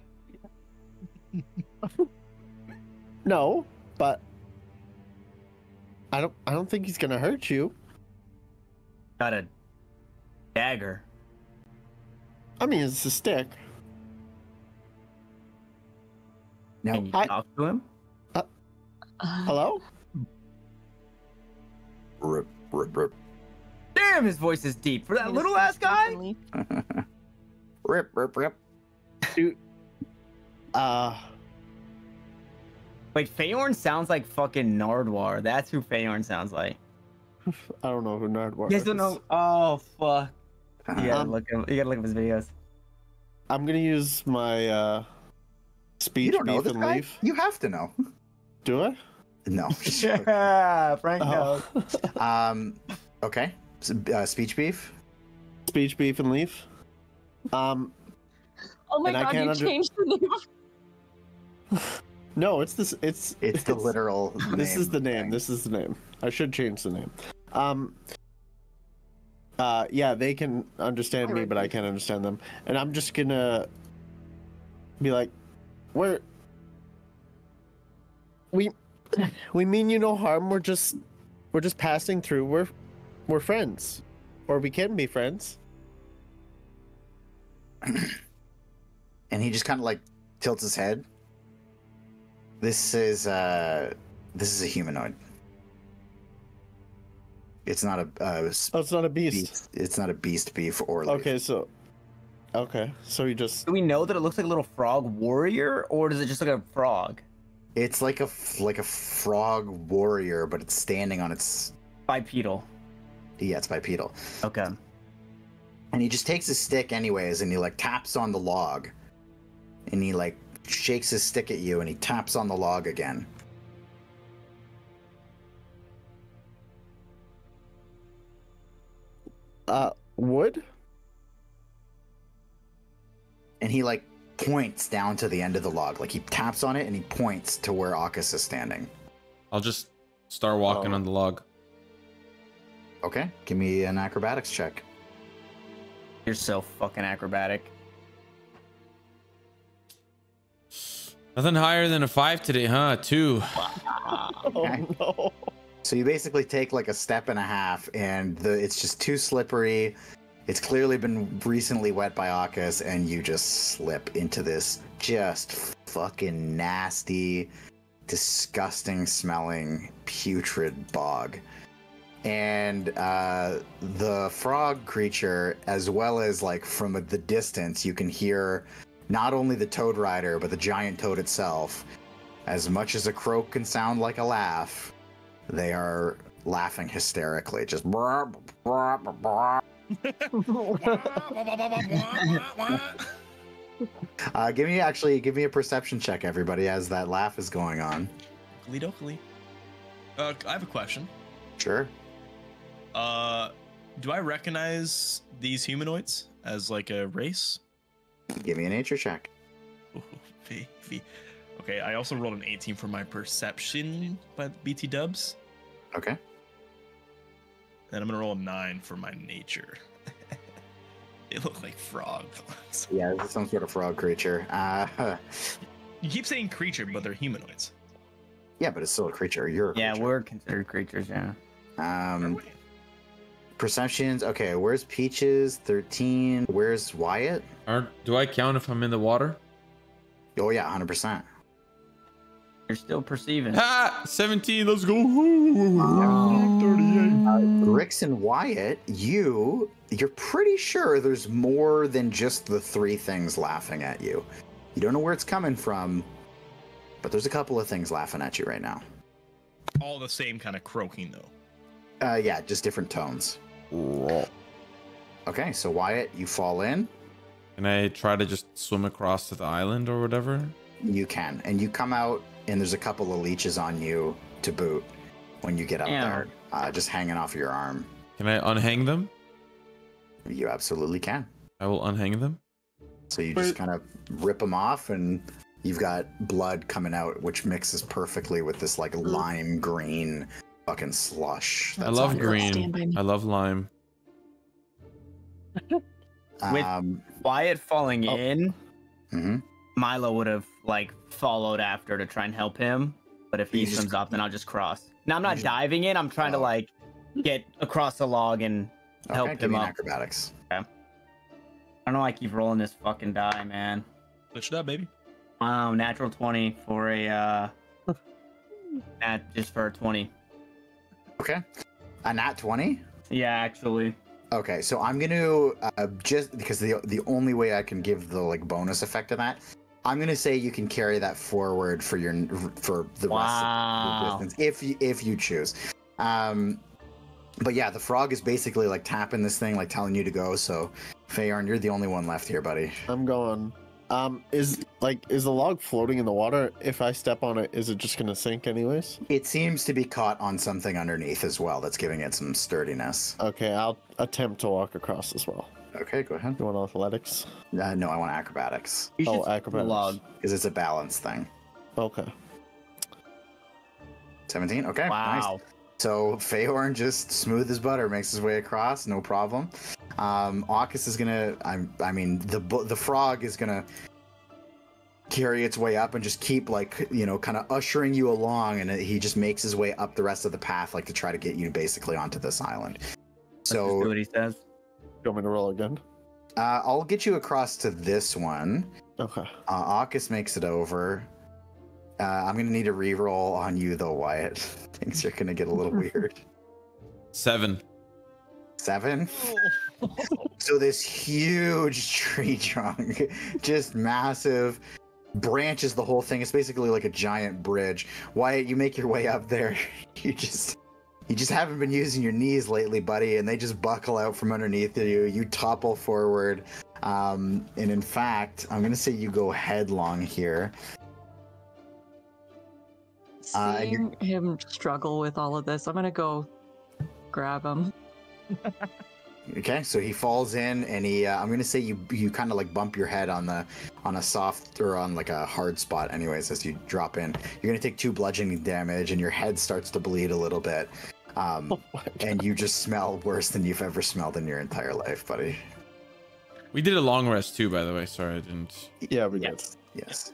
No, but I don't think he's gonna hurt you. Got a dagger. I mean, it's a stick. Now, Can you I- talk to him? Hello? rip, rip, rip. Damn, his voice is deep for that little ass guy. Rip, rip, rip. Dude. Wait, Feyorn sounds like fucking Nardwar. That's who Feyorn sounds like. I don't know who Nardwar You is. guys don't know? Oh fuck! You gotta Um, look him. You gotta look up his videos. I'm gonna use my you speech, don't know beef, this and guy? leaf. You have to know. Do I? No. Yeah, Frank knows. Okay. Speech beef. Speech, beef, and leaf. Oh my And I god, you can't changed the name. No, it's this. It's the literal. This name is the of name. thing. This is the name. I should change the name. Yeah, they can understand me, but I can't understand them. And I'm just gonna be like, we mean you no harm. We're just passing through. We're friends, or we can be friends. And he just kind of like tilts his head. This is a humanoid. It's not a Oh, it's not a beast. It's not a beast beef or leaf. Okay, so you just Do we know that it looks like a little frog warrior, or does it just look like a frog? It's like a frog warrior, but it's standing on its. Bipedal. Yeah, it's bipedal. Okay. And he just takes his stick anyways, and he like taps on the log, and he like shakes his stick at you, and he taps on the log again. wood. And he like points down to the end of the log, like he taps on it and he points to where Akis is standing. I'll just start walking on the log. Okay, give me an acrobatics check. You're so fucking acrobatic. Nothing higher than a 5 today, huh? 2. Okay. Oh no. So you basically take like a step and a half, and it's just too slippery. It's clearly been recently wet by Akis, and you just slip into this just fucking nasty, disgusting smelling, putrid bog. And the frog creature, as well as like from the distance, you can hear not only the toad rider, but the giant toad itself. As much as a croak can sound like a laugh, they are laughing hysterically. Just give me a perception check, everybody, as that laugh is going on. Dokey. I have a question. Sure. Do I recognize these humanoids as like a race? Give me a nature check. Ooh, V. Okay, I also rolled an 18 for my perception by BT dubs. Okay. And I'm gonna roll a 9 for my nature. They look like frogs. Yeah, this is some sort of frog creature. You keep saying creature, but they're humanoids. Yeah, but it's still a creature. You're a Yeah, creature. we're considered creatures, yeah. Perceptions. Okay, where's Peaches? 13. Where's Wyatt? Do I count if I'm in the water? Oh yeah, 100%. You're still perceiving. Ha! 17, let's go. 38. Grix and Wyatt, you're pretty sure there's more than just the three things laughing at you. You don't know where it's coming from, but there's a couple of things laughing at you right now. All the same kind of croaking, though. Yeah, just different tones. Okay, so Wyatt, you fall in. Can I try to just swim across to the island or whatever? You can, and you come out, and there's a couple of leeches on you to boot when you get up there, just hanging off your arm. Can I unhang them? You absolutely can. I will unhang them. So you just kind of rip them off, and you've got blood coming out, which mixes perfectly with this like lime green fucking slush. I love on your- Stand by green. me. I love lime. With Wyatt falling in, mhm. Milo would have like followed after to try and help him. But if he You just- swims off, then I'll just cross. Now I'm not just- diving in. I'm trying to Oh. like get across the log and help Okay, give him me an up. acrobatics. I don't know why I keep rolling this fucking die, man. Switch it up, baby. Natural 20 for a just for a 20. Okay. A nat 20? Yeah, actually. Okay, so I'm gonna just because the only way I can give the like bonus effect of that, I'm gonna say you can carry that forward for the rest of the distance if you choose. But yeah, the frog is basically like tapping this thing, like telling you to go. So, Feyorn, you're the only one left here, buddy. I'm going. Is the log floating in the water? If I step on it, is it just gonna sink anyways? It seems to be caught on something underneath as well. That's giving it some sturdiness. Okay, I'll attempt to walk across as well. Okay, go ahead. You want athletics? No, I want acrobatics You should Oh, see the acrobatics. log. because it's a balance thing. Okay. 17. Okay, nice. Wow. So Feyorn just smooth as butter makes his way across, no problem. Aukus is gonna, I mean, the frog is gonna carry its way up and just keep like, kind of ushering you along, and he just makes his way up the rest of the path, like to try to get you basically onto this island. Let's just do what he says. You want me to roll again? I'll get you across to this one. Okay. Aukus makes it over. I'm gonna need a reroll on you though, Wyatt. Things are gonna get a little weird. 7. 7. So this huge tree trunk, just massive, branches the whole thing. It's basically like a giant bridge. Wyatt, you make your way up there. You just haven't been using your knees lately, buddy, and they just buckle out from underneath you. You topple forward, and in fact, I'm gonna say you go headlong here. Seeing him struggle with all of this, I'm gonna go grab him. Okay, so he falls in, and I'm gonna say you kind of like bump your head on a soft or on like a hard spot. Anyways, as you drop in, you're gonna take 2 bludgeoning damage, and your head starts to bleed a little bit. And you just smell worse than you've ever smelled in your entire life, buddy. We did a long rest too, by the way. Sorry, I didn't. Yeah, we did. Yes.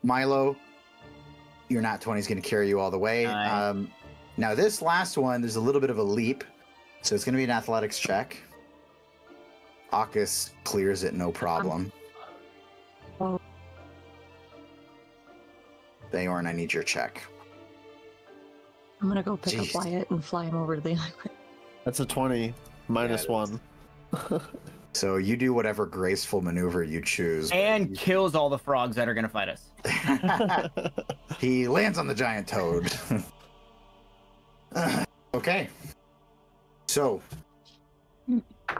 Milo, your nat 20 is going to carry you all the way. Nice. Now this last one, there's a little bit of a leap, so it's going to be an athletics check. Aukus clears it, no problem. Feyorn, I need your check. I'm gonna go pick Jeez. up Wyatt and fly him over to the island. That's a 20 minus Yeah, 1. So you do whatever graceful maneuver you choose. And kills all the frogs that are gonna fight us. He lands on the giant toad. Okay. So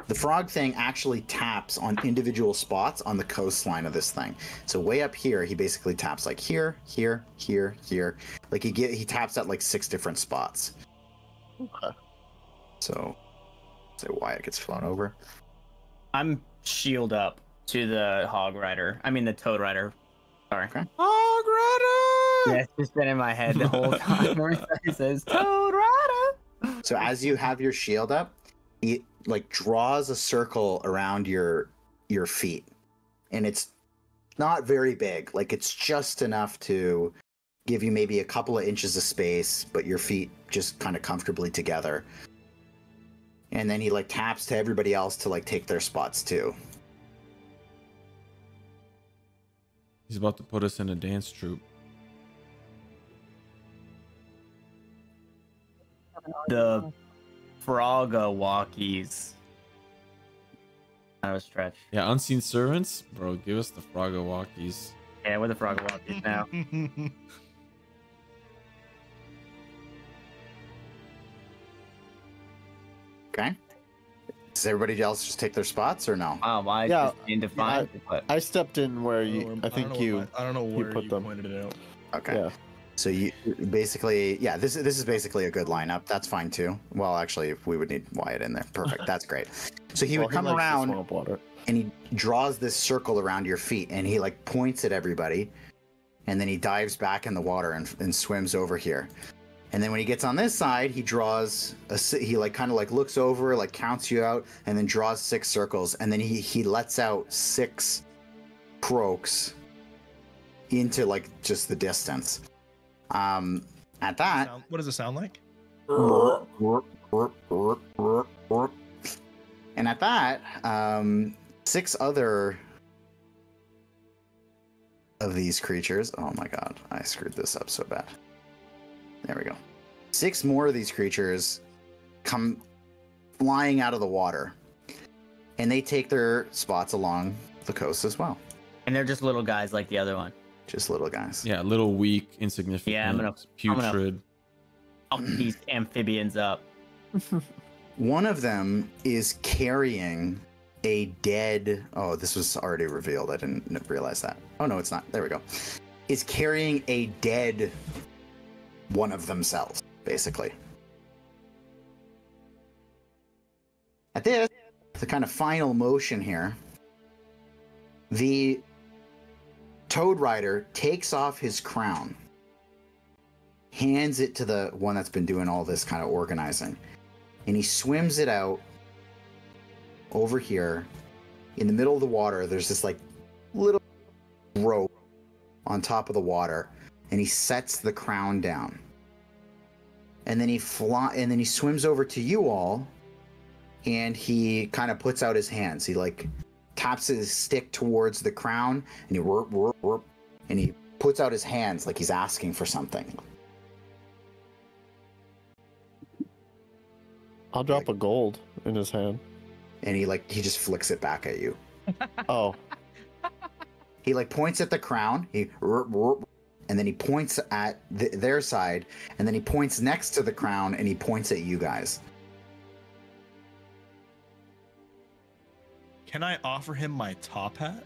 the frog thing actually taps on individual spots on the coastline of this thing. So way up here, he basically taps like here, here, here, here. Like he taps at like 6 different spots. Okay. So say Wyatt gets flown over. I'm shield up to the the toad rider. Sorry. Okay. Hog Rider! Yeah, it's just been in my head the whole time where he says toad rider. So as you have your shield up, it like draws a circle around your feet, and it's not very big. Like it's just enough to give you maybe a couple of inches of space, but your feet just kind of comfortably together. And then he like taps to everybody else to like take their spots too. He's about to put us in a dance troupe. The Frogga walkies. Kind of a stretch. Yeah, unseen servants, bro. Give us the Frogga walkies. Yeah, we're the Frogga walkies now. Okay. Does everybody else just take their spots or no? Wow, I Yeah, just indefined. But I stepped in where you. I think you. I don't know where put you them. pointed it out. Okay. Yeah. So you basically, yeah, this is basically a good lineup. That's fine too. Well, actually, we would need Wyatt in there. Perfect. That's great. So he would come likes the around swamp water. and he draws this circle around your feet, and he like points at everybody, and then he dives back in the water and swims over here. And then when he gets on this side, he draws he like kind of like looks over, like counts you out, and then draws 6 circles, and then he lets out 6 croaks into like just the distance. At that, What does it sound like? and at that, 6 other of these creatures. Oh my god, I screwed this up so bad. There we go. 6 more of these creatures come flying out of the water. And they take their spots along the coast as well. And they're just little guys like the other one. Just little guys. Yeah, little, weak, insignificant, Yeah, I'm gonna putrid. fuck these amphibians up. One of them is carrying a dead... Oh, this was already revealed. I didn't realize that. Oh, no, it's not. There we go. Is carrying a dead one of themselves, basically. At this, the kind of final motion here, the Toad Rider takes off his crown, hands it to the one that's been doing all this kind of organizing, and he swims it out over here. In the middle of the water, there's this like little rope on top of the water, and he sets the crown down. And then he swims over to you all, and he kind of puts out his hands. He like taps his stick towards the crown, and he warp, warp, warp, and he puts out his hands like he's asking for something. I'll drop a gold in his hand. And he just flicks it back at you. Oh. He like points at the crown. He and then he points at their side, and then he points next to the crown, and he points at you guys. Can I offer him my top hat?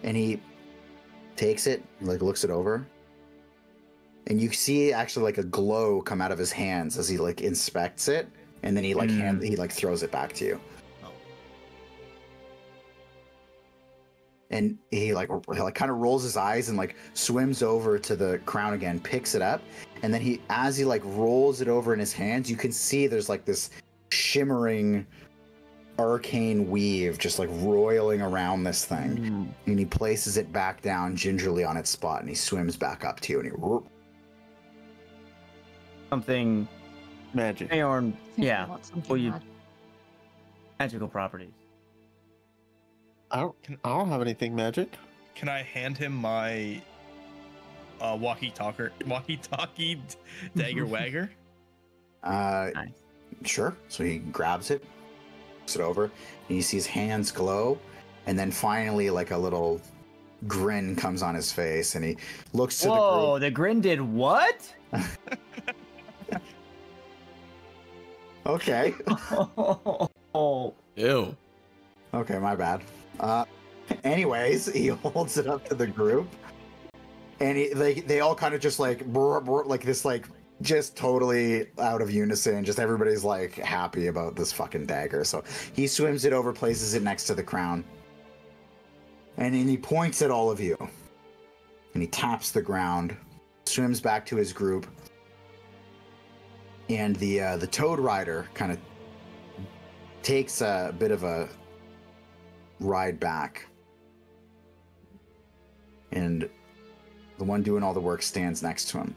And he takes it, like looks it over, and you see actually like a glow come out of his hands as he like inspects it, and then he like he like throws it back to you. Oh. And he like kind of rolls his eyes and like swims over to the crown again, picks it up, and then as he like rolls it over in his hands, you can see there's like this shimmering arcane weave just like roiling around this thing. And he places it back down gingerly on its spot, and he swims back up to you, and he Something Magic. Feyorn, yeah. Something Well, you bad. magical properties. I don't have anything magic. Can I hand him my walkie-talkie dagger wagger? Nice. Sure. So he grabs it, looks it over, and you see his hands glow, and then finally like a little grin comes on his face, and he looks to Whoa, the the grin did what? group. Okay. Oh. Ew. Okay, my bad. Anyways, he holds it up to the group, and they all kind of just like like this, like just totally out of unison. Just everybody's like happy about this fucking dagger. So he swims it over, places it next to the crown, and then he points at all of you, and he taps the ground, swims back to his group, and the Toad Rider kind of takes a bit of a ride back, and the one doing all the work stands next to him.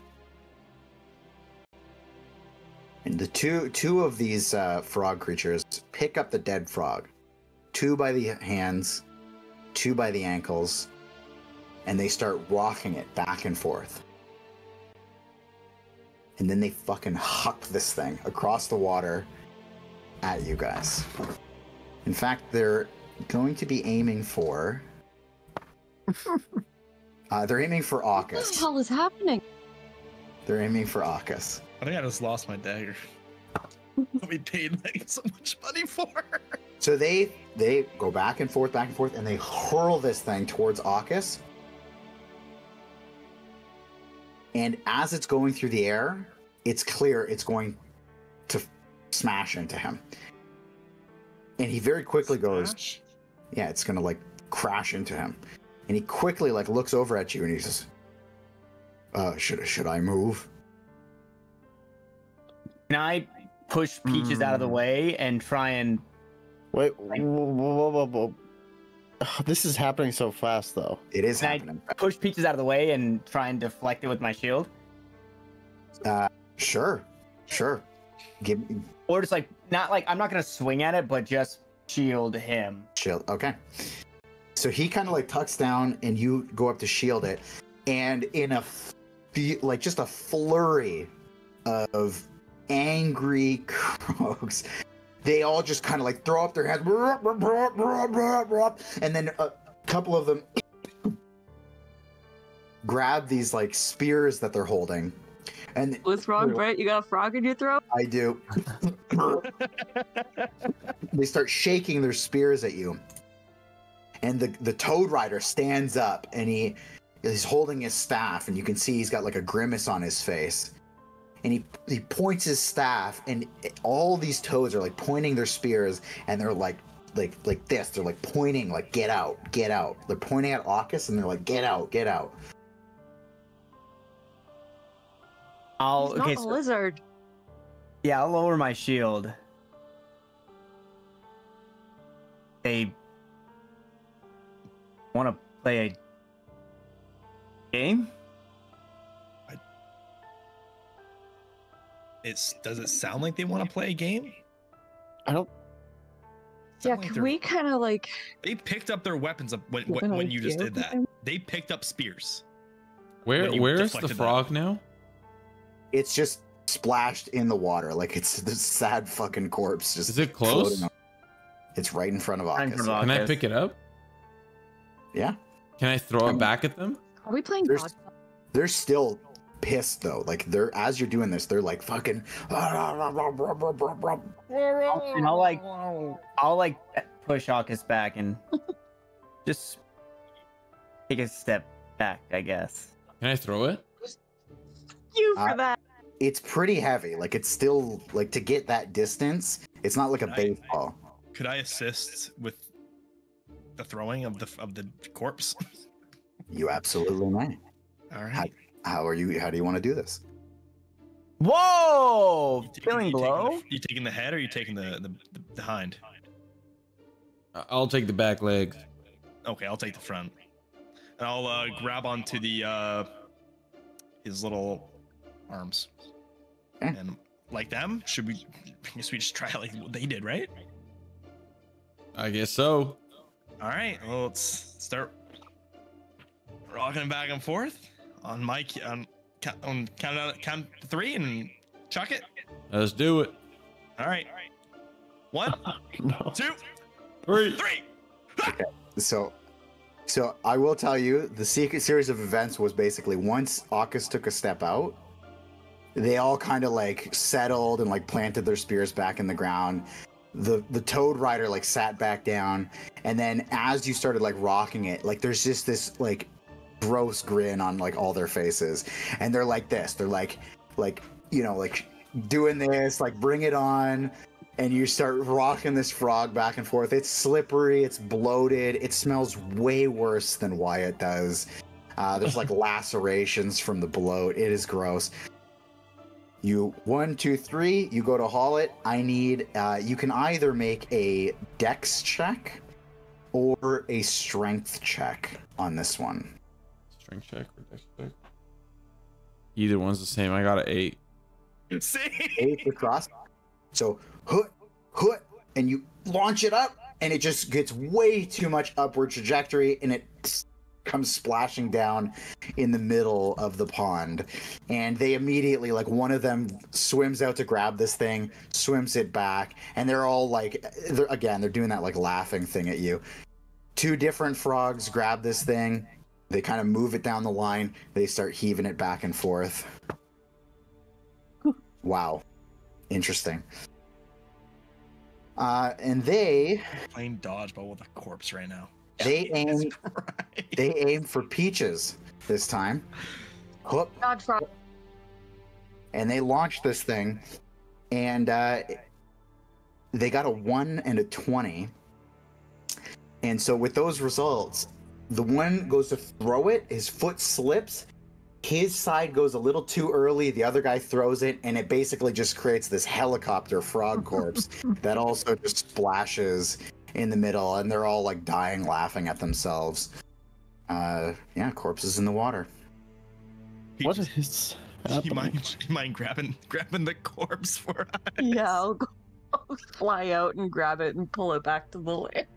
And the two of these frog creatures pick up the dead frog, two by the hands, two by the ankles, and they start rocking it back and forth. And then they fucking huck this thing across the water at you guys. In fact, they're going to be aiming for... they're aiming for What the Aukus. hell is happening? They're aiming for Aukus. I think I just lost my dagger. We paid like so much money for. So they go back and forth, and they hurl this thing towards Aukus. And as it's going through the air, it's clear it's going to smash into him. And he very quickly goes, yeah, it's going to like crash into him. And he quickly like looks over at you and he says, should I move? Can I push Peaches out of the way and try and Wait, whoa. This is happening so fast, though. It is Can happening. I push Peaches out of the way and try and deflect it with my shield? Sure. Give me Or just like, not like, I'm not going to swing at it, but just shield him. shield. Okay. So he kind of like tucks down and you go up to shield it. And in just a flurry of angry croaks. They all just kind of like throw up their hands, and then a couple of them grab these like spears that they're holding. And What's wrong, Brett? You got a frog in your throat? I do. They start shaking their spears at you. And the Toad Rider stands up and he's holding his staff, and you can see he's got like a grimace on his face. And he points his staff, and all these toads are like pointing their spears, and they're like this. They're like pointing, like get out, get out. They're pointing at Aukis, and they're like get out, get out. He's not a lizard. Yeah, I'll lower my shield. They want to play a game? Does it sound like they want to play a game? I don't. Yeah, Like can we kind of like... They picked up their weapons when you just did that. They picked up spears. Where is the deflected frog now? It's just splashed in the water, like it's this sad fucking corpse. Just Is it close? floating on. It's right in front of Right in Aukis. front of Can I Aukis. pick it up? Yeah, Can I throw it back at them? Are we playing There's- dodgeball? they're still pissed though. Like they're as you're doing this, they're like fucking. And I'll like push Aukis back and just take a step back, I guess. Can I throw it? You for that. It's pretty heavy. Like it's still like to get that distance. It's not like a Nice. baseball. Could I assist with the throwing of the corpse? You absolutely may. All right. How do you want to do this? Whoa! Feeling You blow? You taking the head or you taking the hind? I'll take the back legs. Okay, I'll take the front. And I'll grab onto the his little arms. Okay. And like them, I guess we just try like what they did, right? I guess so. All right. Well, let's start rocking back and forth on my count to 3 and chuck it. Let's do it. All right. 1, 2, 3. 3. So I will tell you, the series of events was basically once Aukis took a step out, they all kind of like settled and like planted their spears back in the ground. The Toad Rider like sat back down, and then as you started like rocking it, like there's just this like gross grin on like all their faces, and they're like this. They're like you know like doing this, like bring it on. And you start rocking this frog back and forth. It's slippery, it's bloated, it smells way worse than Wyatt does. There's like lacerations from the bloat. It is gross. You 1, 2, 3. You go to haul it. I need. You can either make a dex check or a strength check on this one. Strength check or dex check? Either one's the same. I got an 8. See? 8 across. So hoot, and you launch it up, and it just gets way too much upward trajectory, and it comes splashing down in the middle of the pond. And they immediately, like, one of them swims out to grab this thing, swims it back, and they're all like, they're doing that like laughing thing at you. 2 different frogs grab this thing, they kind of move it down the line, they start heaving it back and forth. Wow, interesting. And they Playing dodgeball with a corpse right now. They aim. Jesus Christ. They aim for Peaches this time. Whoop, Dodge frog. and they launch this thing, and they got a 1 and a 20. And so with those results, the one goes to throw it, his foot slips, his side goes a little too early, the other guy throws it, and it basically just creates this helicopter frog corpse that also just splashes in the middle, and they're all like dying laughing at themselves. Yeah, corpses in the water. What is You happening? mind grabbing the corpse for us? Yeah, I'll go fly out and grab it and pull it back to the land.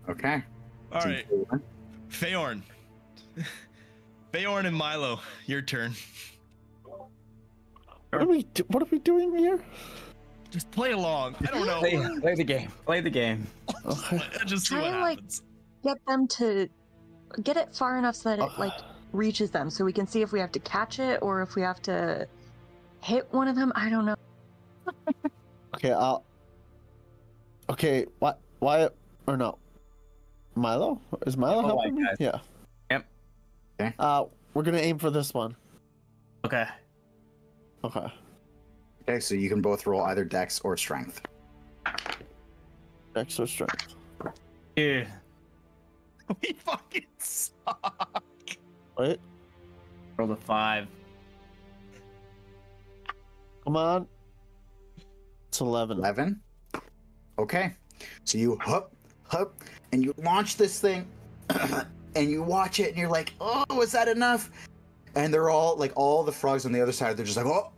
Okay. All right, Feyorn. Feyorn and Milo, your turn. All What are we doing here? Just play along. I don't know. Play the game. Play the game. Okay. Just see Try what and, like, happens. Get them to get it far enough so that it like reaches them, so we can see if we have to catch it or if we have to hit one of them. I don't know. Okay, Okay, what? Wyatt or no? Milo? Is Milo Oh, helping me? guys. Yeah. Yep. Okay. We're gonna aim for this one. Okay. Okay. Okay, so you can both roll either dex or strength. Extra strength. Yeah. We fucking suck. Wait. Roll a 5. Come on. It's 11. 11. Okay, so you hup, and you launch this thing, and you watch it, and you're like, oh, is that enough? And they're all like, all the frogs on the other side, they're just like, oh,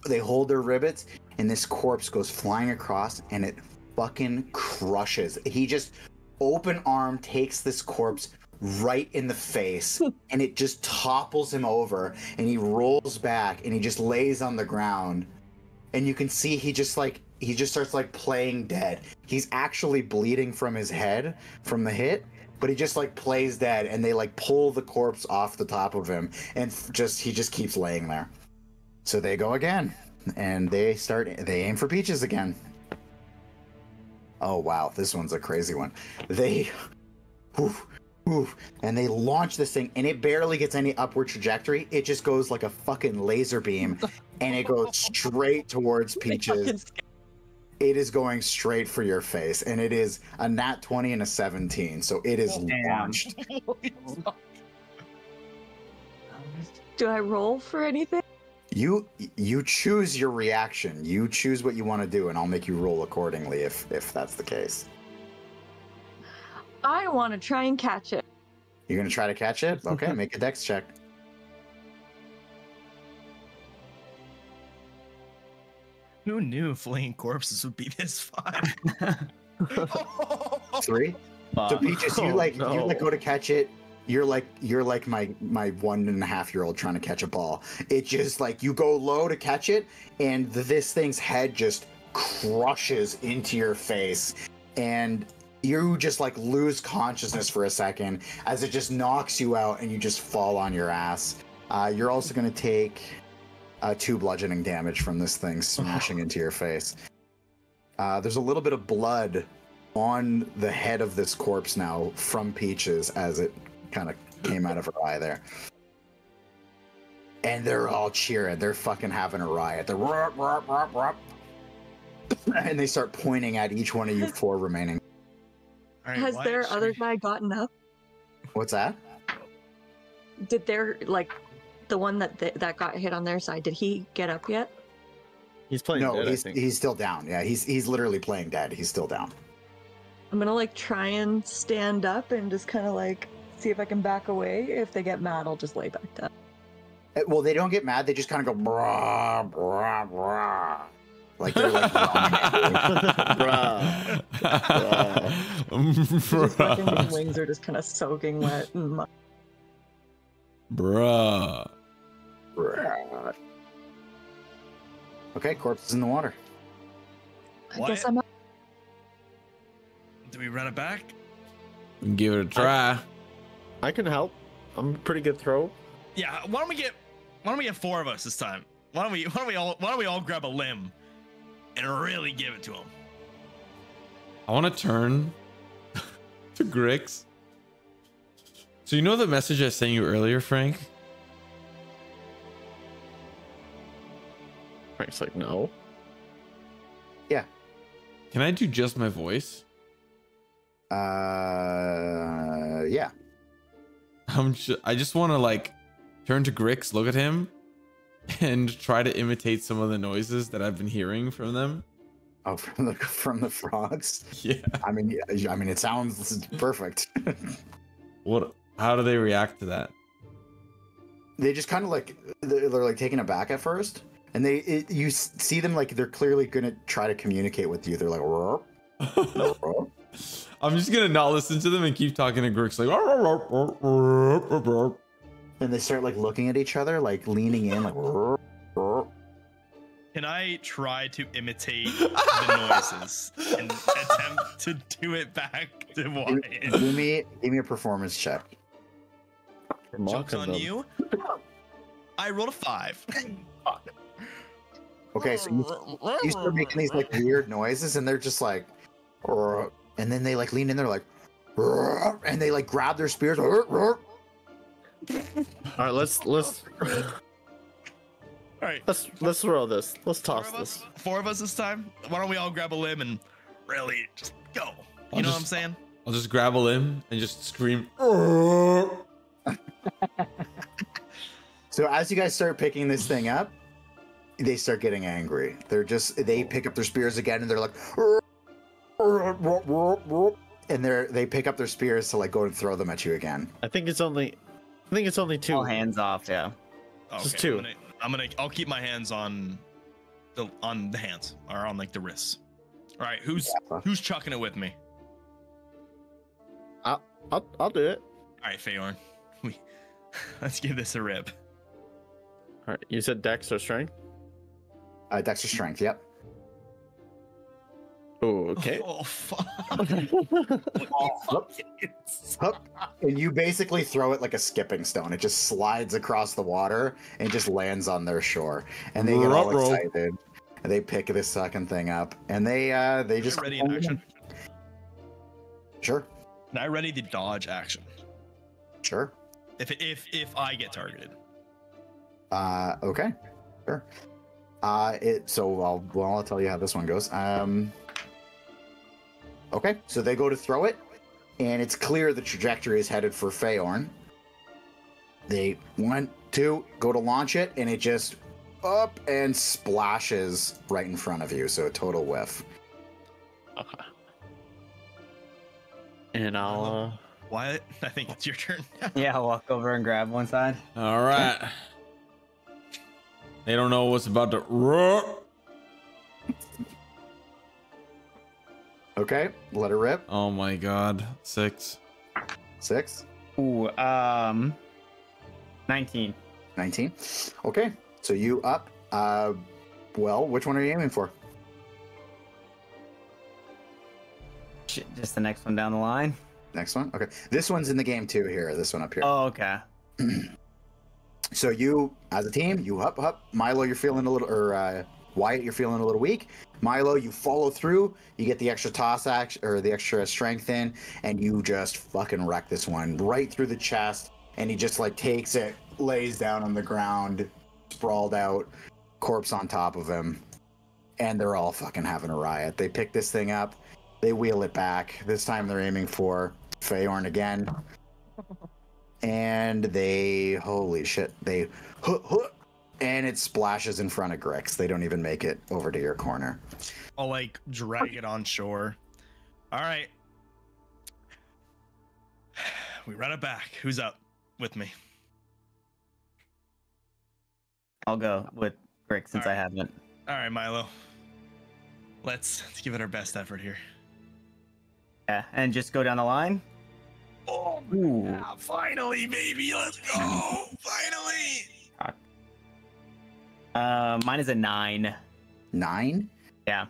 they hold their ribbits, and this corpse goes flying across, and it fucking crushes. He just open arm takes this corpse right in the face, and it just topples him over, and he rolls back, and he just lays on the ground, and you can see he just starts like playing dead. He's actually bleeding from his head from the hit, but he just like plays dead, and they like pull the corpse off the top of him, and he just keeps laying there. So they go again, and they aim for Peaches again. Oh wow, this one's a crazy one. They and they launch this thing, and it barely gets any upward trajectory. It just goes like a fucking laser beam, and it goes straight towards Peaches. It is going straight for your face, and it is a nat 20 and a 17, so it is launched. Do I roll for anything? You choose your reaction. You choose what you want to do, and I'll make you roll accordingly if that's the case. I want to try and catch it. You're gonna try to catch it? Okay, make a dex check. Who knew fleeing corpses would be this fun? 3. So Peaches, you go to catch it. You're like my 1.5-year-old trying to catch a ball. It just like you go low to catch it, and this thing's head just crushes into your face, and you just like lose consciousness for a second as it just knocks you out, and you just fall on your ass. You're also gonna take 2 bludgeoning damage from this thing smashing into your face. There's a little bit of blood on the head of this corpse now from Peaches as it kind of came out of her eye there. And they're all cheering. They're fucking having a riot. They're rup, rup, rup, rup. And they start pointing at each one of you 4 remaining. All right, Has Wyatt, their should other we- guy gotten up? What's that? Did their the one that got hit on their side? Did he get up yet? He's playing No, dead, I think. he's still down. Yeah, he's literally playing dead. He's still down. I'm gonna try and stand up and just kind of see if I can back away. If they get mad, I'll just lay back down. Well, they don't get mad. They just kind of go brah, brah, brah. Like they're like Bruh. His fucking Bruh. wings are just kind of soaking wet and mud. Bruh. brah. Okay, corpse is in the water. I What? guess I'm up. Do we run it back? We can give it a try. I can help. I'm a pretty good throw. Yeah. Why don't we get 4 of us this time? Why don't we all grab a limb and really give it to him? I want to turn to Grix. So you know the message I sent you earlier, Frank? Frank's like, no. Yeah. Can I do just my voice? Yeah. I just want to turn to Grix, look at him, and try to imitate some of the noises that I've been hearing from them. Oh, from the frogs. Yeah. I mean, it sounds perfect. How do they react to that? They just kind of they're taken aback at first, and you see them they're clearly gonna try to communicate with you. They're like, "Rrr, rrr." I'm just gonna not listen to them and keep talking to Grix And they start looking at each other, leaning in, "Rrr, rrr." Can I try to imitate the noises and attempt to do it back to Wyatt? Give me a performance check. Joke's on you. I rolled a 5. Okay, so you start making these like weird noises, and they're just like, "Rrr," and then they like lean in there like, "Rrr," and they like grab their spears. "Rrr, rrr." All right, let's All right, let's roll this. Let's toss this. 4 of us this time. Why don't we all grab a limb and really just go? You know what I'm saying? I'll just grab a limb and just scream. So as you guys start picking this thing up, they start getting angry. They pick up their spears again, and they're like, "Rrr, rrr, rrr, rrr, rrr," and they pick up their spears to like go and throw them at you again. I think it's only 2. All hands off, yeah. Just 2. I'll keep my hands on the hands or on like the wrists. All right, who's chucking it with me? I'll do it. All right, Feyorn, let's give this a rip. All right, you said Dex or Strength? Dex or strength, yep. Oh, okay. Oh fuck! Hup. And you basically throw it like a skipping stone. It just slides across the water and just lands on their shore. And they get all excited. And they pick this second thing up, and they just ready in action. Sure. Can I ready the dodge action? Sure. If I get targeted. Okay. Sure. I'll tell you how this one goes. Okay, so they go to throw it, and it's clear the trajectory is headed for Feyorn. They 1, 2, go to launch it, and it just up and splashes right in front of you. So a total whiff. Okay. And I'll Wyatt, I think it's your turn. Yeah, I'll walk over and grab one side. All right. They don't know what's about to roar. Okay, let it rip. Oh my god. 6. 6. Ooh, 19. 19. Okay, so you up. Well, which one are you aiming for? Shit, just the next one down the line. Next one? Okay. This one's in the game too here. This one up here. Oh, okay. So you, as a team, you up. Milo, you're feeling a little, or Wyatt, you're feeling a little weak. Milo, you follow through. You get the extra toss action, or the extra strength in, and you just fucking wreck this one right through the chest. And he just like takes it, lays down on the ground, sprawled out, corpse on top of him. And they're all fucking having a riot. They pick this thing up. They wheel it back. This time they're aiming for Feyorn again. And they, holy shit, they and it splashes in front of Grix. They don't even make it over to your corner. I'll like drag it on shore. All right. We run it back. Who's up with me? I'll go with Grix since I haven't. All right, Milo. Let's give it our best effort here. Yeah, and just go down the line. Oh, yeah, finally, baby. Let's go. Finally. Mine is a 9. 9? Yeah.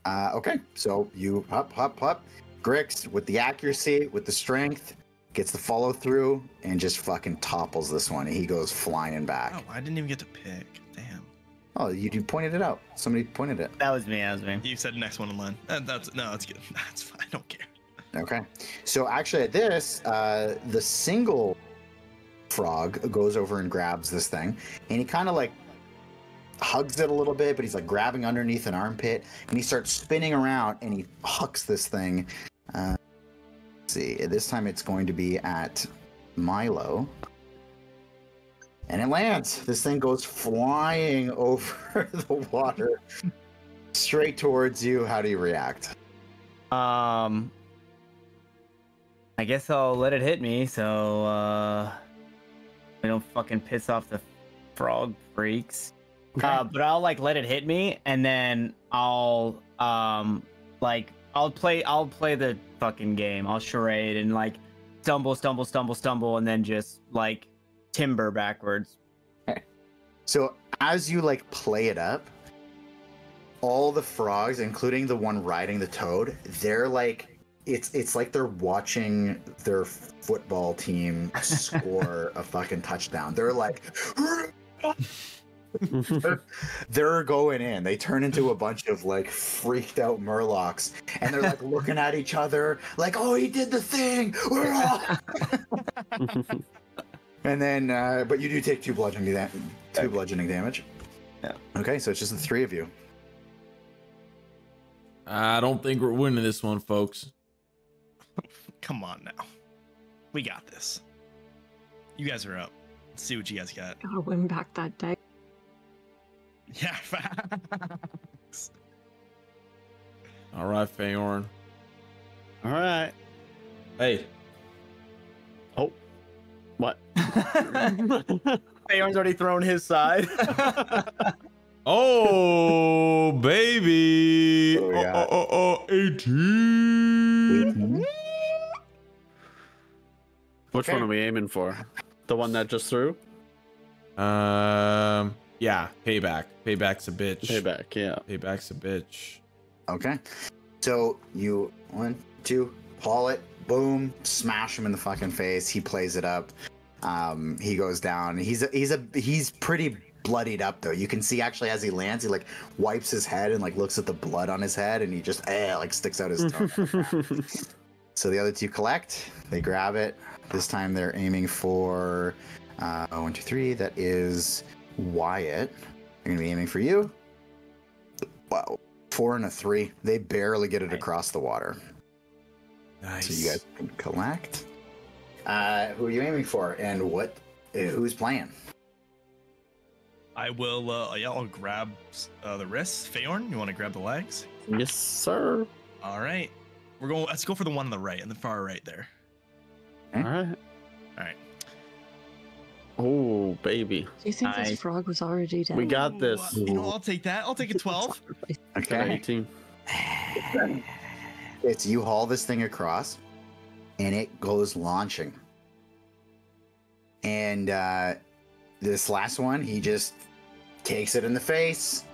Okay, so you up. Grix, with the accuracy, with the strength, gets the follow through and just fucking topples this one. He goes flying back. Oh, I didn't even get to pick. Damn. Oh, you pointed it out. Somebody pointed it. That was me. You said next one in line. That's good. That's fine. I don't care. Okay. So actually at this, the single frog goes over and grabs this thing, and he kind of like hugs it a little bit, but he's like grabbing underneath an armpit, and he starts spinning around, and he hucks this thing. Let's see, this time it's going to be at Milo. And it lands. This thing goes flying over the water straight towards you. How do you react? I guess I'll let it hit me so I don't fucking piss off the frog freaks. Okay. But I'll like let it hit me, and then I'll play the fucking game. I'll charade and like stumble, and then just like timber backwards. So as you like play it up, all the frogs, including the one riding the toad, they're like, it's like they're watching their football team score a fucking touchdown. They're like, they're going in. They turn into a bunch of like freaked out murlocs, and they're like looking at each other, like, "Oh, he did the thing!" And then, but you do take two bludgeoning damage. Yeah. Okay, so it's just the three of you. I don't think we're winning this one, folks. Come on now. We got this. You guys are up. Let's see what you guys got. Gotta win back that day. Yeah, facts. All right, Feyorn. All right. Hey. Oh. What? Feyorn's already thrown his side. Oh, baby. Oh, yeah. 18. Which Okay. one are we aiming for? The one that just threw? Yeah, payback. Payback's a bitch. Payback, yeah. Payback's a bitch. Okay. So you 1, 2, haul it, boom, smash him in the fucking face. He plays it up. He goes down. He's pretty bloodied up though. You can see actually as he lands, he like wipes his head and like looks at the blood on his head, and he just like sticks out his tongue. So the other two collect. They grab it. This time they're aiming for 1, 2, 3. That is Wyatt. They're gonna be aiming for you. Wow, 4 and a 3. They barely get it across the water. Nice. So you guys can collect. Who are you aiming for, and what? Who's playing? I will, I'll grab the wrists. Feyorn, you want to grab the legs? Yes, sir. All right. Let's go for the one on the right, on the far right there. All right. All right. Oh, baby. Do you think Nice. this frog was already dead? We got this. I'll take that. I'll take a 12. Okay. 18. It's you haul this thing across, and it goes launching. And this last one, he just takes it in the face,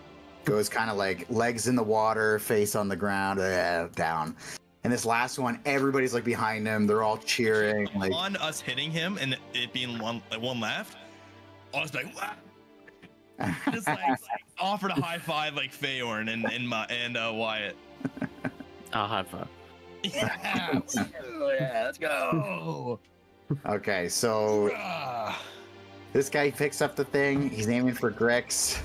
goes kind of like legs in the water, face on the ground, down. And this last one, everybody's like behind him. They're all cheering. Like, On us hitting him and it being one left, I was like, what? Just like offered a high five like Feyorn and Wyatt. High five. Yeah. Yeah, let's go. okay, so Ah. this guy picks up the thing. He's aiming for Grix.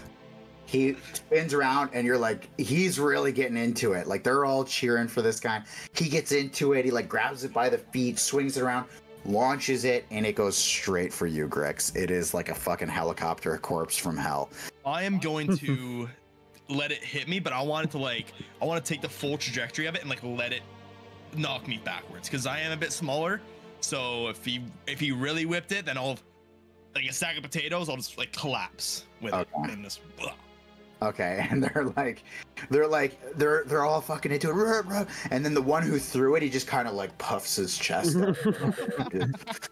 He spins around, and you're like, he's really getting into it. Like, they're all cheering for this guy. He gets into it. He like grabs it by the feet, swings it around, launches it, and it goes straight for you, Grix. It is like a fucking helicopter corpse from hell. I am going to let it hit me, but I want to take the full trajectory of it and like let it knock me backwards because I am a bit smaller. So if he really whipped it, then I'll like a sack of potatoes. I'll just like collapse with it and just. Okay, and they're all fucking into it, and then the one who threw it, he just kind of like puffs his chest up.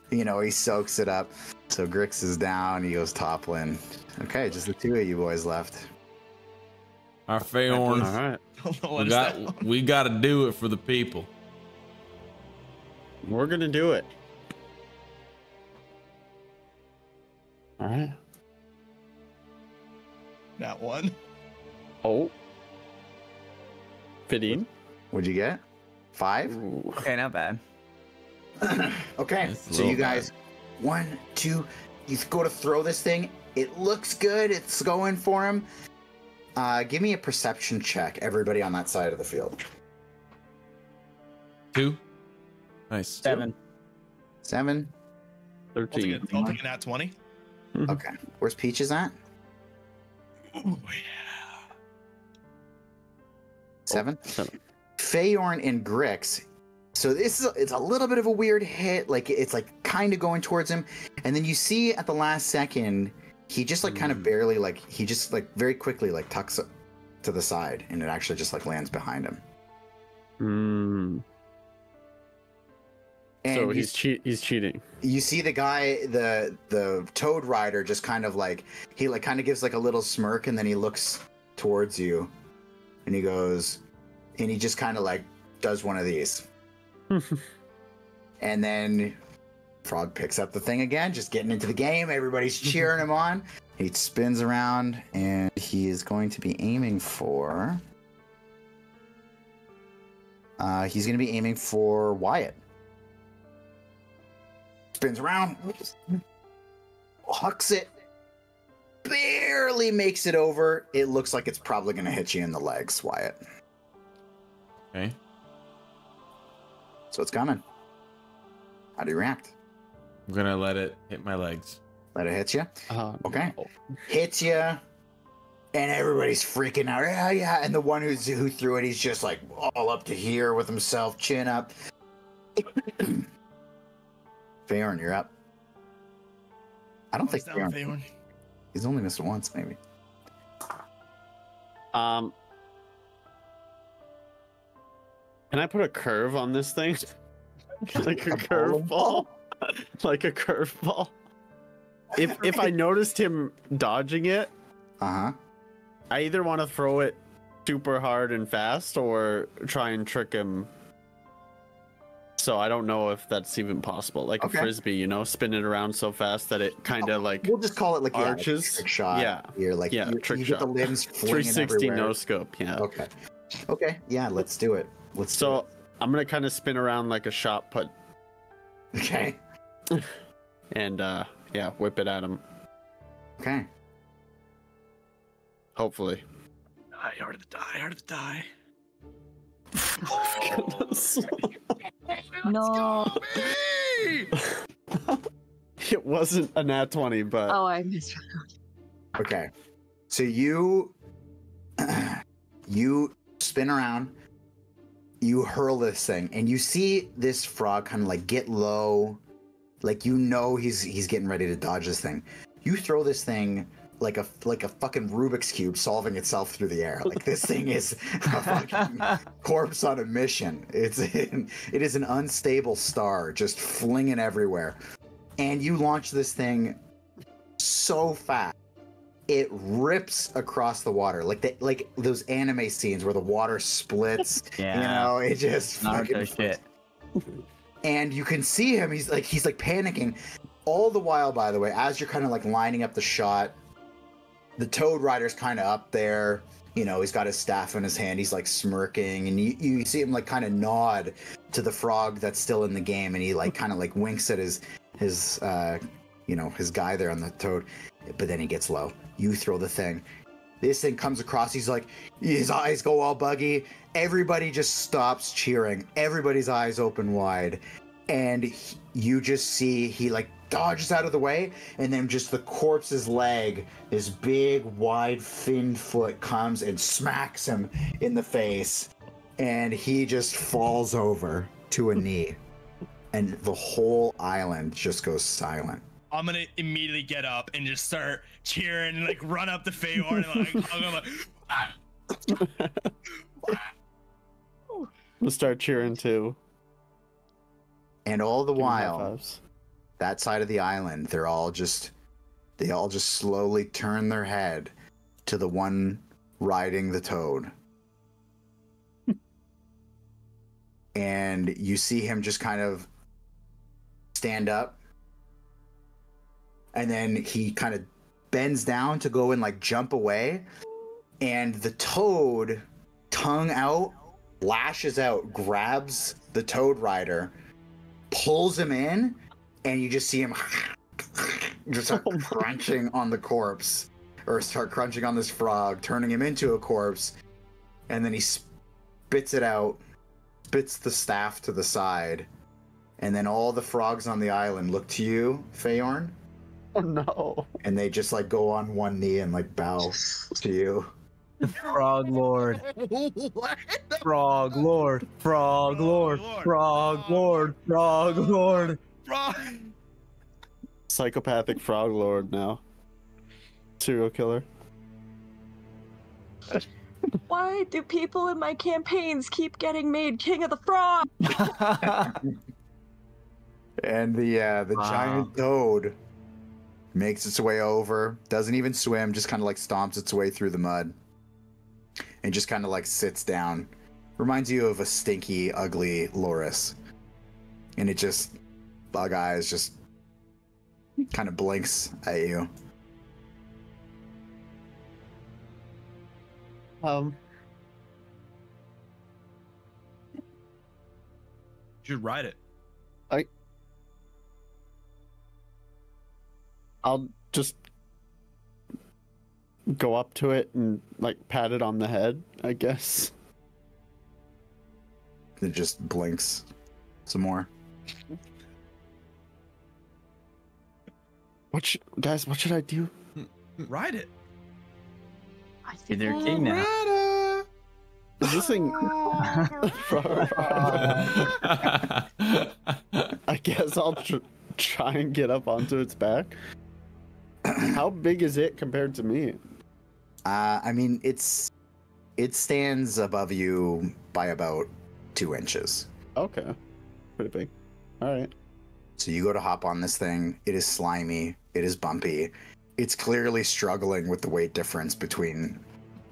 You know, he soaks it up. So Grix is down. He goes toppling. Okay, just the two of you boys left. Our Feyorn. All right. We got to do it for the people. We're going to do it. All right. That one. Oh. 15. What'd you get? 5? Ooh. Okay, not bad. Okay, That's a so you little guys, 1, 2, you go to throw this thing. It looks good. It's going for him. Give me a perception check, everybody on that side of the field. 2. Nice. 7. 7. 13. I'll take a nat 20. Okay, where's Peaches at? Oh yeah. 7. 7. Feyorn and Grix. So it's a little bit of a weird hit. Like it's like kind of going towards him, and then you see at the last second, he just like kind of barely he just like very quickly like tucks to the side, and it actually just like lands behind him. And So he's cheating. You see the guy, the toad rider, just kind of like he like kind of gives like a little smirk, and then he looks towards you, and he goes, and he just kind of like does one of these. And then Frog picks up the thing again, just getting into the game. Everybody's cheering him on. He spins around, and he is going to be aiming for... he's going to be aiming for Wyatt. Spins around, hucks it, barely makes it over. It looks like it's probably going to hit you in the legs, Wyatt. Okay. So it's coming. How do you react? I'm gonna let it hit my legs. Let it hit you? Okay. No. Hits you, and everybody's freaking out. Yeah, yeah. And the one who threw it, he's just like all up to here with himself, chin up. Feyorn, you're up. I don't think Feyorn. He's only missed it once, maybe. Can I put a curve on this thing? Like a curveball? Like a curveball? If I noticed him dodging it, Uh-huh. I either want to throw it super hard and fast or try and trick him. So I don't know if that's even possible. Like Okay. a frisbee, you know, spin it around so fast that it kind of like We'll just call it like arches. a trick shot. Yeah. You're like, Yeah, you trick get shot. the limbs flinging 360 everywhere. no scope. Yeah. Okay. Okay. Yeah, let's do it. Let's do So I'm gonna kind of spin around like a shot put it. Okay. and yeah, whip it at him. Okay. Hopefully. Die, heart of the die, heart of the die. No. It wasn't a nat 20, but Oh, I missed. Okay. So you you spin around, you hurl this thing, and you see this frog kind of like get low, like you know he's getting ready to dodge this thing. You throw this thing like a fucking Rubik's cube solving itself through the air. Like this thing is a fucking corpse on a mission. It is an unstable star just flinging everywhere. And you launch this thing so fast it rips across the water like those anime scenes where the water splits. Yeah. You know, it just Naruto fucking shit. and you can see him, he's like panicking. All the while, by the way, as you're kind of like lining up the shot, the Toad Rider's kind of up there. You know, he's got his staff in his hand. He's like smirking, and you see him like kind of nod to the frog that's still in the game, and he like kind of like winks at his you know, his guy there on the Toad. But then he gets low. You throw the thing. This thing comes across. He's like, his eyes go all buggy. Everybody just stops cheering. Everybody's eyes open wide, and you just see he like dodges out of the way, and then just the corpse's leg, this big wide fin foot comes and smacks him in the face, and he just falls over to a knee, and the whole island just goes silent. I'm gonna immediately get up and just start cheering and like run up to Feyorn and like I'm like we'll start cheering too. And all the Give me high while, fives. that side of the island, they all just slowly turn their head to the one riding the Toad. And you see him just kind of stand up, and then he kind of bends down to go and like jump away, and the Toad, tongue out, lashes out, grabs the Toad Rider, pulls him in, and you just see him just start crunching on the corpse, or start crunching on this frog, turning him into a corpse, and then he spits it out, spits the staff to the side, and then all the frogs on the island look to you, Feyorn, Oh no. and they just like go on one knee and like bow to you. Frog Lord. Frog Lord. Frog Lord. Frog Lord. Frog Lord. frog. Psychopathic frog lord now. Serial killer. Why do people in my campaigns keep getting made King of the Frog? And the Wow. giant toad makes its way over, doesn't even swim, just kind of like stomps its way through the mud. and just kind of like sits down. Reminds you of a stinky, ugly Loris. And it just, bug eyes, just kind of blinks at you. You should ride it. I'll just go up to it and like pat it on the head, I guess. It just blinks some more. Guys, what should I do? Ride it. You're their king now. Is this thing? I guess I'll try and get up onto its back. How big is it compared to me? I mean, it stands above you by about 2 inches. Okay, pretty big. All right. So you go to hop on this thing. It is slimy. It is bumpy. It's clearly struggling with the weight difference between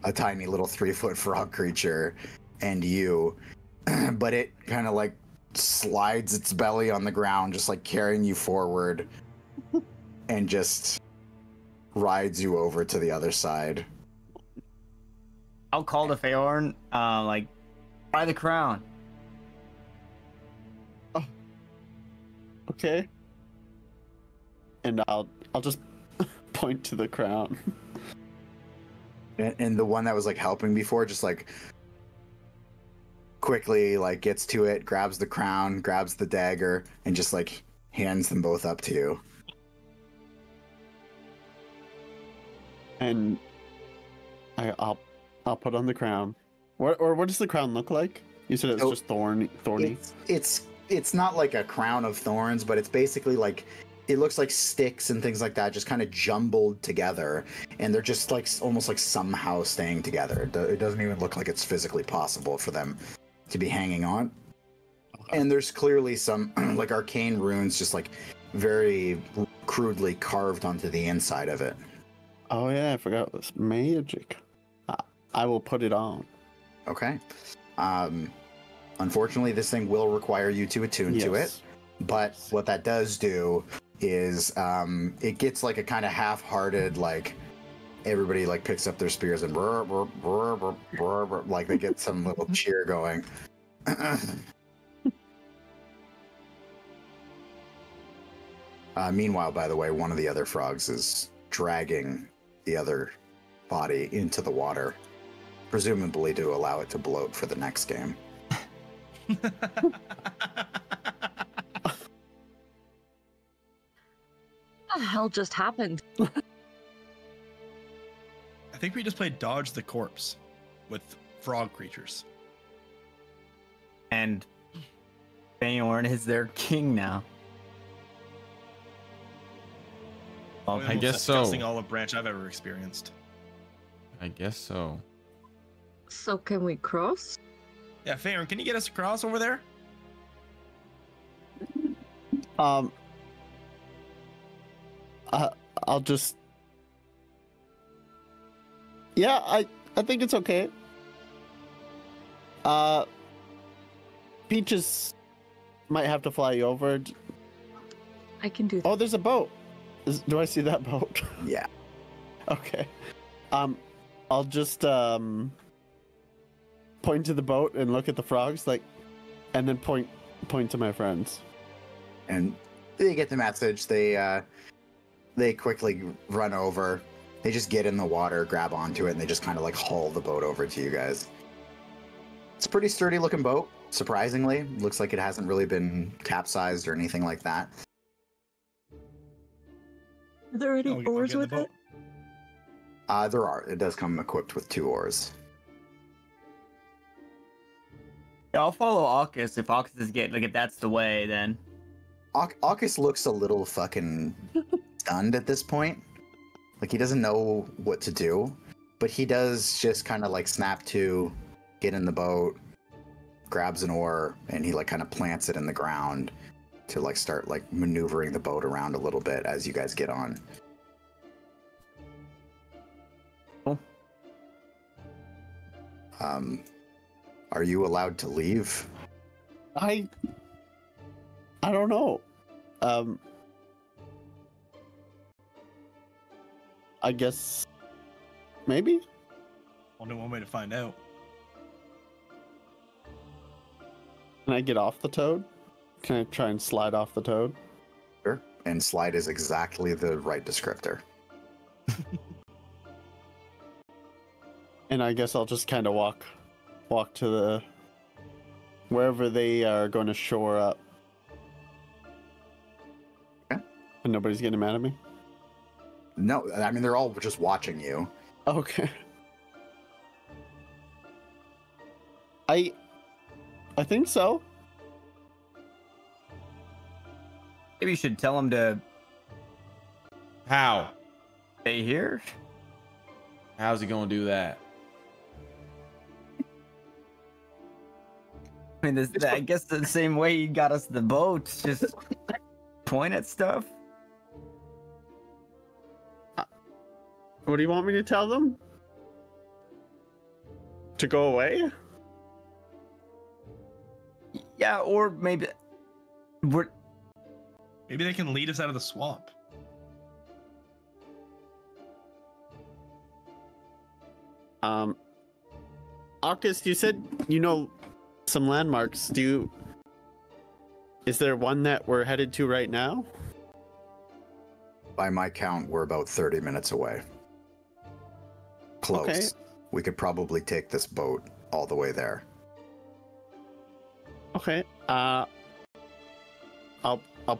a tiny little 3-foot frog creature and you. But it kind of like slides its belly on the ground, just like carrying you forward, and just rides you over to the other side. I'll call to Feyorn, like, by the crown. Oh. Okay. And I'll just point to the crown. And the one that was like helping before just like quickly like gets to it, grabs the crown, grabs the dagger, and just like hands them both up to you. And I'll put on the crown. What does the crown look like? You said it's just thorny. It's not like a crown of thorns, but it's basically like, it looks like sticks and things like that, just kind of jumbled together, and they're just like almost like somehow staying together. It doesn't even look like it's physically possible for them to be hanging on. And there's clearly some like arcane runes just like very crudely carved onto the inside of it. Oh yeah, I forgot it was magic. I will put it on. Okay. Unfortunately, this thing will require you to attune to it. But what that does do is it gets like a kind of half-hearted, like everybody like picks up their spears and like they get some little cheer going. Meanwhile, by the way, one of the other frogs is dragging the other body into the water, presumably to allow it to bloat for the next game. What the hell just happened? I think we just played Dodge the Corpse with frog creatures. And Feyorn is their king now. Probably the I most guess so. disgusting olive branch I've ever experienced. I guess so. So can we cross? Yeah, Feyorn, can you get us across over there? I'll just. Yeah, I think it's okay. Peaches might have to fly you over. I can do that. Oh, there's a boat. Do I see that boat? Yeah. Okay. I'll just point to the boat and look at the frogs, like, and then point to my friends. And they get the message. They quickly run over. They just get in the water, grab onto it, and they just kind of like haul the boat over to you guys. It's a pretty sturdy looking boat, surprisingly. Looks like it hasn't really been capsized or anything like that. Are there any I'll get oars in the with boat. it? There are. It does come equipped with 2 oars. Yeah, I'll follow Aukis if Aukis is getting, like, if that's the way, then. Aukis looks a little fucking stunned at this point. Like, he doesn't know what to do, but he does just kind of like snap to, get in the boat, grabs an oar, and he like kind of plants it in the ground to like start like maneuvering the boat around a little bit as you guys get on. Cool. Are you allowed to leave? I don't know. I guess maybe. Only one way to find out. Can I get off the toad? Can I try and slide off the toad? Sure. And slide is exactly the right descriptor. And I guess I'll just kind of walk to the wherever they are going to shore up. Okay. And nobody's getting mad at me? No, I mean, they're all just watching you. Okay. I think so. Maybe you should tell him to How? stay here. How's he gonna do that? I mean, I guess the same way he got us the boat, just point at stuff. What do you want me to tell them? To go away? Yeah, or maybe Maybe they can lead us out of the swamp. August, you said you know some landmarks. Is there one that we're headed to right now? By my count, we're about 30 minutes away. Close. Okay. We could probably take this boat all the way there. Okay. I'll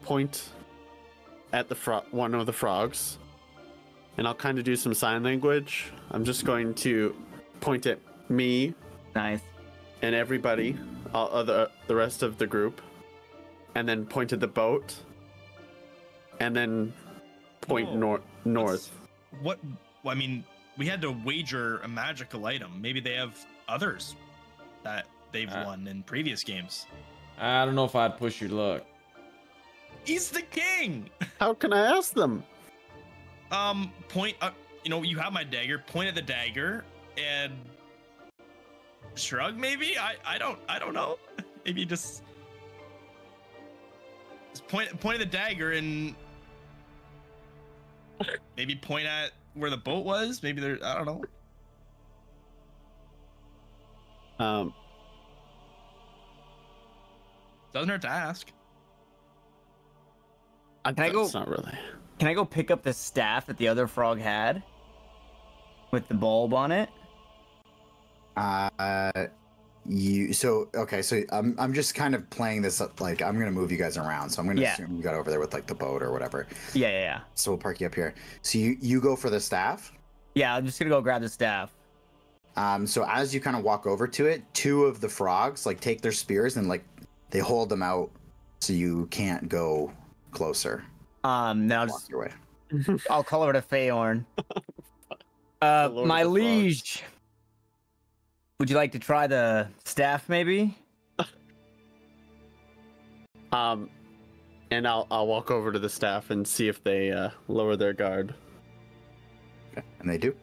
point at the one of the frogs, and I'll kind of do some sign language. I'm just going to point at me nice. and everybody, the rest of the group, and then point at the boat, and then point north. What? Well, I mean, we had to wager a magical item. Maybe they have others that they've won in previous games. I don't know if I'd push your luck. He's the king. How can I ask them? Point up. You know, you have my dagger. Point at the dagger and shrug. Maybe I don't know. Maybe just point at the dagger and maybe point at where the boat was. Maybe there. I don't know. Doesn't hurt to ask. Can I go? It's not really. Can I go pick up the staff that the other frog had with the bulb on it? So I'm just kind of playing this up, like I'm gonna move you guys around, so I'm gonna assume you got over there with like the boat or whatever. Yeah. So we'll park you up here. So you go for the staff. Yeah, I'm just gonna go grab the staff. So as you kind of walk over to it, two of the frogs like take their spears and like they hold them out so you can't go closer. Now Walk your way. I'll call over to Feyorn. My liege, would you like to try the staff, maybe? And I'll walk over to the staff and see if they lower their guard. Okay. And they do.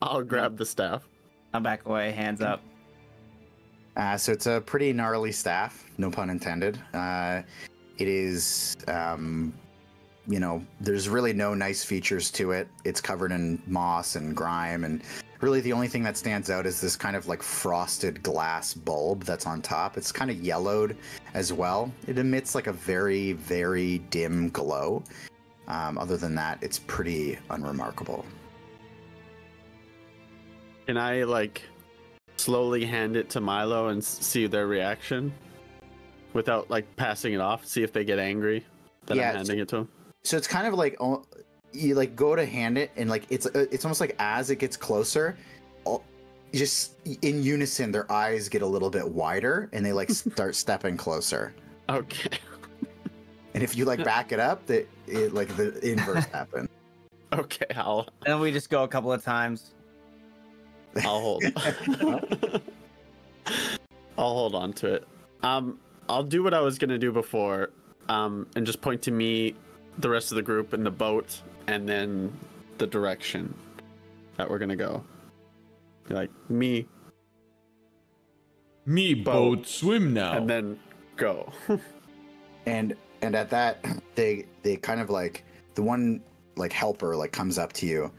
I'll grab the staff. I'll back away, hands up. So it's a pretty gnarly staff, no pun intended. It is, there's really no nice features to it. It's covered in moss and grime, and really the only thing that stands out is this kind of like frosted glass bulb that's on top. It's kind of yellowed as well. It emits like a very, very dim glow. Other than that, it's pretty unremarkable. Can I like slowly hand it to Milo and see their reaction without like passing it off? See if they get angry that I'm handing it to them. So it's kind of like you like go to hand it, and like it's almost like as it gets closer, just in unison, their eyes get a little bit wider and they like start stepping closer. Okay. And if you like back it up, it like the inverse happens. Okay, And we just go a couple of times. I'll hold. I'll hold on to it. I'll do what I was gonna do before, and just point to me, the rest of the group, and the boat, and then the direction that we're gonna go. You're like, me, boat, swim now. and then go. And at that, they kind of like the one like helper like comes up to you,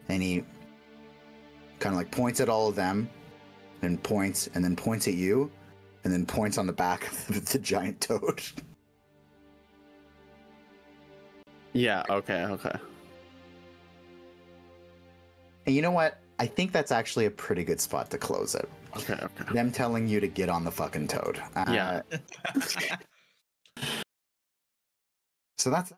and he kind of like points at all of them, and then points at you, and then points on the back of the giant toad. Yeah. Okay. And you know what? I think that's actually a pretty good spot to close it. Okay. Them telling you to get on the fucking toad. Yeah. So that's